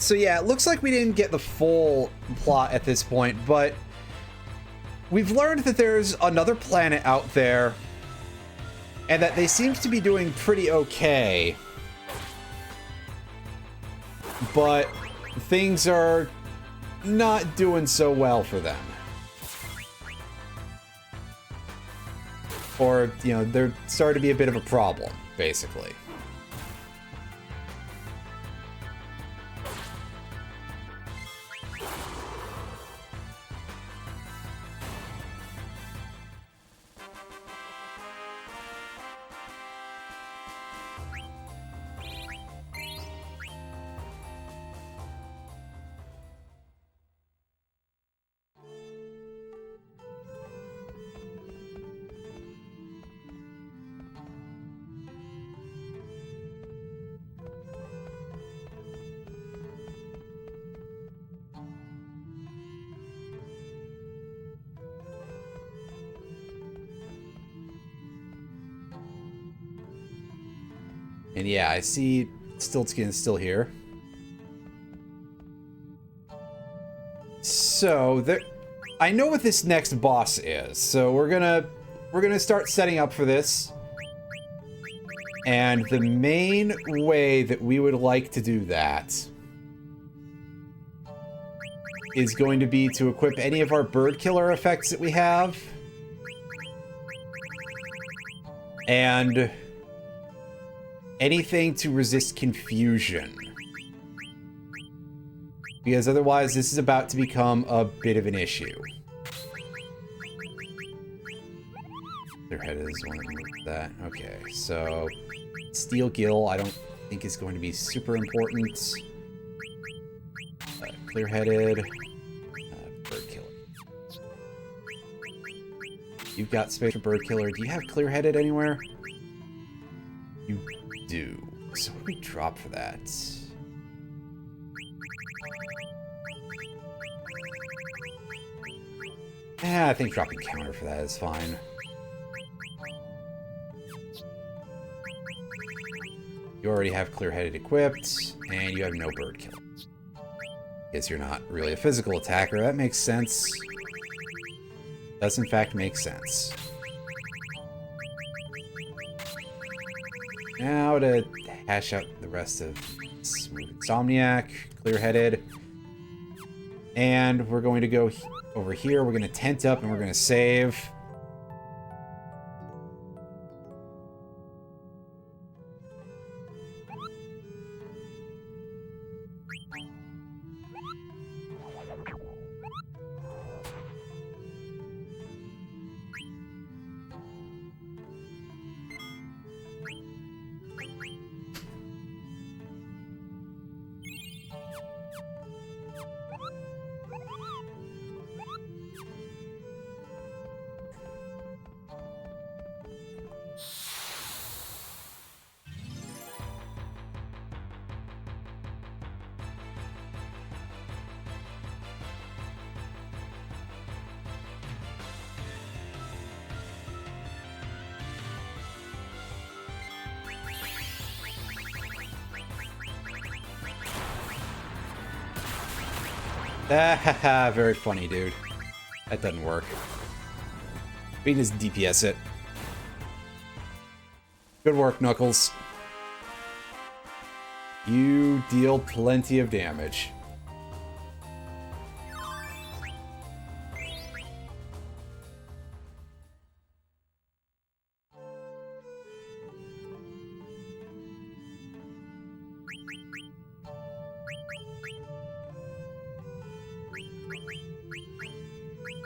So yeah, it looks like we didn't get the full plot at this point, but we've learned that there's another planet out there and that they seem to be doing pretty okay. But things are not doing so well for them. Or, you know, they're starting to be a bit of a problem, basically. And yeah, I see Stiltskin is still here. So there, I know what this next boss is. So we're gonna start setting up for this. And the main way that we would like to do that is going to be to equip any of our bird killer effects that we have. And anything to resist confusion. Because otherwise, this is about to become a bit of an issue. Their head is one of that. Okay, so Steel Gill, I don't think is going to be super important. Clear-headed. Bird Killer. You've got space for Bird Killer. Do you have Clear-headed anywhere? You do. So what do we drop for that? I think dropping counter for that is fine. You already have Clear-headed equipped, and you have no bird killer. Guess you're not really a physical attacker. That makes sense. Does in fact make sense. Now to hash out the rest of Smooth Insomniac, Clear-headed. And we're going to go over here. We're going to tent up and we're going to save. Ah, very funny, dude. That doesn't work. We can just DPS it. Good work, Knuckles. You deal plenty of damage.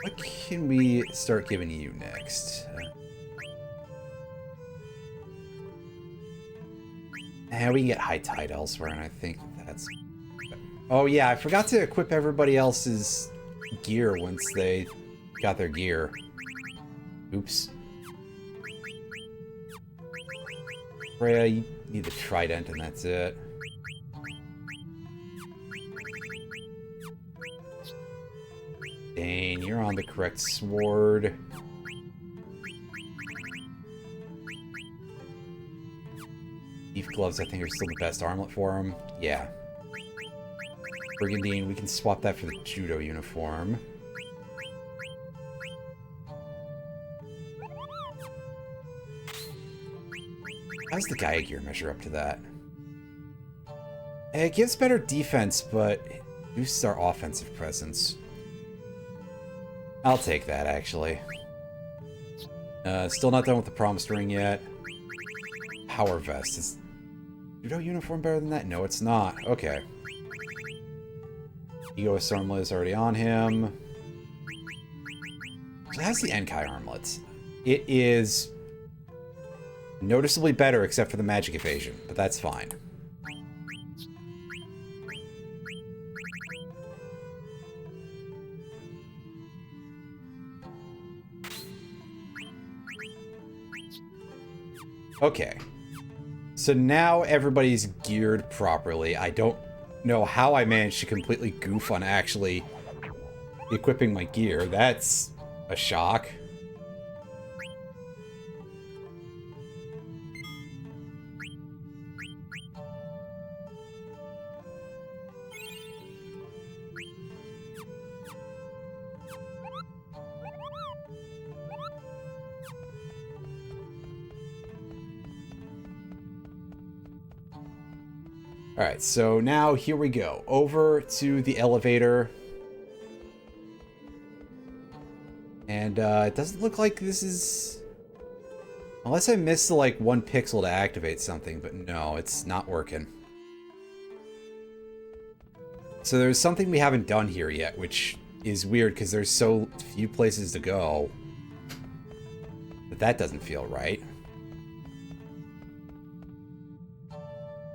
What can we start giving you next? We can get High Tide elsewhere, and I think that's... Oh yeah, I forgot to equip everybody else's gear once they got their gear. Oops. Freya, you need the trident, and that's it. Dane, you're on the correct sword. Leaf gloves, I think, are still the best armlet for him. Yeah. Brigandine, we can swap that for the judo uniform. How's the Gaia gear measure up to that? It gives better defense, but it boosts our offensive presence. I'll take that, actually. Still not done with the promised ring yet. Power vest. Is judo uniform better than that? No, it's not. Okay. Egoist armlet is already on him. So how's the Enkai armlet? It is noticeably better except for the magic evasion, but that's fine. Okay. So now everybody's geared properly. I don't know how I managed to completely goof on actually equipping my gear. That's a shock. Alright, so now here we go. Over to the elevator. And it doesn't look like this is... Unless I missed like 1 pixel to activate something, but no, it's not working. So there's something we haven't done here yet, which is weird because there's so few places to go. But that doesn't feel right.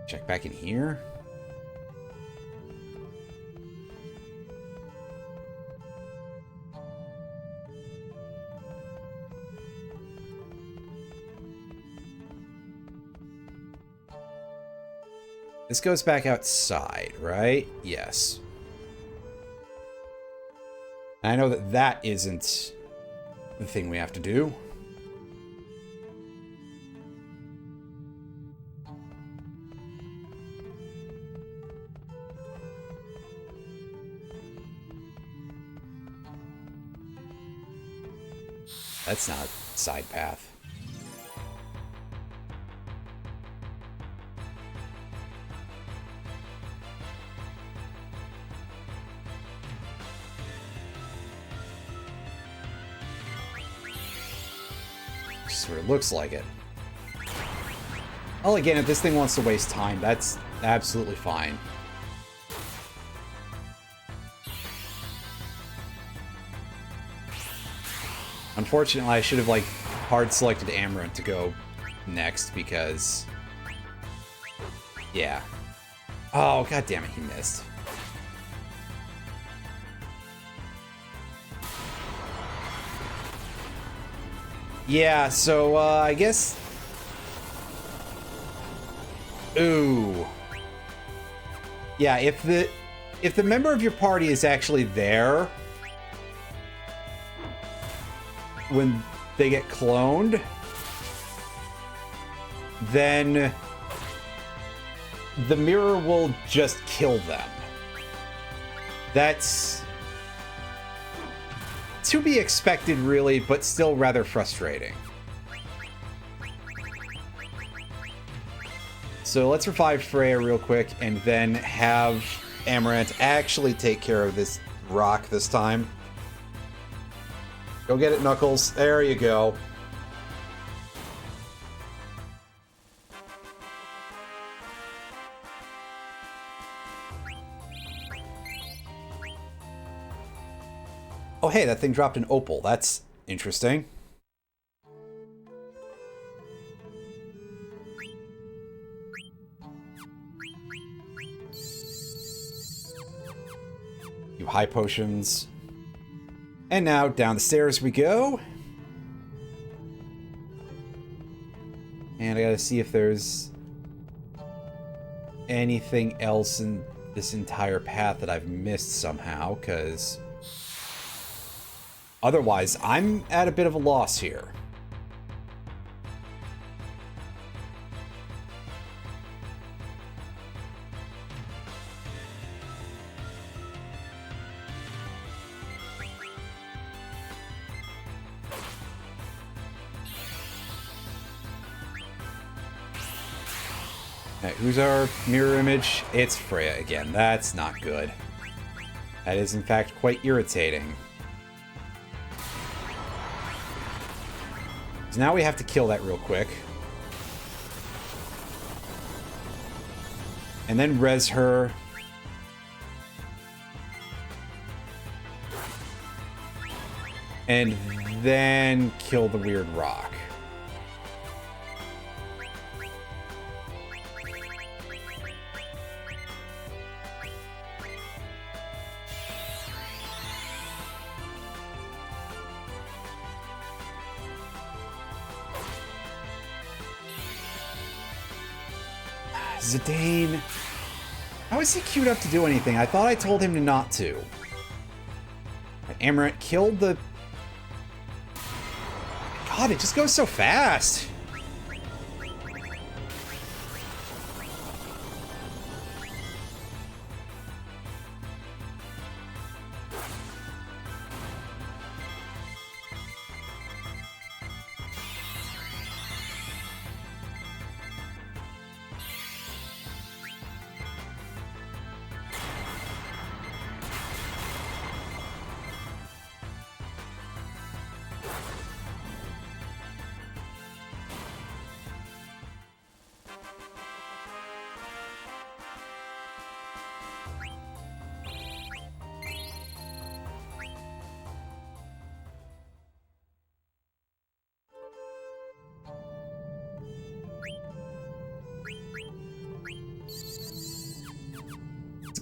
Check back in here. This goes back outside, right? Yes. And I know that that isn't the thing we have to do. That's not a side path. Sort of looks like it. Well, again, if this thing wants to waste time, that's absolutely fine. Unfortunately, I should have, like, hard selected Amarant to go next because... Yeah. Oh, god damn it, he missed. Yeah, so, I guess... Ooh. Yeah, if the member of your party is actually there when they get cloned, then the mirror will just kill them. That's to be expected, really, but still rather frustrating. So let's revive Freya real quick and then have Amarant actually take care of this rock this time. Go get it, Knuckles. There you go. Oh, hey, that thing dropped an opal. That's interesting. You high potions. And now down the stairs we go. And I gotta see if there's anything else in this entire path that I've missed somehow, because otherwise I'm at a bit of a loss here. Alright, who's our mirror image? It's Freya again. That's not good. That is, in fact, quite irritating. So now we have to kill that real quick. And then res her. And then kill the weird rock. Zidane. How is he queued up to do anything? I thought I told him to not to. Right, Amarant killed the... God, it just goes so fast.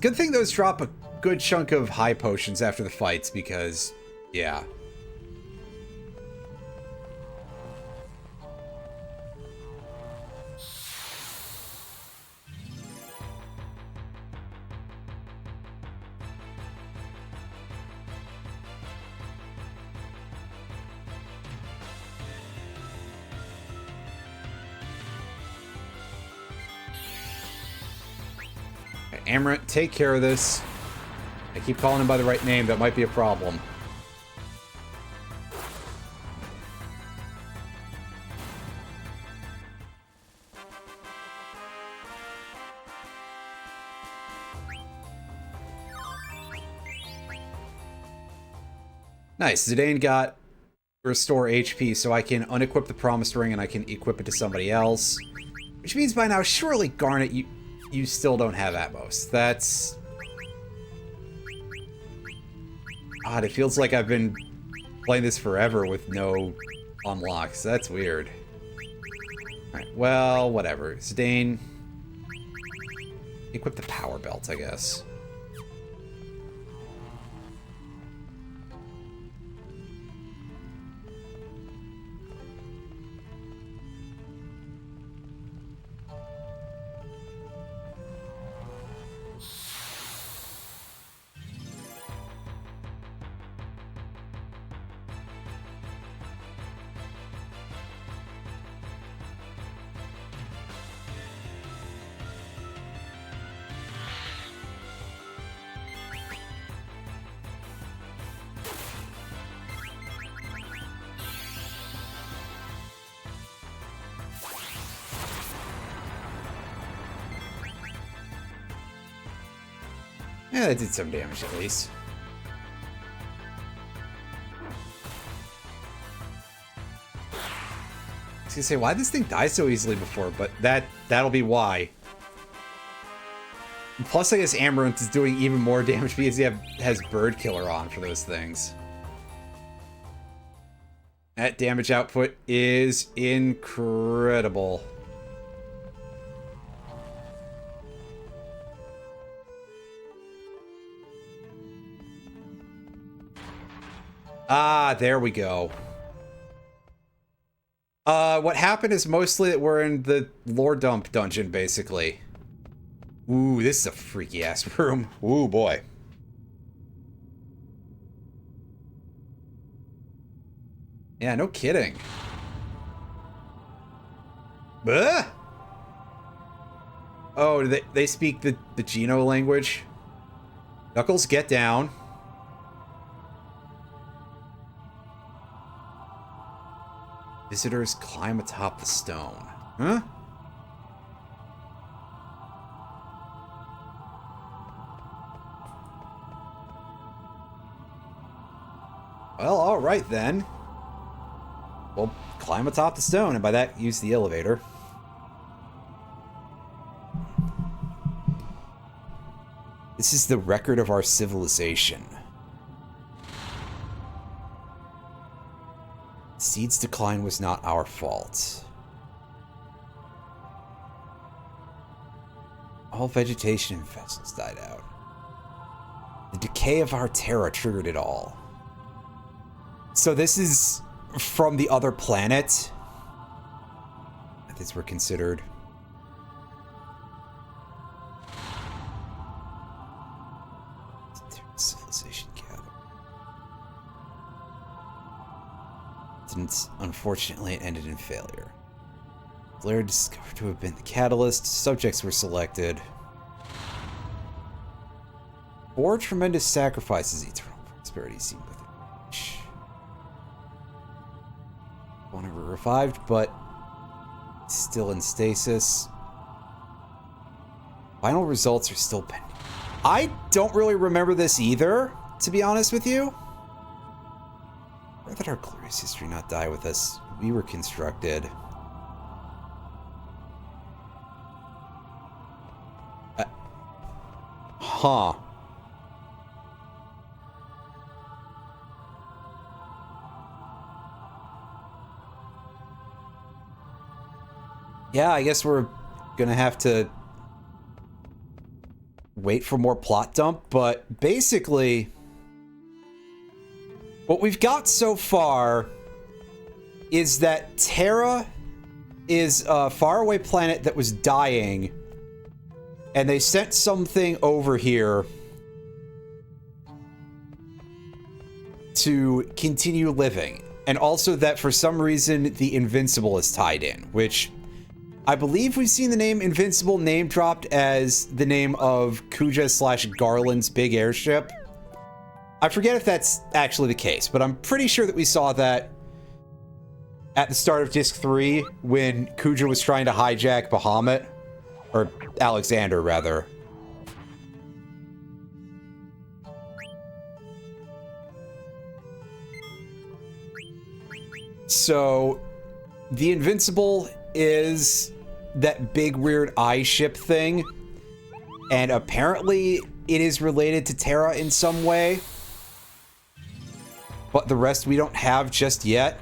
Good thing those drop a good chunk of high potions after the fights, because, yeah. Amarant, take care of this. I keep calling him by the right name. That might be a problem. Nice. Zidane got restore HP, so I can unequip the Promised Ring and I can equip it to somebody else. Which means by now, surely, Garnet, you still don't have Atmos. That's... odd, it feels like I've been playing this forever with no unlocks. That's weird. Alright, well, whatever. Zidane... equip the power belt, I guess. Yeah, that did some damage at least. I was gonna say, why did this thing die so easily before? But that'll be why. And plus, I guess Amarant is doing even more damage because he has Bird Killer on for those things. That damage output is incredible. Ah, there we go. What happened is mostly that we're in the lore dump dungeon, basically. Ooh, this is a freaky-ass room. Ooh, boy. Yeah, no kidding. Bah! Oh, they speak the Geno language? Knuckles, get down. Visitors climb atop the stone. Huh? right then. We'll climb atop the stone, and by that, use the elevator. This is the record of our civilization. Seed's decline was not our fault. All vegetation and vessels died out. The decay of our Terra triggered it all. So this is from the other planet. Methods were considered. Civilization gathered. Unfortunately, it ended in failure. Blair discovered to have been the catalyst. Subjects were selected. 4 tremendous sacrifices. Eternal prosperity seemed within reach. One ever revived, but still in stasis. Final results are still pending. I don't really remember this either, to be honest with you. Why did our glorious history not die with us? We were constructed. Huh. Yeah, I guess we're gonna have to wait for more plot dump, but basically what we've got so far is that Terra is a faraway planet that was dying, and they sent something over here to continue living. And also that for some reason the Invincible is tied in, which I believe we've seen the name Invincible name dropped as the name of Kuja/Garland's big airship. I forget if that's actually the case, but I'm pretty sure that we saw that at the start of Disc 3 when Kuja was trying to hijack Bahamut. Or Alexander, rather. So, the Invincible is that big weird eye ship thing, and apparently it is related to Terra in some way, but the rest we don't have just yet.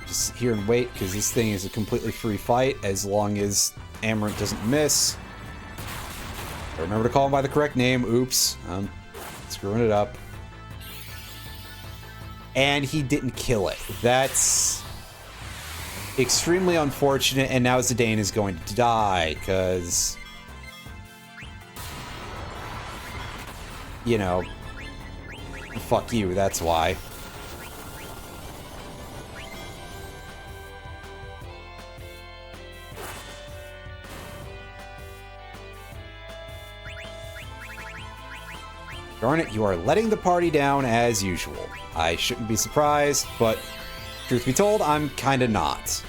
Just sit here and wait, because this thing is a completely free fight as long as Amarant doesn't miss. I remember to call him by the correct name. Oops. I'm screwing it up. And he didn't kill it. That's extremely unfortunate, and now Zidane is going to die, because, you know, fuck you, that's why. Darn it, you are letting the party down as usual. I shouldn't be surprised, but truth be told, I'm kinda not.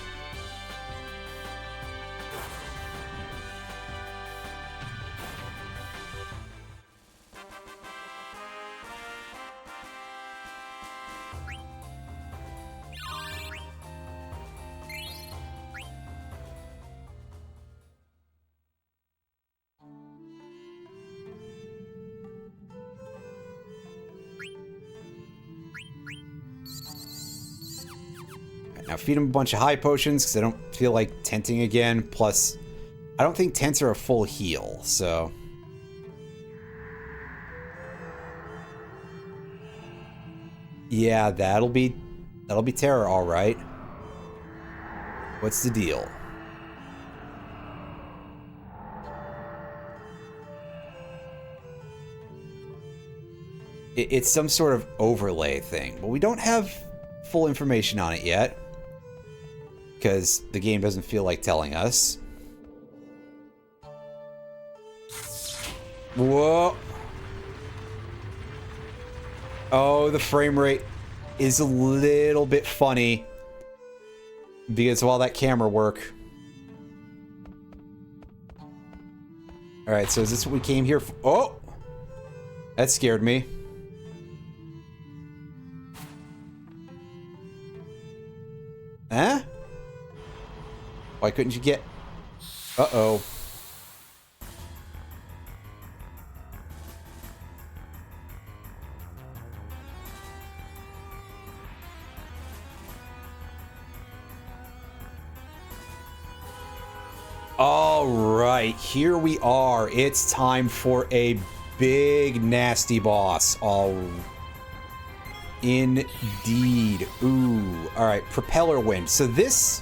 Now feed him a bunch of high potions, because I don't feel like tenting again. Plus, I don't think tents are a full heal, so... Yeah, that'll be Terra, alright. What's the deal? It's some sort of overlay thing, but we don't have full information on it yet, because the game doesn't feel like telling us. Whoa. Oh, the frame rate is a little bit funny because of all that camera work. Alright, so is this what we came here for? Oh! That scared me. Huh? Why couldn't you get... Uh-oh. Alright, here we are. It's time for a big nasty boss. Oh, indeed. Ooh. Alright, Propeller Wind. So this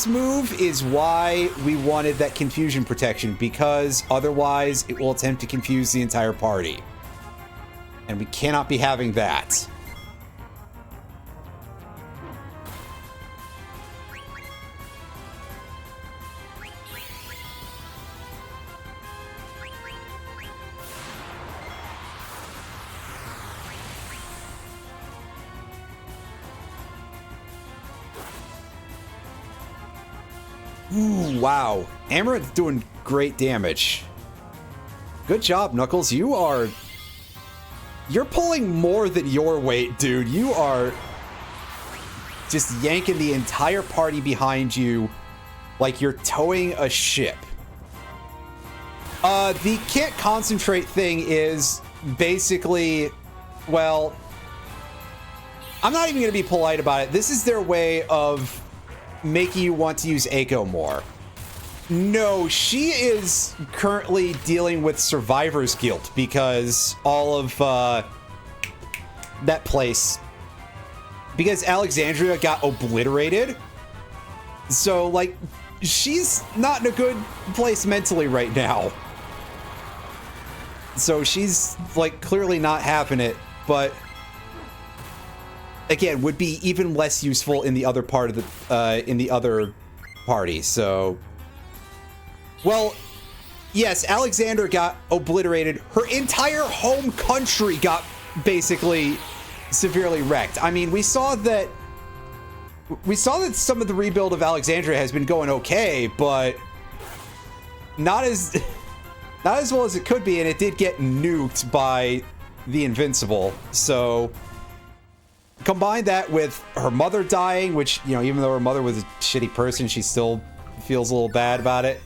move is why we wanted that confusion protection, because otherwise it will attempt to confuse the entire party. And we cannot be having that. Ooh, wow. Amaranth's doing great damage. Good job, Knuckles. You're pulling more than your weight, dude. You are just yanking the entire party behind you like you're towing a ship. The can't concentrate thing is basically, well, I'm not even going to be polite about it. This is their way of making you want to use Eiko more. No, she is currently dealing with survivor's guilt because all of that place, because Alexandria got obliterated. So, like, she's not in a good place mentally right now. So she's, like, clearly not having it, but again, would be even less useful in the other part of the, in the other party, so... Well, yes, Alexander got obliterated. Her entire home country got basically severely wrecked. I mean, we saw that some of the rebuild of Alexandria has been going okay, but not as well as it could be, and it did get nuked by the Invincible, so... Combine that with her mother dying, which, you know, even though her mother was a shitty person, she still feels a little bad about it.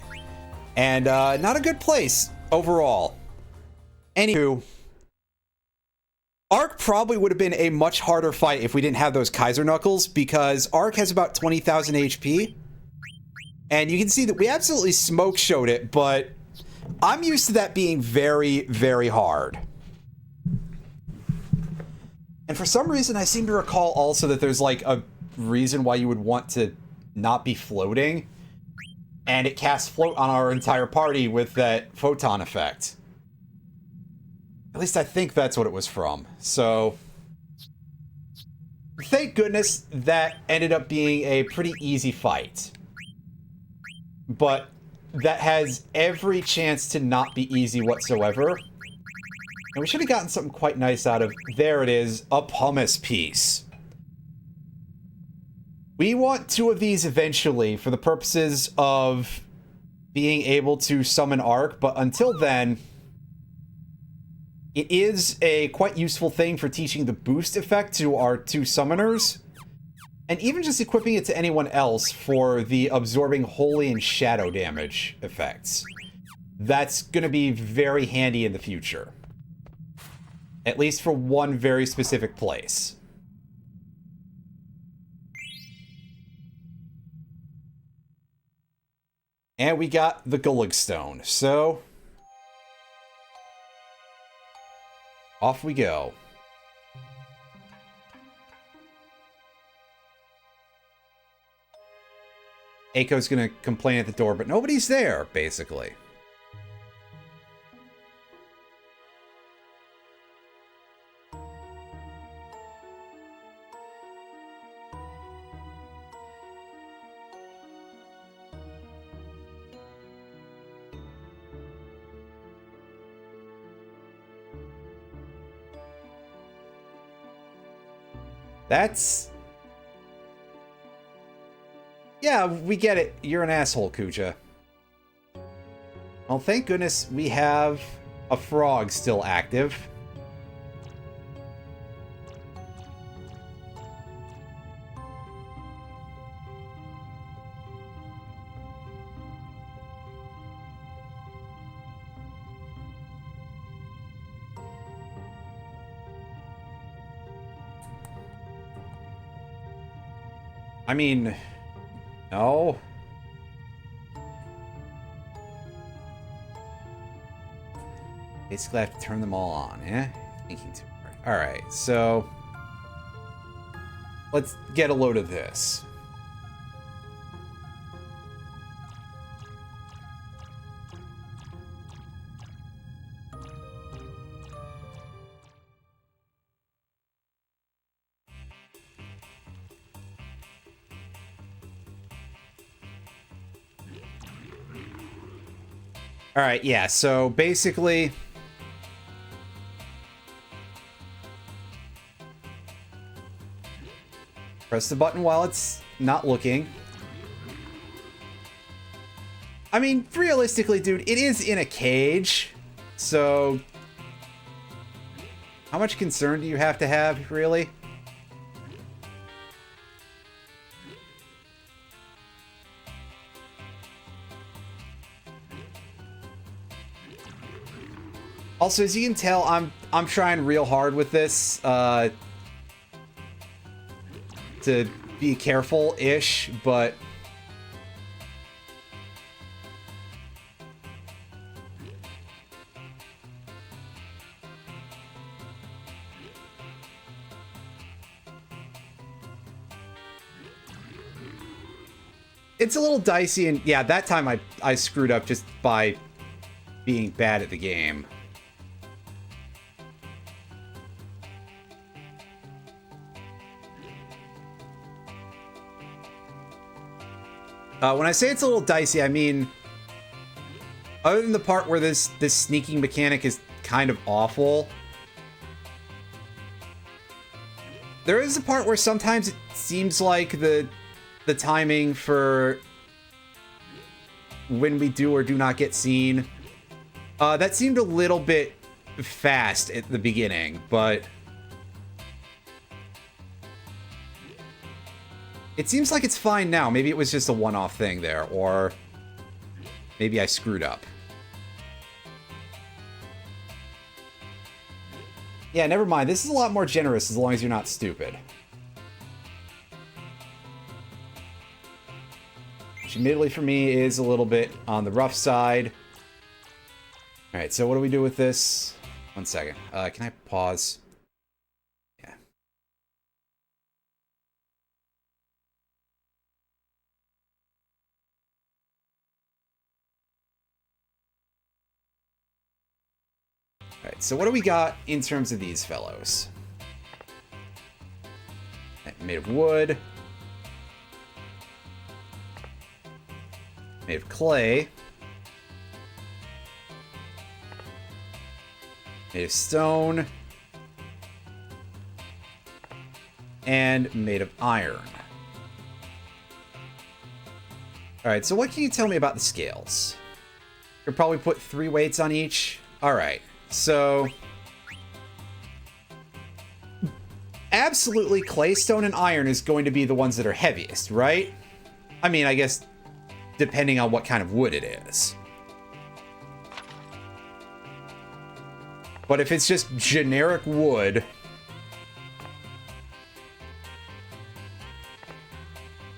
And not a good place overall. Anywho, Ark probably would have been a much harder fight if we didn't have those Kaiser Knuckles, because Ark has about 20,000 HP. And you can see that we absolutely smoke showed it, but I'm used to that being very, very hard. And for some reason, I seem to recall also that there's, like, a reason why you would want to not be floating. And it casts float on our entire party with that photon effect. At least I think that's what it was from. So, thank goodness that ended up being a pretty easy fight. But that has every chance to not be easy whatsoever. And we should have gotten something quite nice out of... There it is, a pumice piece. We want 2 of these eventually for the purposes of being able to summon Ark, but until then, it is a quite useful thing for teaching the boost effect to our 2 summoners, and even just equipping it to anyone else for the absorbing holy and shadow damage effects. That's going to be very handy in the future. At least for one very specific place. And we got the Gullig Stone, so... off we go. Eiko's gonna complain at the door, but nobody's there, basically. That's... Yeah, we get it. You're an asshole, Kuja. Well, thank goodness we have a frog still active. I mean, no. Basically, I have to turn them all on, eh? Thinking too hard. Alright, so... let's get a load of this. Alright, yeah, so basically... press the button while it's not looking. I mean, realistically, dude, it is in a cage, so... how much concern do you have to have, really? Also, as you can tell, I'm trying real hard with this, to be careful-ish, but... it's a little dicey, and yeah, that time I screwed up just by being bad at the game. When I say it's a little dicey, I mean, other than the part where this sneaking mechanic is kind of awful, there is a part where sometimes it seems like the timing for when we do or do not get seen, that seemed a little bit fast at the beginning, but it seems like it's fine now. Maybe it was just a one-off thing there, or maybe I screwed up. Yeah, never mind. This is a lot more generous as long as you're not stupid. Which admittedly for me is a little bit on the rough side. Alright, so what do we do with this? One second. Can I pause? Yeah. Alright, so what do we got in terms of these fellows? Made of wood. Made of clay. Made of stone. And made of iron. Alright, so what can you tell me about the scales? You'll probably put 3 weights on each. Alright, so... absolutely, clay, stone, and iron is going to be the ones that are heaviest, right? I mean, I guess depending on what kind of wood it is. But if it's just generic wood,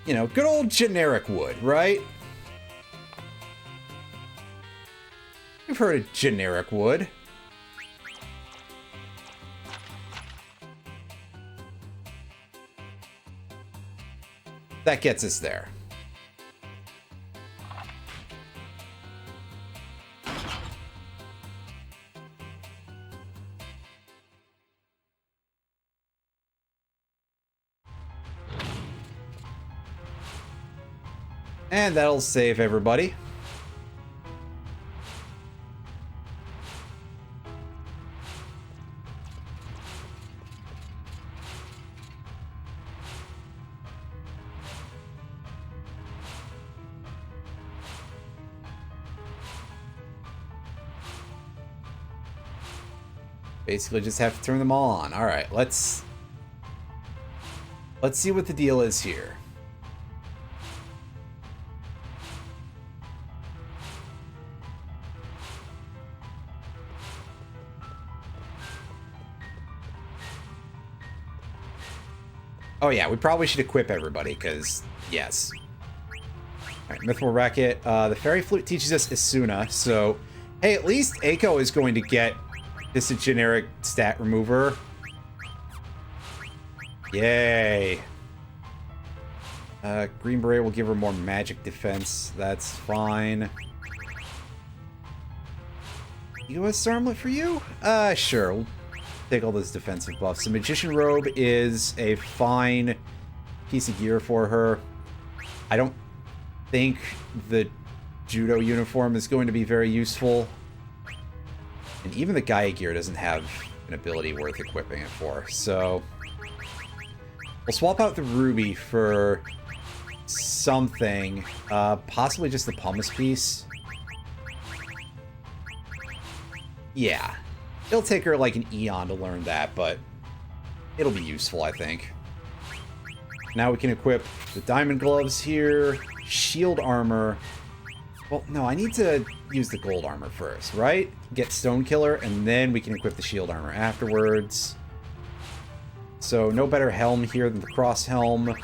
you know, good old generic wood, right? You've heard of generic wood. That gets us there. And that'll save everybody. Basically just have to turn them all on. All right, let's see what the deal is here. Oh yeah, we probably should equip everybody, because, yes. Alright, Mithril Racket. The Fairy Flute teaches us Isuna, so... Hey, at least Eiko is going to get just a generic stat remover. Yay. Green Beret will give her more magic defense. That's fine. US Armlet for you? Sure. We'll take all those defensive buffs. The Magician Robe is a fine piece of gear for her. I don't think the Judo uniform is going to be very useful. And even the Gaia gear doesn't have an ability worth equipping it for. So we'll swap out the Ruby for something. Possibly just the Pumice piece. Yeah. It'll take her like an eon to learn that, but it'll be useful, I think. Now we can equip the Diamond Gloves here. Shield Armor. Well, no, I need to use the Gold Armor first, right? Get Stone Killer, and then we can equip the Shield Armor afterwards. So, no better helm here than the Cross Helm.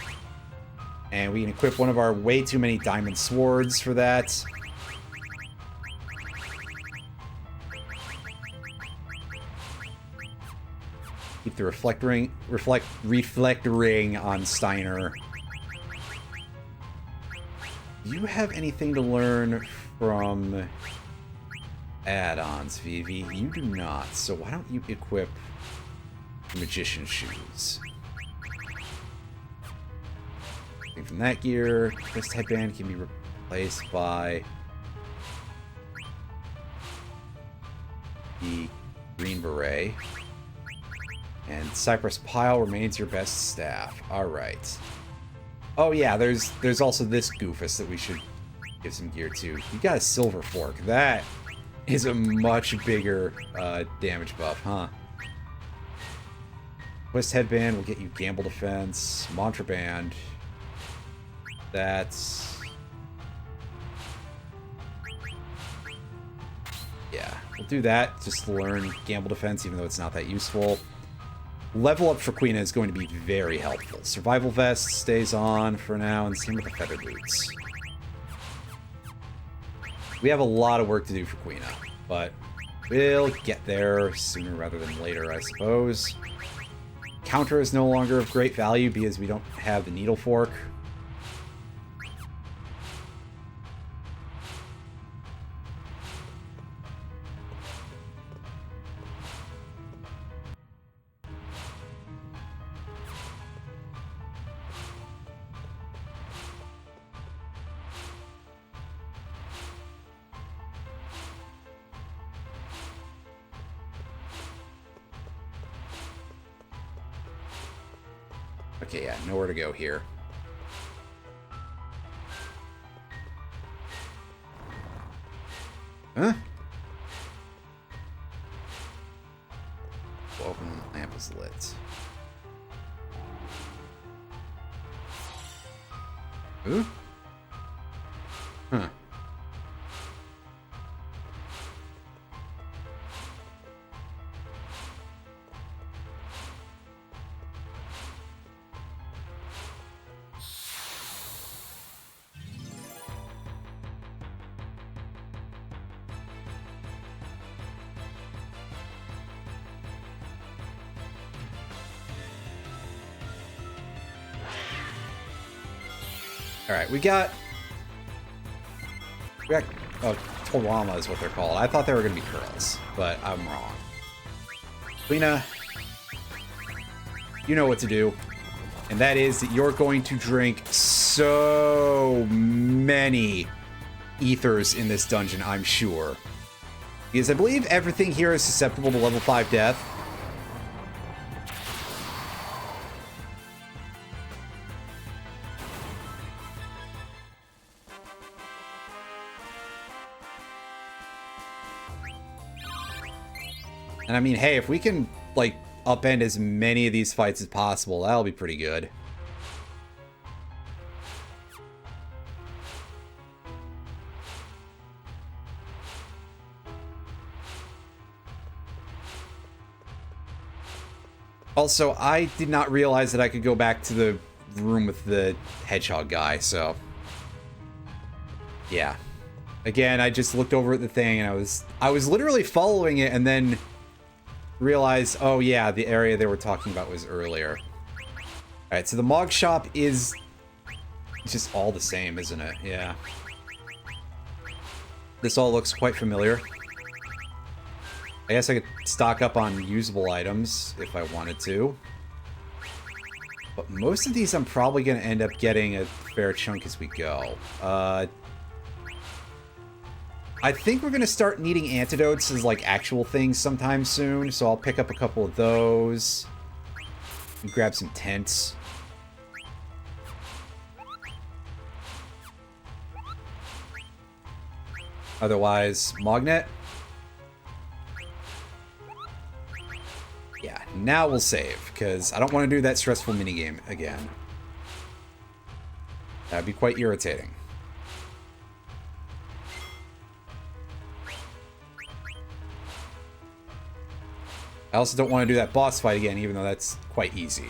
And we can equip one of our way too many Diamond Swords for that. Keep the reflect ring on Steiner. Do you have anything to learn from add-ons, Vivi? You do not, so why don't you equip the Magician Shoes? Anything from that gear. This headband can be replaced by the Green Beret. And Cypress Pile remains your best staff. Alright. Oh yeah, there's also this Goofus that we should give some gear to. You got a Silver Fork. That is a much bigger damage buff, huh? Twist Headband will get you Gamble Defense. Mantra Band. That's... yeah, we'll do that just to learn Gamble Defense, even though it's not that useful. Level up for Quina is going to be very helpful. Survival Vest stays on for now, and same with the Feather Boots. We have a lot of work to do for Quina, but we'll get there sooner rather than later, I suppose. Counter is no longer of great value because we don't have the Needle Fork. Okay, yeah, nowhere to go here. Huh? Welcome when the lamp is lit. Ooh? Huh. Alright, we got oh, Torama is what they're called. I thought they were going to be curls, but I'm wrong. Quina, you know what to do. And that is that you're going to drink so many ethers in this dungeon, I'm sure. Because I believe everything here is susceptible to level 5 death. And I mean, hey, if we can, like, upend as many of these fights as possible, that'll be pretty good. Also, I did not realize that I could go back to the room with the hedgehog guy, so... yeah. Again, I just looked over at the thing, and I was literally following it, and then realized, oh yeah, the area they were talking about was earlier. Alright, so the Mog Shop is just all the same, isn't it? Yeah. This all looks quite familiar. I guess I could stock up on usable items if I wanted to. But most of these I'm probably going to end up getting a fair chunk as we go. I think we're going to start needing antidotes as, like, actual things sometime soon, so I'll pick up a couple of those. And grab some tents. Otherwise, Mognet. Yeah, now we'll save, because I don't want to do that stressful minigame again. That'd be quite irritating. I also don't want to do that boss fight again, even though that's quite easy.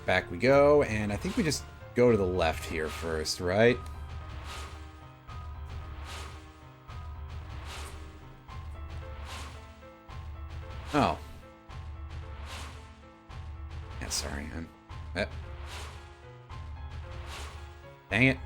Back we go, and I think we just go to the left here first, right? Oh. Yeah, sorry. Dang it.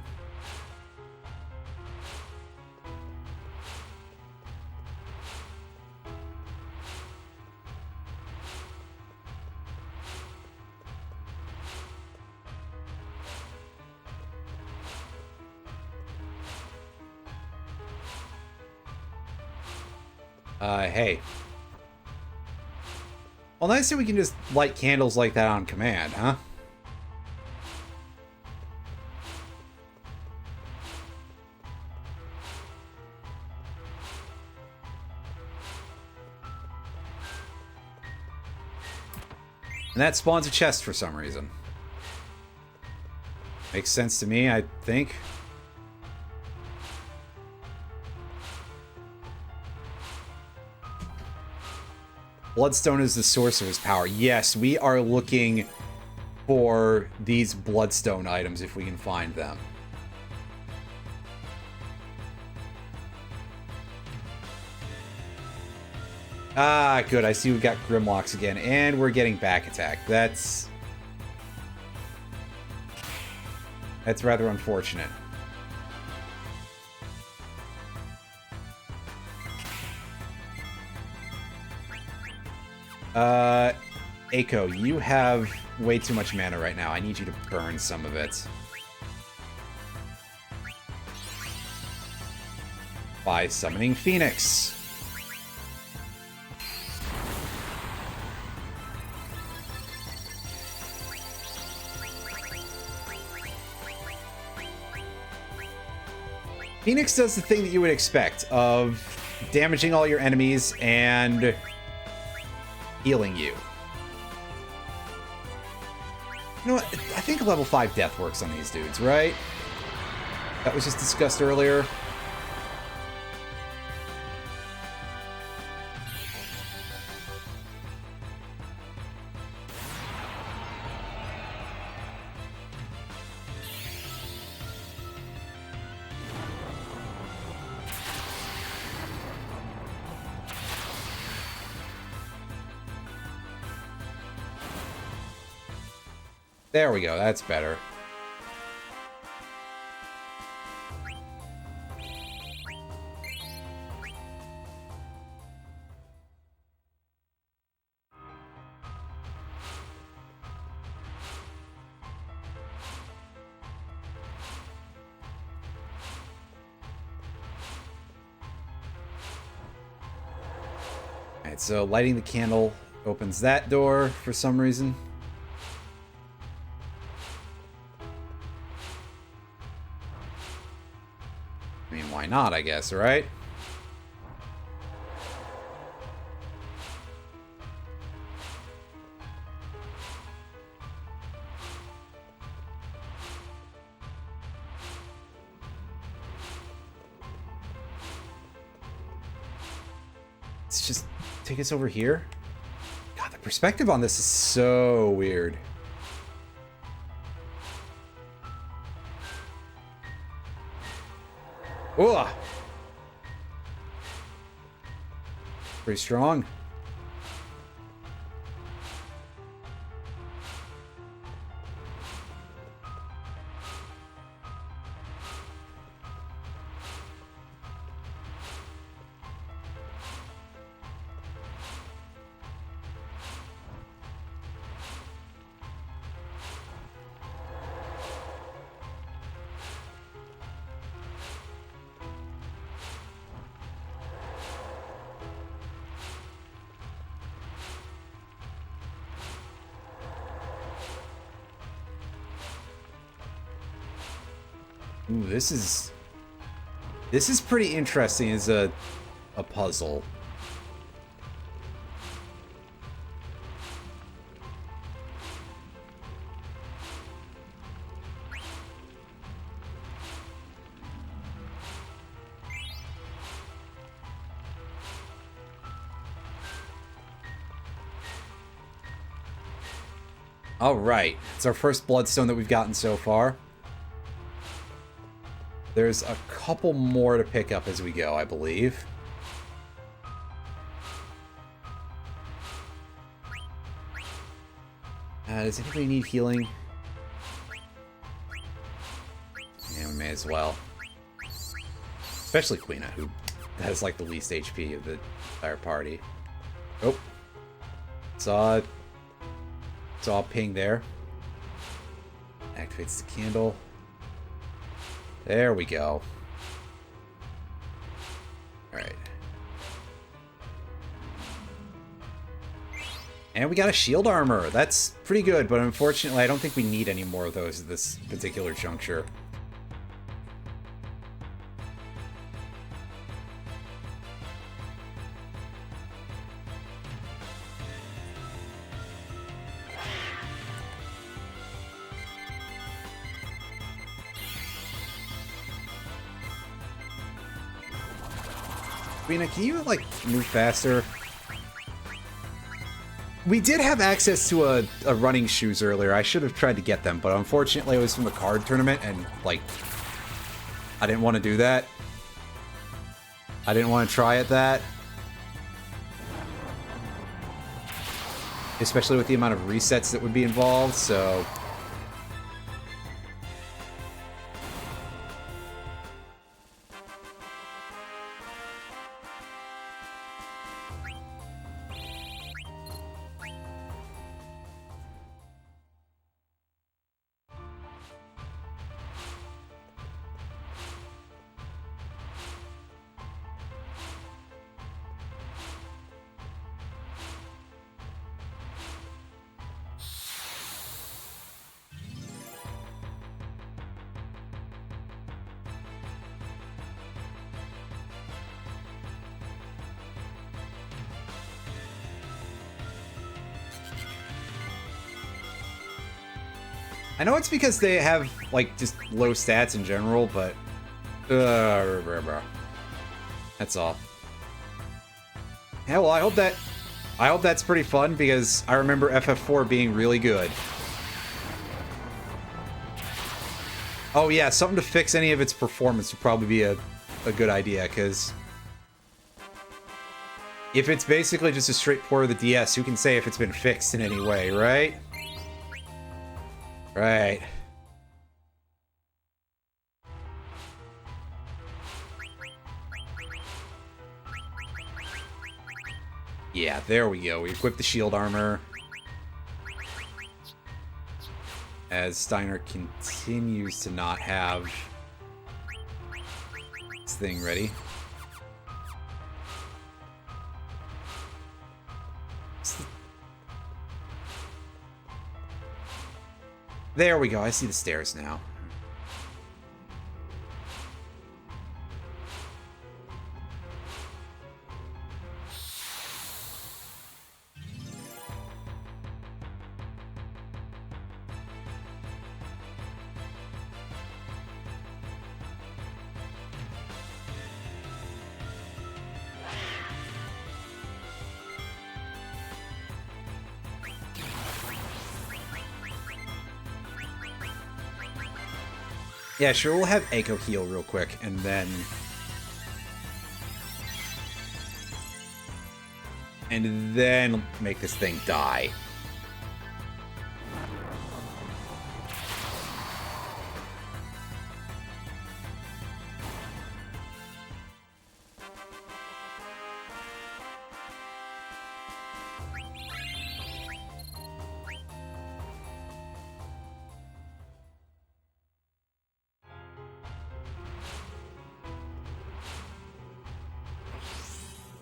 Hey. Well, nice that we can just light candles like that on command, huh? And that spawns a chest for some reason. Makes sense to me, I think. Bloodstone is the source of his power. Yes, we are looking for these Bloodstone items if we can find them. Ah, good. I see we've got Grimlocks again, and we're getting back attack. That's rather unfortunate. Eiko, you have way too much mana right now. I need you to burn some of it. By summoning Phoenix. Phoenix does the thing that you would expect of damaging all your enemies and healing you. You know what? I think level 5 death works on these dudes, right? That was just discussed earlier. There we go, that's better. Alright, so lighting the candle opens that door for some reason. I mean, why not, I guess, right? Let's just take us over here. God, the perspective on this is so weird. Ugh. Pretty strong. Ooh, this is pretty interesting as a puzzle. All right, it's our first bloodstone that we've gotten so far. There's a couple more to pick up as we go, I believe. Does anybody need healing? Yeah, we may as well. Especially Quina, who has like the least HP of the entire party. Oh. Saw a ping there. Activates the candle. There we go. Alright. And we got a shield armor. That's pretty good, but unfortunately I don't think we need any more of those at this particular juncture. Quina, can you, like, move faster? We did have access to a running shoes earlier. I should have tried to get them, but unfortunately it was from a card tournament, and, like, I didn't want to do that. I didn't want to try at that. Especially with the amount of resets that would be involved, so... I know it's because they have, like, just low stats in general, but... that's all. Yeah, well, I hope that's pretty fun, because I remember FF4 being really good. Oh yeah, something to fix any of its performance would probably be a good idea, because... if it's basically just a straight port of the DS, who can say if it's been fixed in any way, right? Right. Yeah, there we go. We equip the shield armor. As Steiner continues to not have this thing ready. There we go. I see the stairs now. Yeah, sure, we'll have Echo heal real quick, and then... make this thing die.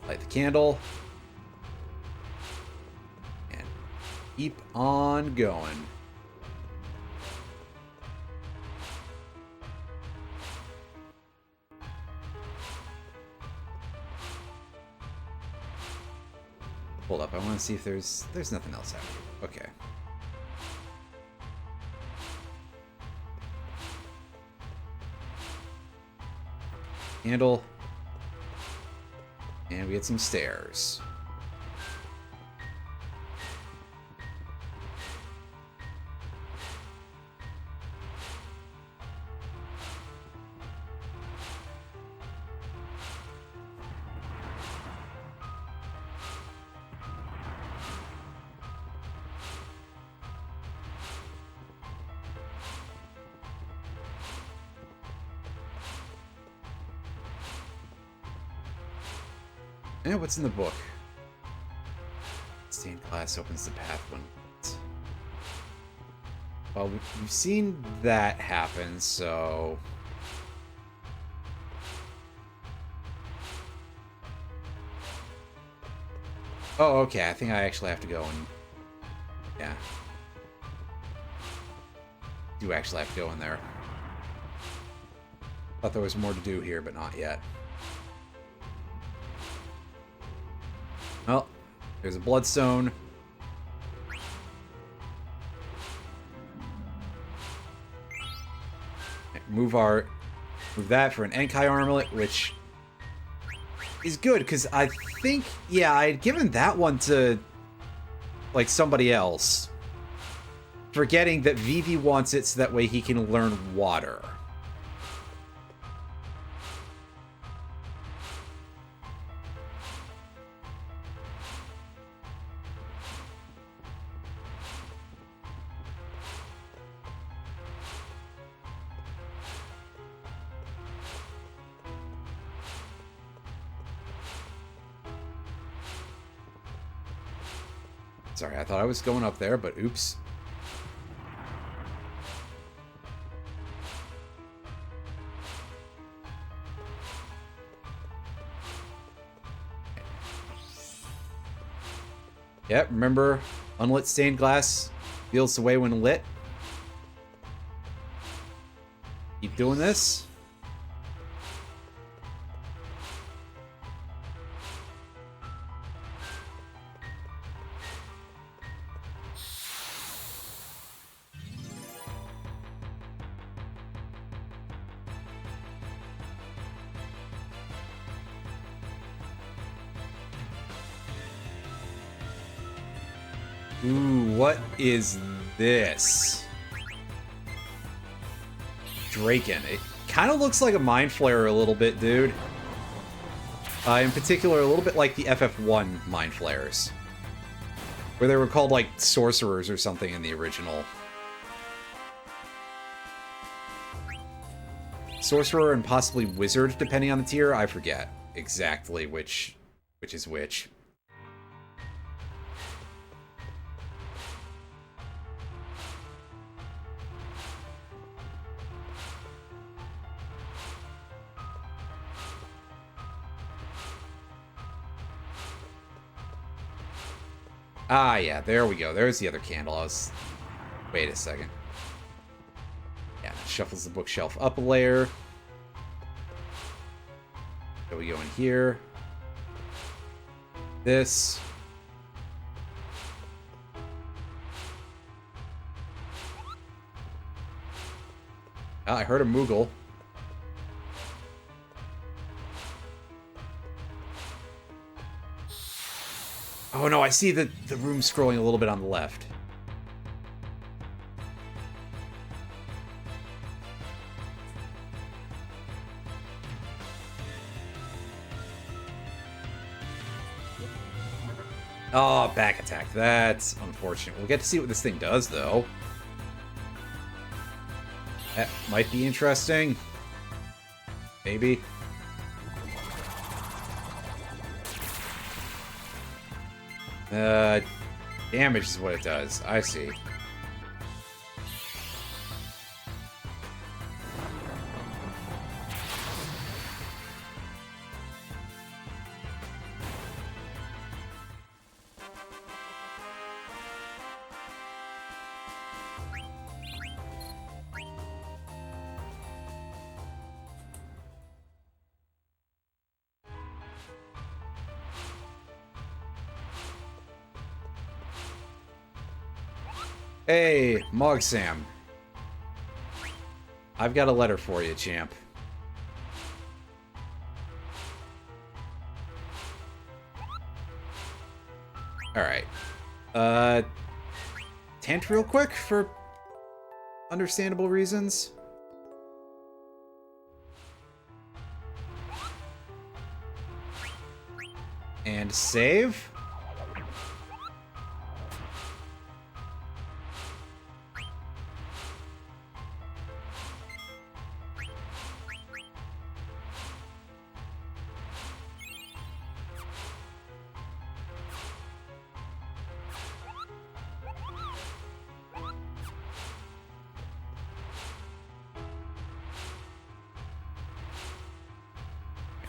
Light the candle. And keep on going. Hold up, I want to see if there's nothing else out here. Okay. Candle. And we get some stairs. Yeah, what's in the book? Stained glass opens the path when... Well, we've seen that happen, so... Oh, okay, I think I actually have to go and... Yeah. Do actually have to go in there. Thought there was more to do here, but not yet. Well, there's a bloodstone. Move that for an Enkai armlet, which is good because I think, yeah, I had given that one to like somebody else, forgetting that Vivi wants it so that way he can learn water. Sorry, I thought I was going up there, but oops. Yep, remember, unlit stained glass feels the way when lit. Keep doing this. Ooh, what is this? Draken. It kind of looks like a Mind Flayer a little bit, dude. In particular, a little bit like the FF1 Mind Flayers. Where they were called, like, sorcerers or something in the original. Sorcerer and possibly wizard, depending on the tier. I forget exactly which is which. Ah, yeah, there we go. There's the other candle. Wait a second. shuffles the bookshelf up a layer. So we go in here. This. Ah, I heard a Moogle. Oh no, I see the room scrolling a little bit on the left. Oh, back attack. That's unfortunate. We'll get to see what this thing does, though. That might be interesting. Maybe. Damage is what it does. I see. Hey, Mogsam. I've got a letter for you, champ. Alright. Tent real quick for understandable reasons. And save.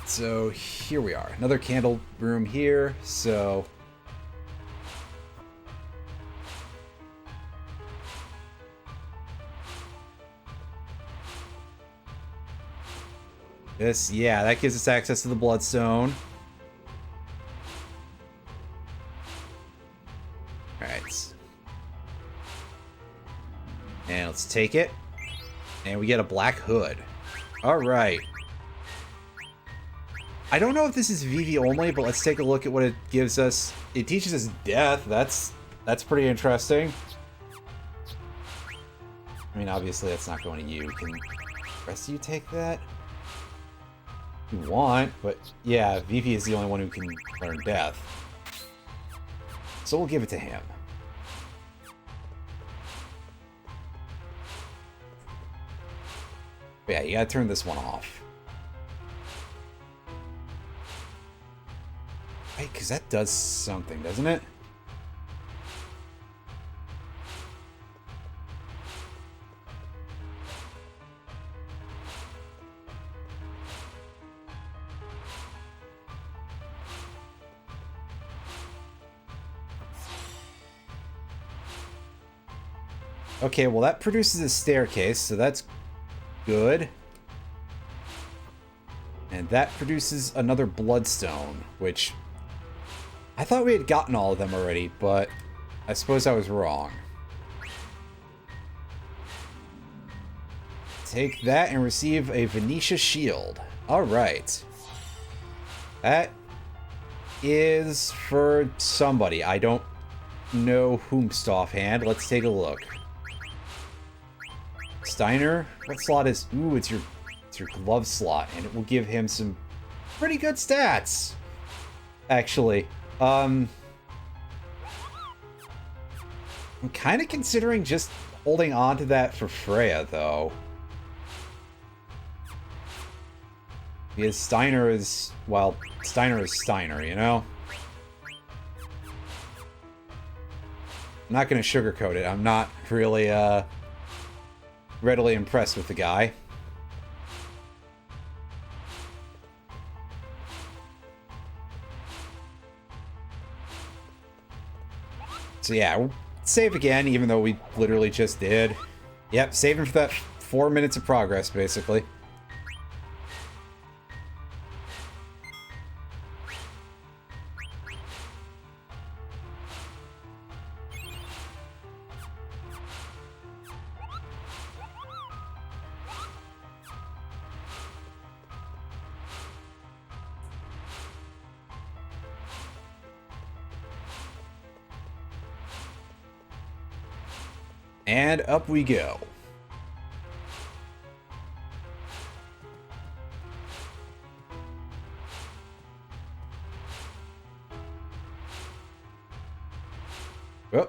So here we are, another candle room here, so... This, yeah, that gives us access to the Bloodstone. Alright. And let's take it. And we get a black hood. Alright. I don't know if this is VV only, but let's take a look at what it gives us. It teaches us death. That's pretty interesting. I mean, obviously that's not going to you. Can the rest of you take that? If you want, but yeah, VV is the only one who can learn death. So we'll give it to him. But yeah, you gotta turn this one off. Right, because that does something, doesn't it? Okay, well that produces a staircase, so that's good. And that produces another bloodstone, which... I thought we had gotten all of them already, but I suppose I was wrong. Take that and receive a Venetia shield. Alright. That is for somebody. I don't know whomst offhand. Let's take a look. Steiner? What slot is... Ooh, it's your glove slot, and it will give him some pretty good stats, actually. I'm kind of considering just holding on to that for Freya, though. Because Steiner is... well, Steiner is Steiner, you know? I'm not going to sugarcoat it. I'm not really, readily impressed with the guy. So yeah, we'll save again, even though we literally just did. Yep, saving for that 4 minutes of progress, basically. And up we go. Oh.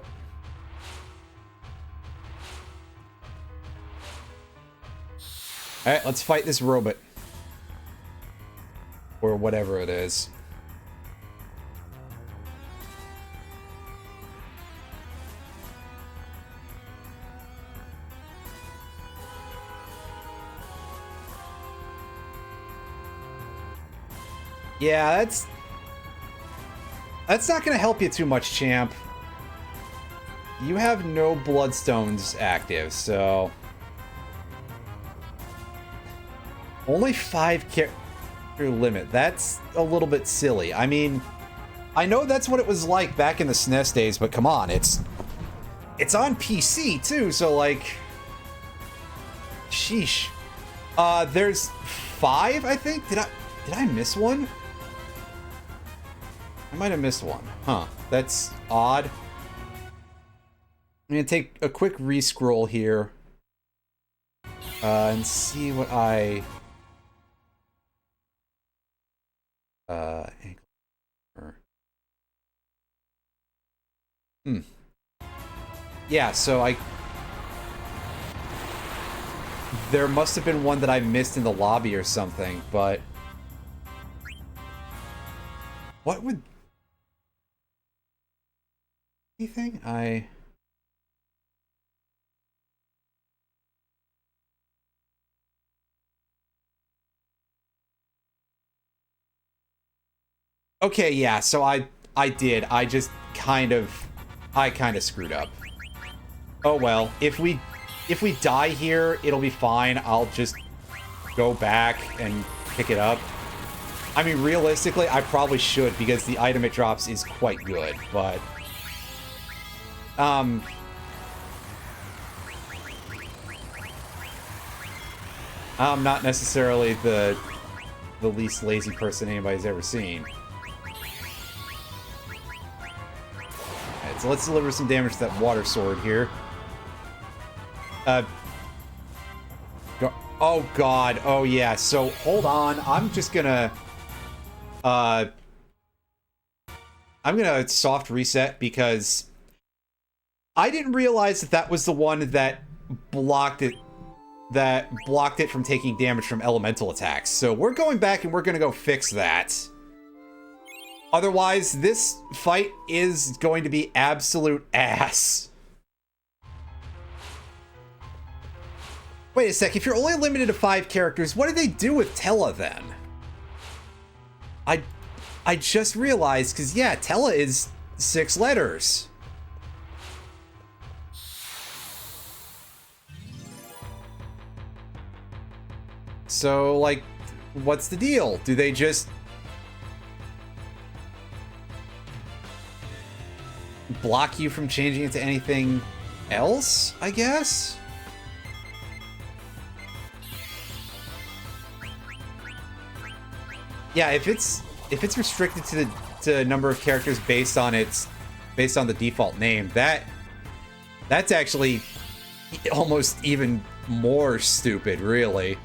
Alright, let's fight this robot. Or whatever it is. Yeah, that's not gonna help you too much, champ. You have no bloodstones active, so only 5 character limit. That's a little bit silly. I mean, I know that's what it was like back in the SNES days, but come on, it's on PC too, so like, sheesh. There's 5, I think. Did I miss one? I might have missed one. Huh. That's odd. I'm gonna take a quick re-scroll here. And see what I... Yeah, so there must have been one that I missed in the lobby or something, but... What would... Anything? Okay, yeah, so I did. I kind of screwed up. Oh well, if we die here, it'll be fine. I'll just go back and pick it up. I mean, realistically, I probably should because the item it drops is quite good, but I'm not necessarily the least lazy person anybody's ever seen. Alright, so let's deliver some damage to that water sword here. Oh god, oh yeah, so hold on, I'm gonna soft reset because I didn't realize that was the one that blocked it from taking damage from elemental attacks. So we're going back and we're gonna go fix that. Otherwise, this fight is going to be absolute ass. Wait a sec, if you're only limited to 5 characters, what do they do with Tellah then? I just realized, because yeah, Tellah is 6 letters. So, like, what's the deal? Do they just block you from changing it to anything else, I guess? Yeah, if it's restricted to the number of characters based on the default name, that's actually almost even more stupid, really.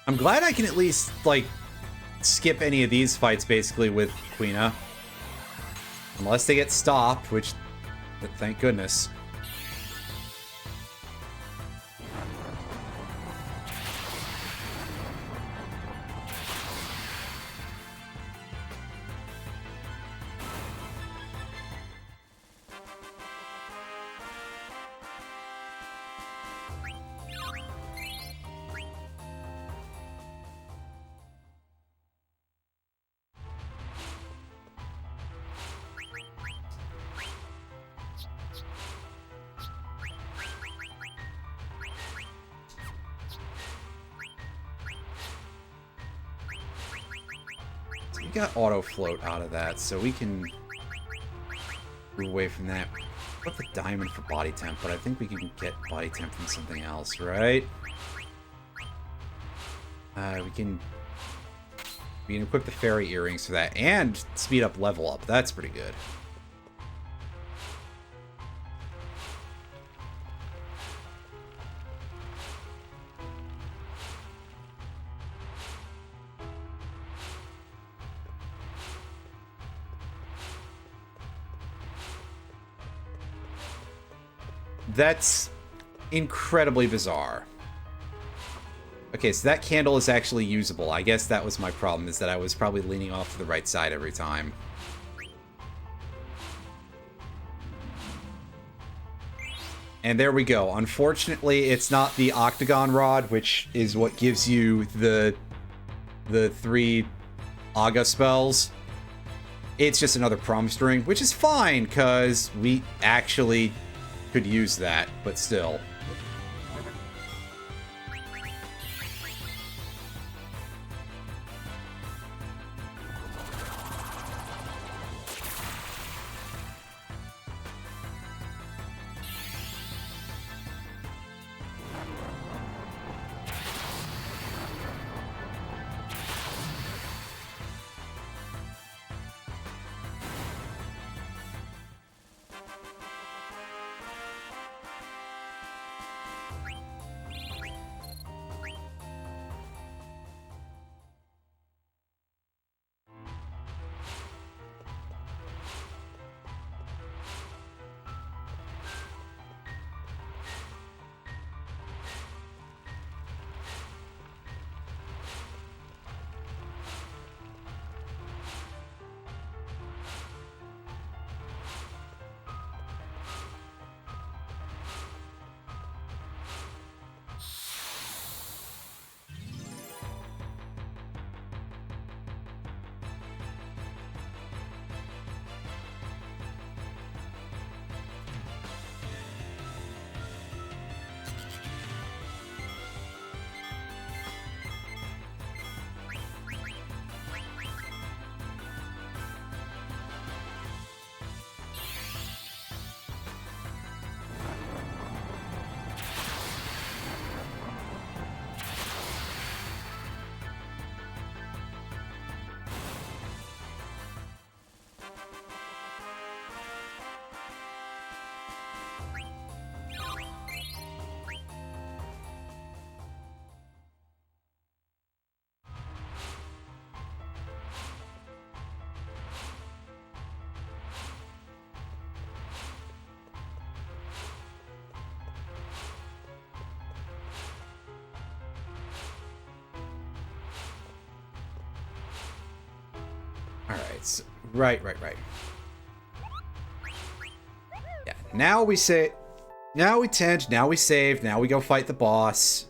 I'm glad I can at least, like, skip any of these fights, basically, with Quina. Unless they get stopped, which, thank goodness. We got auto float out of that, so we can move away from that. Put the diamond for body temp, but I think we can get body temp from something else, right? We can equip the fairy earrings for that and speed up level up. That's pretty good. That's incredibly bizarre. Okay, so that candle is actually usable. I guess that was my problem, is that I was probably leaning off to the right side every time. And there we go. Unfortunately, it's not the Octagon Rod, which is what gives you the 3 Aga spells. It's just another Promise Ring, which is fine, because we actually could use that, but still. Alright, so, right. Yeah, now we say... Now we tend, now we save, now we go fight the boss.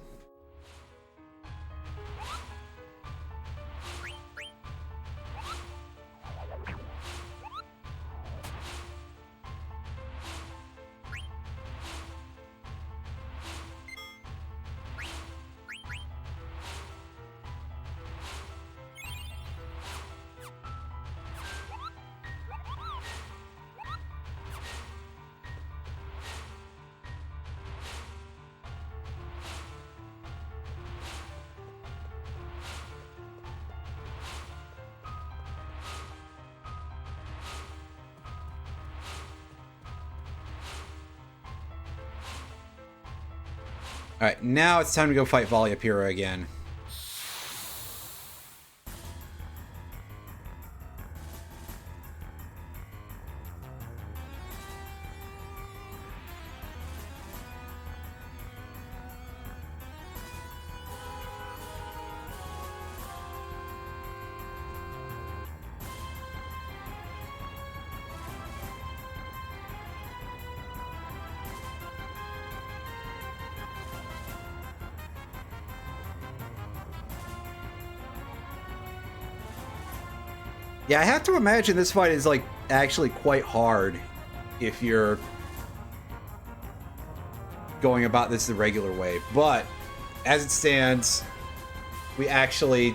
Alright, now it's time to go fight Valiapura again. Yeah, I have to imagine this fight is, like, actually quite hard if you're going about this the regular way. But, as it stands, we actually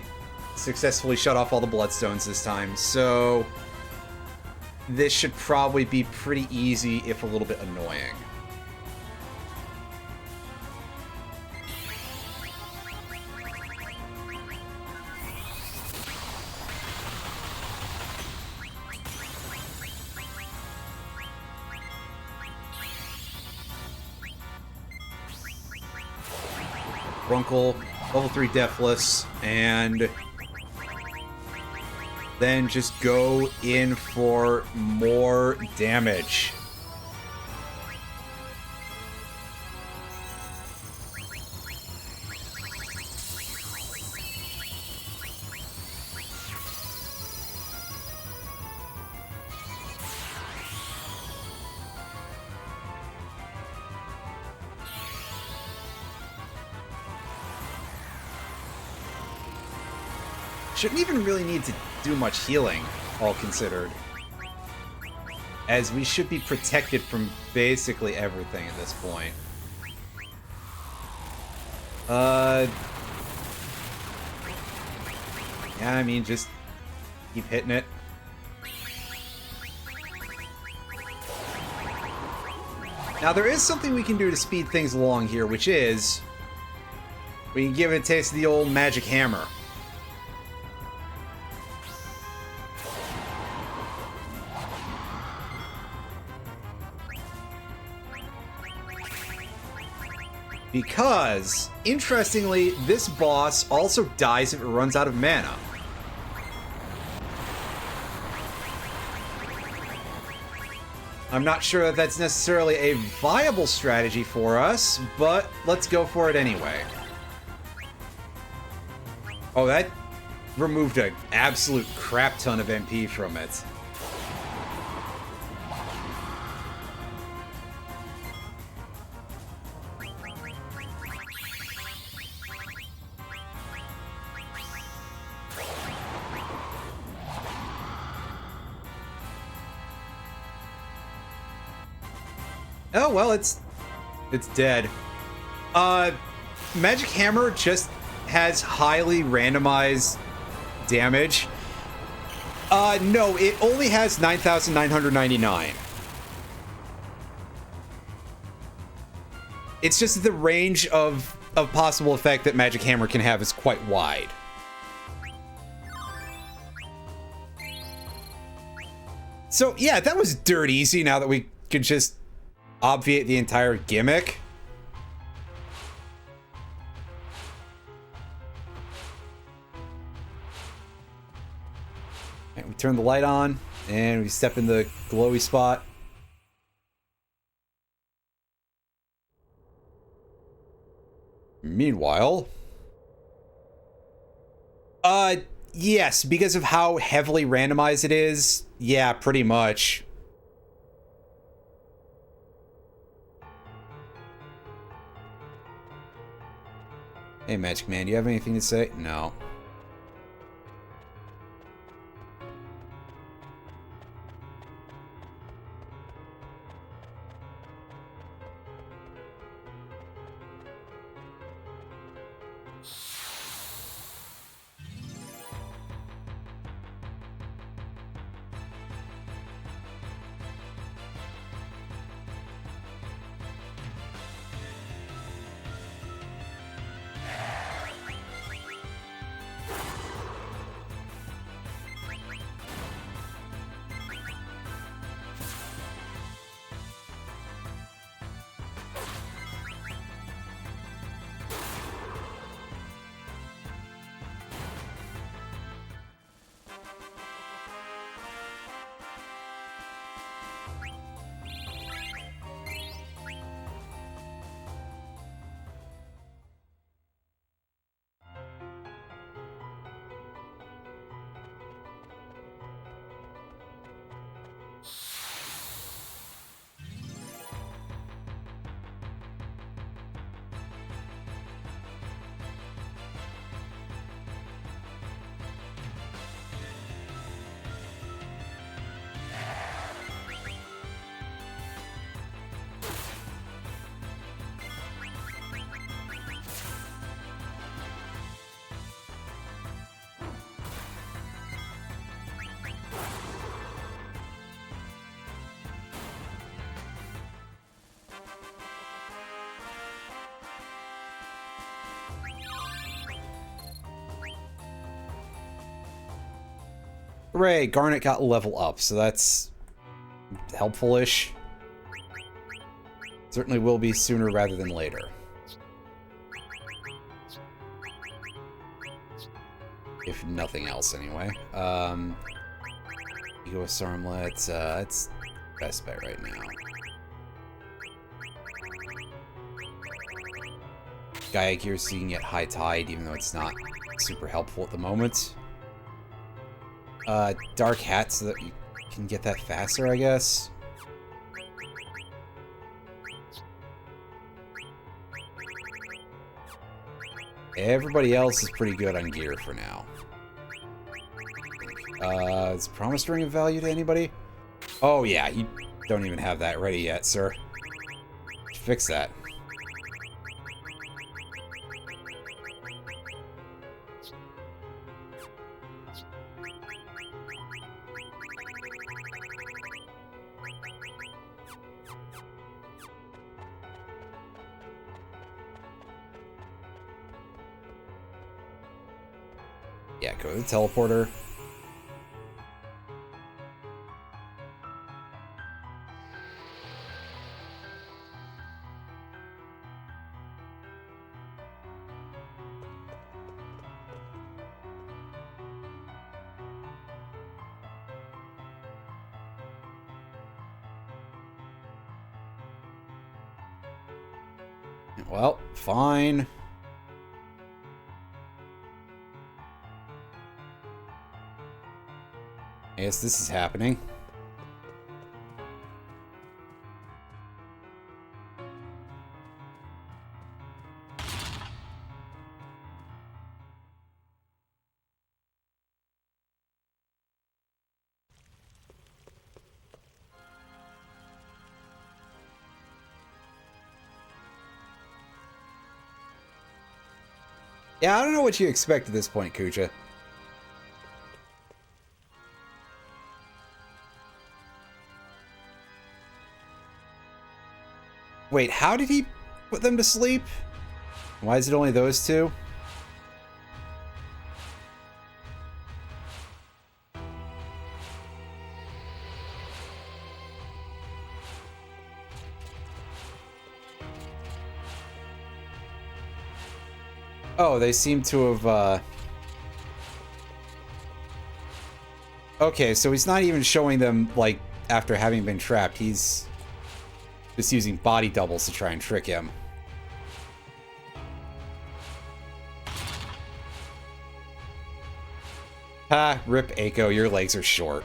successfully shut off all the bloodstones this time, so this should probably be pretty easy, if a little bit annoying. Runkle, level 3 Deathless, and then just go in for more damage. Shouldn't even really need to do much healing, all considered, as we should be protected from basically everything at this point. Yeah, I mean, just keep hitting it. Now, there is something we can do to speed things along here, which is we can give it a taste of the old magic hammer. Because, interestingly, this boss also dies if it runs out of mana. I'm not sure that that's necessarily a viable strategy for us, but let's go for it anyway. Oh, that removed an absolute crap ton of MP from it. Oh, well, it's dead. Magic Hammer just has highly randomized damage. No, it only has 9,999. It's just the range of possible effect that Magic Hammer can have is quite wide. So, yeah, that was dirt easy now that we could just obviate the entire gimmick. And we turn the light on, and we step in the glowy spot. Meanwhile... yes, because of how heavily randomized it is, yeah, pretty much. Hey, Magic Man, do you have anything to say? No. Hooray, Garnet got level up, so that's helpful-ish. Certainly will be sooner rather than later. If nothing else, anyway. Egoist Armlet, it's best bet right now. Gaia Gear so you can get High Tide, even though it's not super helpful at the moment. Dark Hat so that you can get that faster, I guess. Everybody else is pretty good on gear for now. Is Promised Ring of value to anybody? Oh yeah, you don't even have that ready yet, sir. Fix that. Yeah, go to the teleporter. Well, fine. I guess this is happening. Yeah, I don't know what you expect at this point, Kucha. Wait, how did he put them to sleep? Why is it only those two? Oh, they seem to have, Okay, so he's not even showing them, like, after having been trapped. He's just using body doubles to try and trick him. Ha, rip Eiko, your legs are short.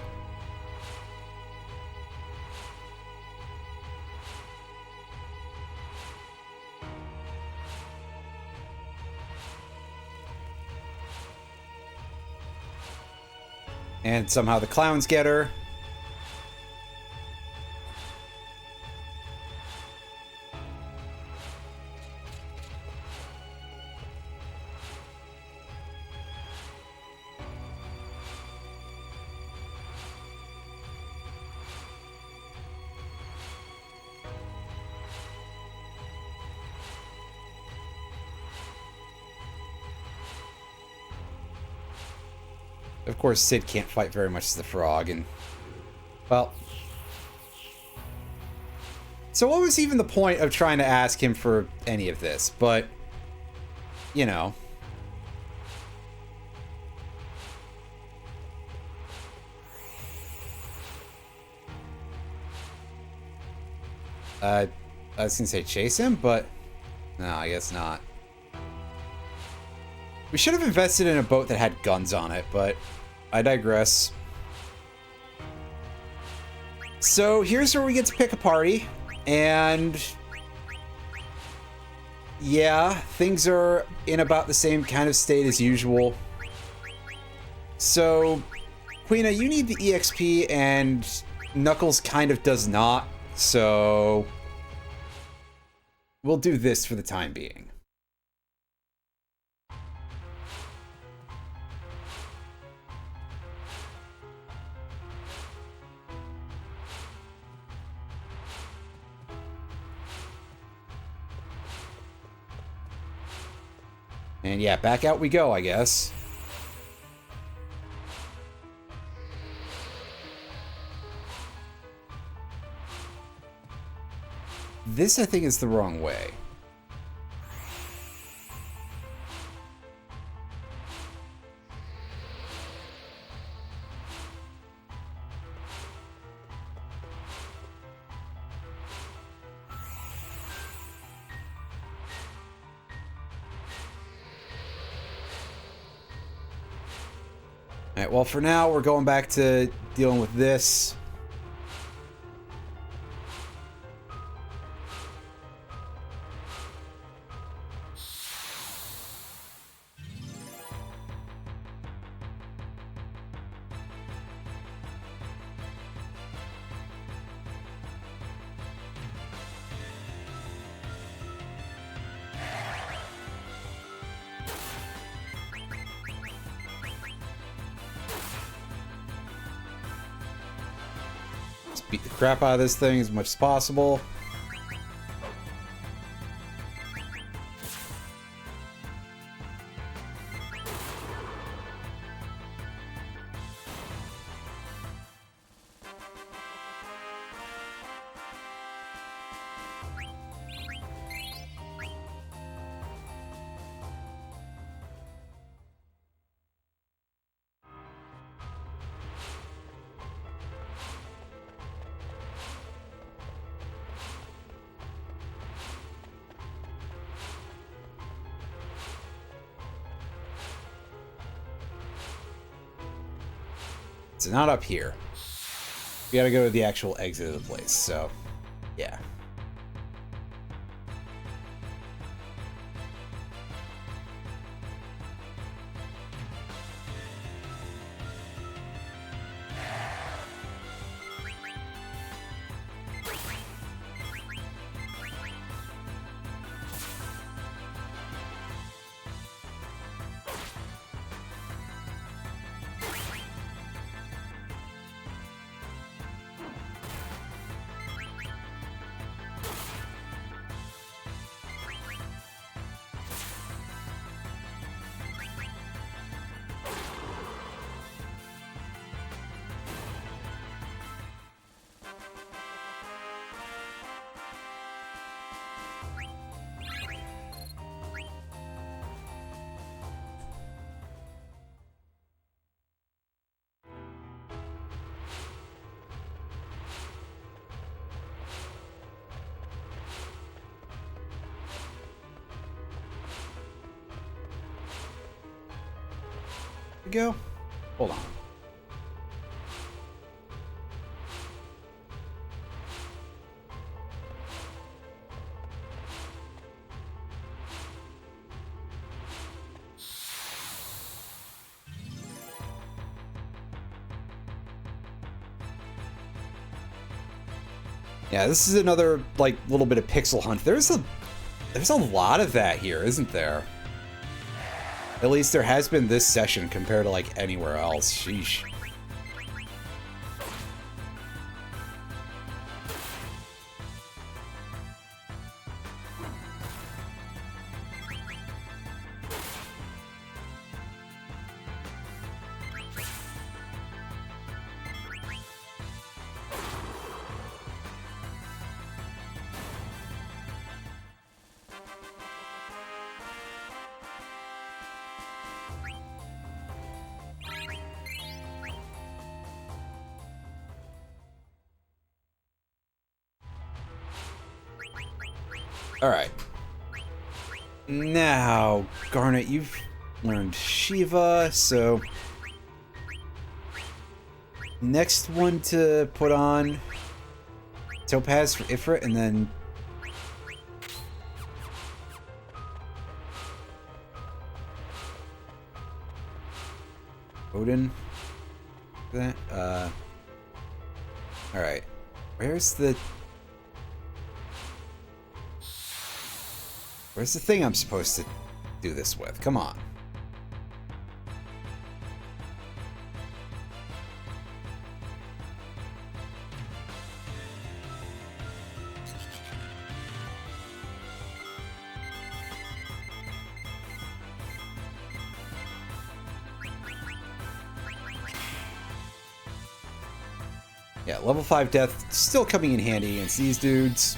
And somehow the clowns get her. Of course, Sid can't fight very much as the frog, and... well... So what was even the point of trying to ask him for any of this? But... you know... I was gonna say chase him, but... no, I guess not. We should have invested in a boat that had guns on it, but I digress. So here's where we get to pick a party, and yeah, things are in about the same kind of state as usual. So, Quina, you need the EXP, and Knuckles kind of does not, so we'll do this for the time being. And yeah, back out we go, I guess. this, I think, is the wrong way. Alright, well, for now, we're going back to dealing with this. Beat the crap out of this thing as much as possible. It's not up here. We gotta go to the actual exit of the place, so yeah. Go. Hold on. Yeah, this is another like little bit of pixel hunt. There's a lot of that here, isn't there? At least there has been this session compared to, like, anywhere else. Sheesh. Alright. Now, Garnet, you've learned Shiva, so... Next one to put on... Topaz for Ifrit, and then... Odin? That, Alright. Where's the thing I'm supposed to do this with? Come on. Yeah, level 5 death still coming in handy against these dudes.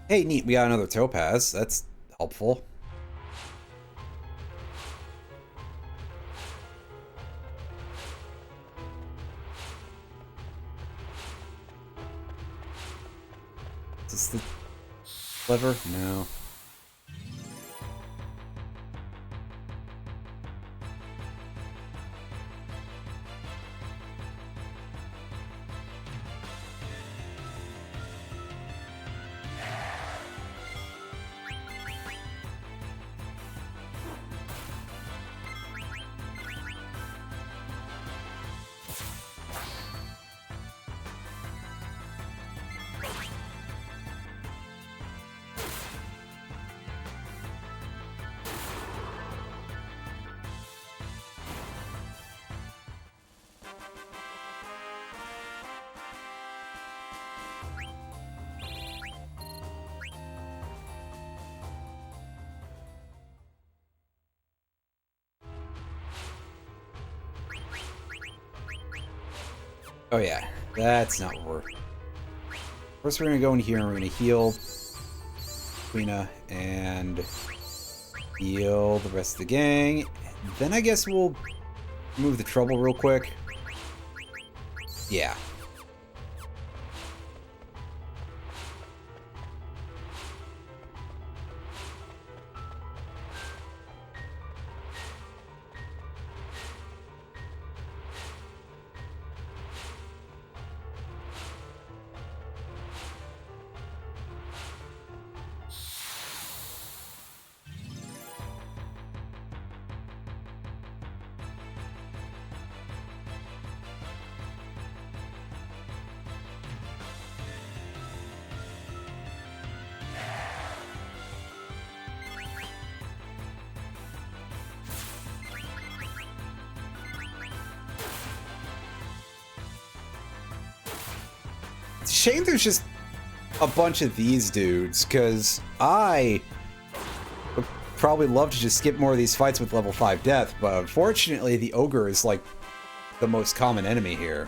Hey, neat, we got another topaz. That's helpful. Is this the lever? No. Oh yeah, that's not what we're... First we're gonna go in here and we're gonna heal Quina and heal the rest of the gang. Then I guess we'll move the trouble real quick. Yeah. It's a shame there's just a bunch of these dudes, because I would probably love to just skip more of these fights with level 5 death, but unfortunately the ogre is like the most common enemy here.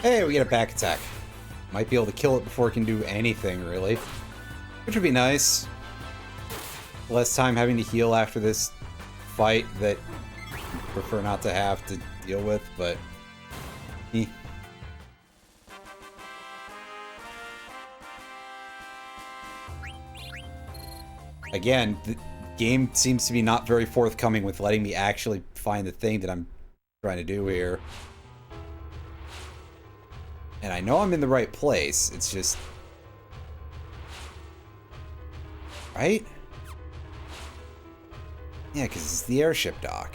Hey, we get a back attack. Might be able to kill it before it can do anything, really. Which would be nice. Less time having to heal after this fight that I prefer not to have to deal with, but... Eh. Again, the game seems to be not very forthcoming with letting me actually find the thing that I'm trying to do here. And I know I'm in the right place, it's just... Right? Yeah, because it's the airship dock.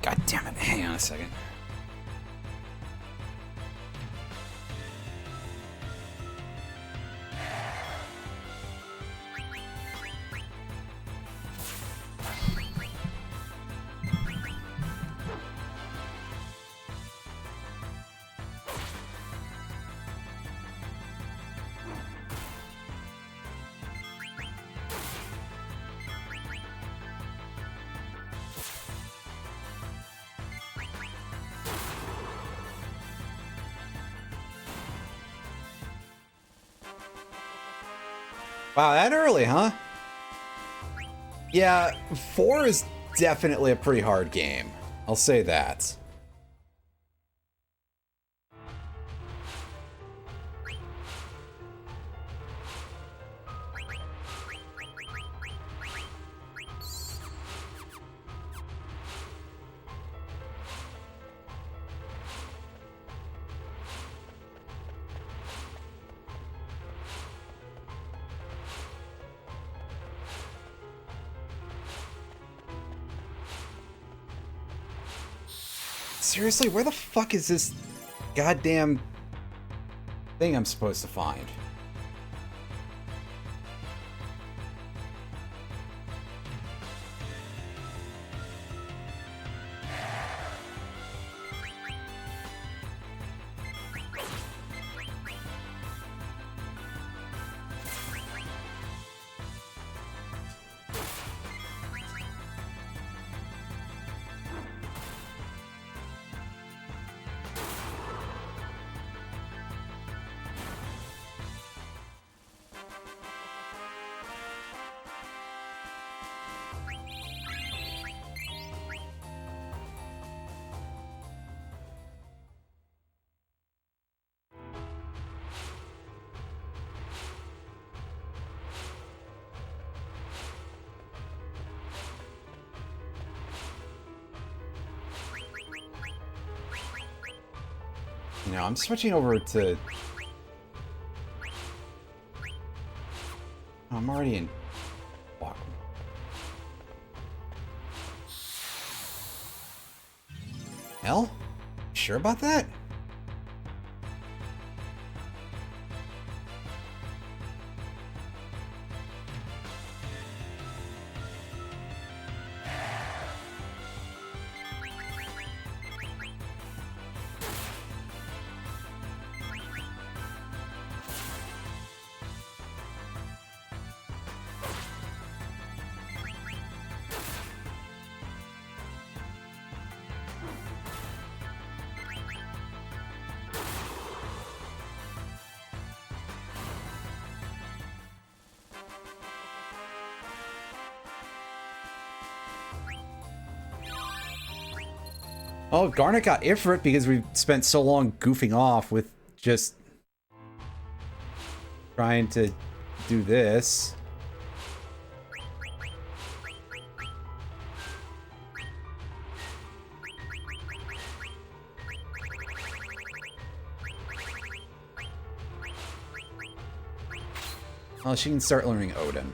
God damn it. Hang on a second. Wow, that early, huh? Yeah, 4 is definitely a pretty hard game. I'll say that. Seriously, where the fuck is this goddamn thing I'm supposed to find? No, I'm switching over to... Oh, I'm already in... Fuck. Hell? Sure about that? Oh, Garnet got Ifrit because we spent so long goofing off with just trying to do this. Well, she can start learning Odin.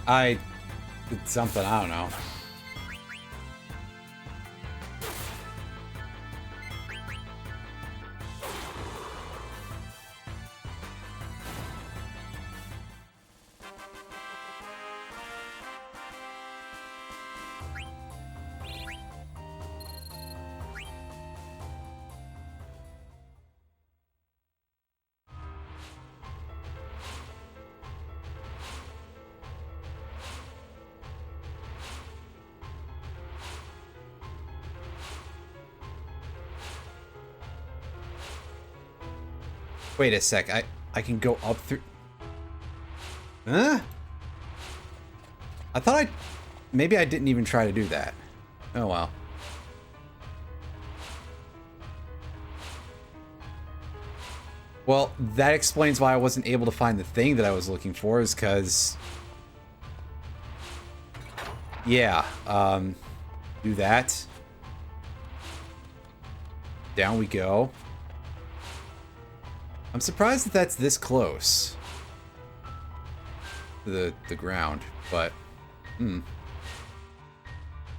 I did something, I don't know. Wait a sec, I can go up through... Huh? I thought maybe I didn't even try to do that. Oh well. Well, that explains why I wasn't able to find the thing that I was looking for, is because... Yeah, do that. Down we go. I'm surprised that that's this close to the ground, but...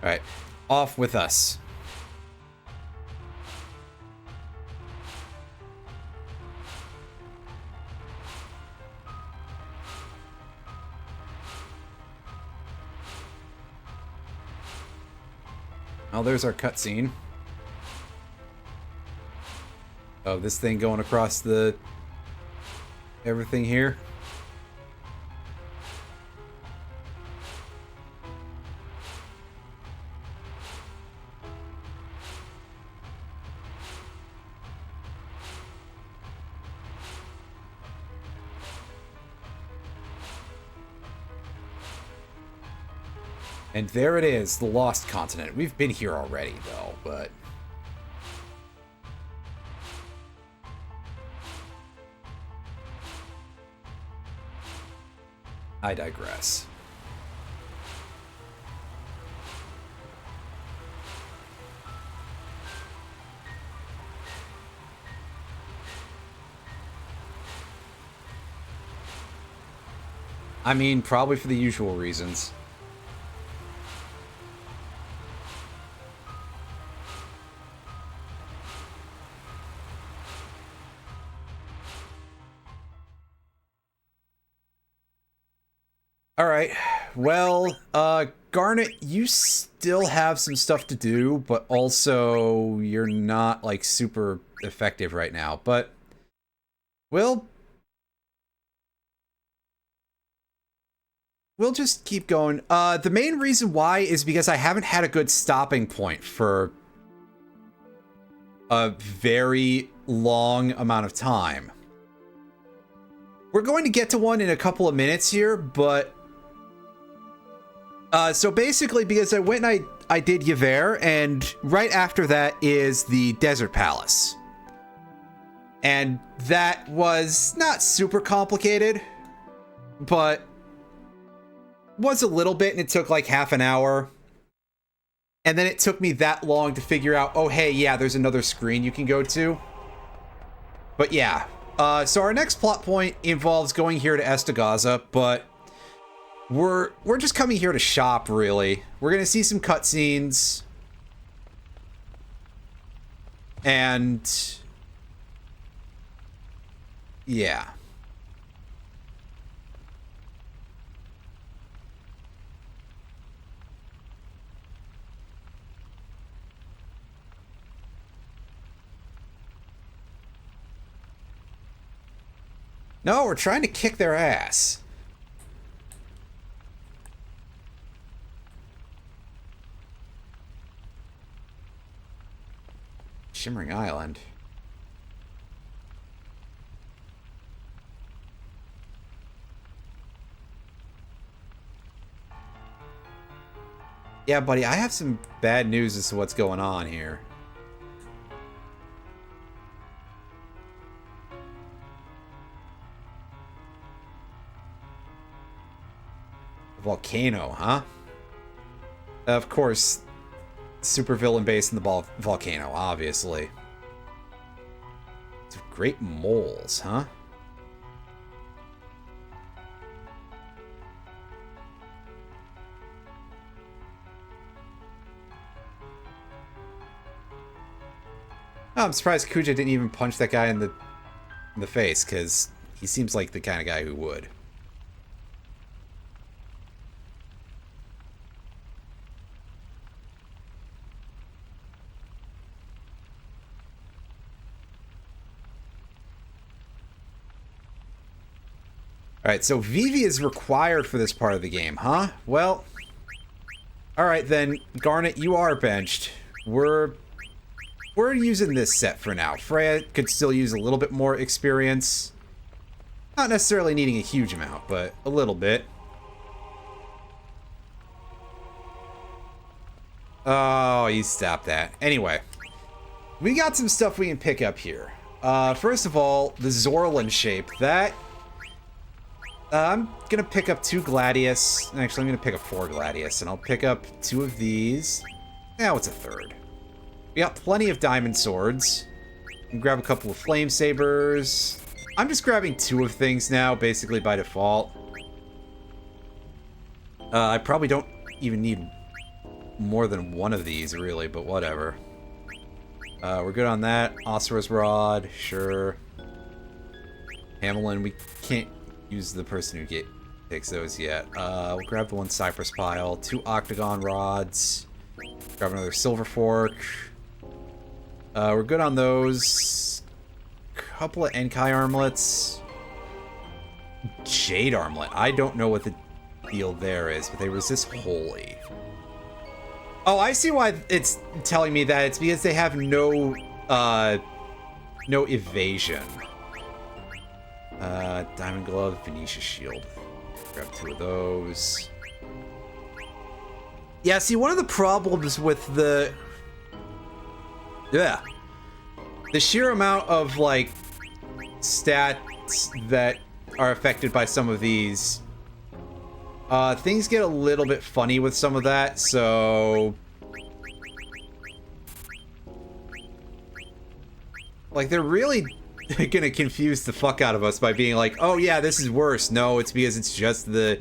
Alright, off with us. Oh, there's our cutscene. Oh, this thing going across the... everything here. And there it is, the Lost Continent. We've been here already, though, but... I digress. I mean, probably for the usual reasons. Alright, well, Garnet, you still have some stuff to do, but also you're not, like, super effective right now, but we'll just keep going. The main reason why is because I haven't had a good stopping point for a very long amount of time. We're going to get to one in a couple of minutes here, but... so basically, because I went and I did Yver, and right after that is the Desert Palace. And that was not super complicated, but was a little bit, and it took like half an hour. And then it took me that long to figure out, oh hey, yeah, there's another screen you can go to. But yeah, so our next plot point involves going here to Estagaza, but we're just coming here to shop, really. We're gonna see some cutscenes. And... yeah. No, we're trying to kick their ass. Shimmering Island. Yeah, buddy, I have some bad news as to what's going on here. Volcano, huh? Of course, supervillain based in the volcano, obviously. It's great moles, huh? Oh, I'm surprised Kuja didn't even punch that guy in the face, because he seems like the kind of guy who would. Alright, so Vivi is required for this part of the game, huh? Well, alright then, Garnet, you are benched. We're using this set for now. Freya could still use a little bit more experience. Not necessarily needing a huge amount, but a little bit. Oh, you stopped that. Anyway, we got some stuff we can pick up here. First of all, the Zorlin shape. That... I'm gonna pick up 2 Gladius. Actually, I'm gonna pick up 4 Gladius, and I'll pick up 2 of these. Now it's a 3rd. We got plenty of diamond swords. You can grab a couple of flame sabers. I'm just grabbing 2 of things now, basically by default. I probably don't even need more than 1 of these, really, but whatever. We're good on that. Osir's Rod, sure. Hamelin, we can't use the person who takes those yet. We'll grab the 1 Cypress Pile, 2 Octagon Rods. Grab another Silver Fork. We're good on those. Couple of Enkai Armlets. Jade Armlet. I don't know what the deal there is, but they resist Holy. Oh, I see why it's telling me that. It's because they have no evasion. Diamond Glove, Venetia Shield. Grab 2 of those. Yeah, see, one of the problems with the... Yeah. The sheer amount of, like, stats that are affected by some of these... things get a little bit funny with some of that, so... Like, they're really gonna confuse the fuck out of us by being like, oh yeah, this is worse. No, it's because it's just the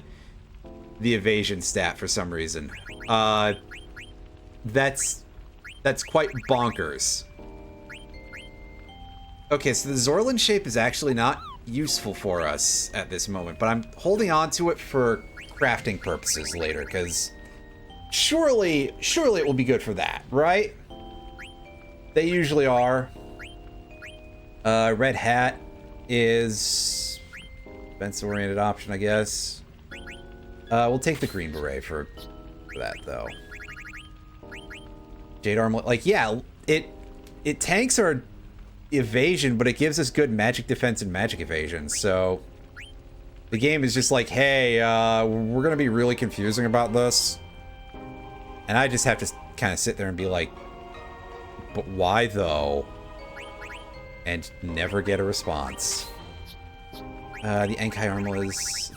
evasion stat for some reason. That's quite bonkers. Okay, so the Zorlin shape is actually not useful for us at this moment, but I'm holding on to it for crafting purposes later, because surely it will be good for that, right? They usually are. Red Hat is defense-oriented option, I guess. We'll take the Green Beret for that, though. Jade Armlet, like, yeah, it tanks our evasion, but it gives us good magic defense and magic evasion, so... The game is just like, hey, we're gonna be really confusing about this. And I just have to kind of sit there and be like, but why, though? And never get a response. The Enkai Armlet is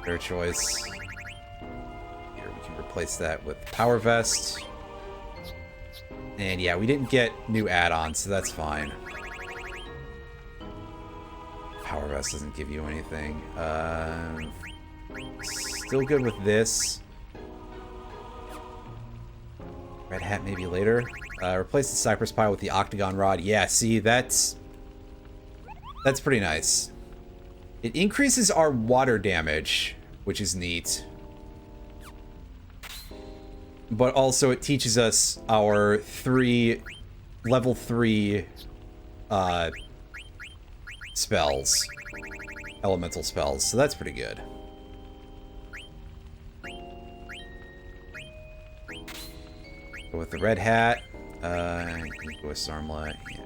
their choice. Here, we can replace that with Power Vest. And yeah, we didn't get new add-ons, so that's fine. Power Vest doesn't give you anything. Still good with this. Red Hat maybe later. Replace the Cypress Pile with the Octagon Rod. Yeah, see, that's pretty nice. It increases our water damage, which is neat. But also it teaches us our level 3 spells. Elemental spells, so that's pretty good. With the Red Hat, Egoist Armlet, yeah.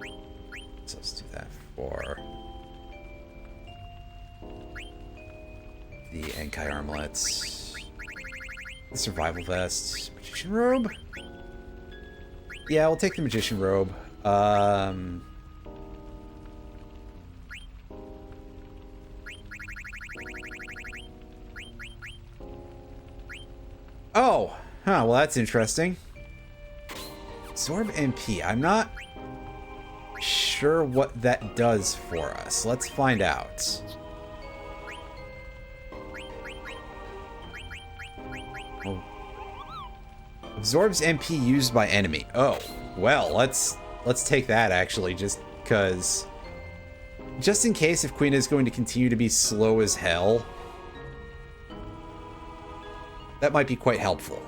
So let's do that for the Enkai Armlets. The Survival Vest, Magician Robe? Yeah, we'll take the Magician Robe. Oh, huh, well that's interesting. Absorb MP. I'm not sure what that does for us. Let's find out. Oh. Absorbs MP used by enemy. Oh, well, let's take that actually, just because. Just in case if Queen is going to continue to be slow as hell, that might be quite helpful.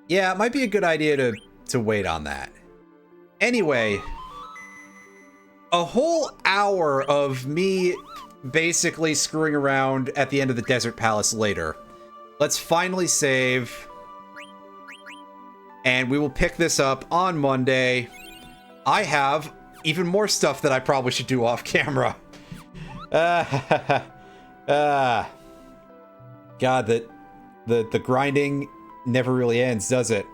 Yeah, it might be a good idea to wait on that. Anyway, a whole hour of me basically screwing around at the end of the Desert Palace later. Let's finally save. And we will pick this up on Monday. I have even more stuff that I probably should do off camera. God, the grinding never really ends, does it?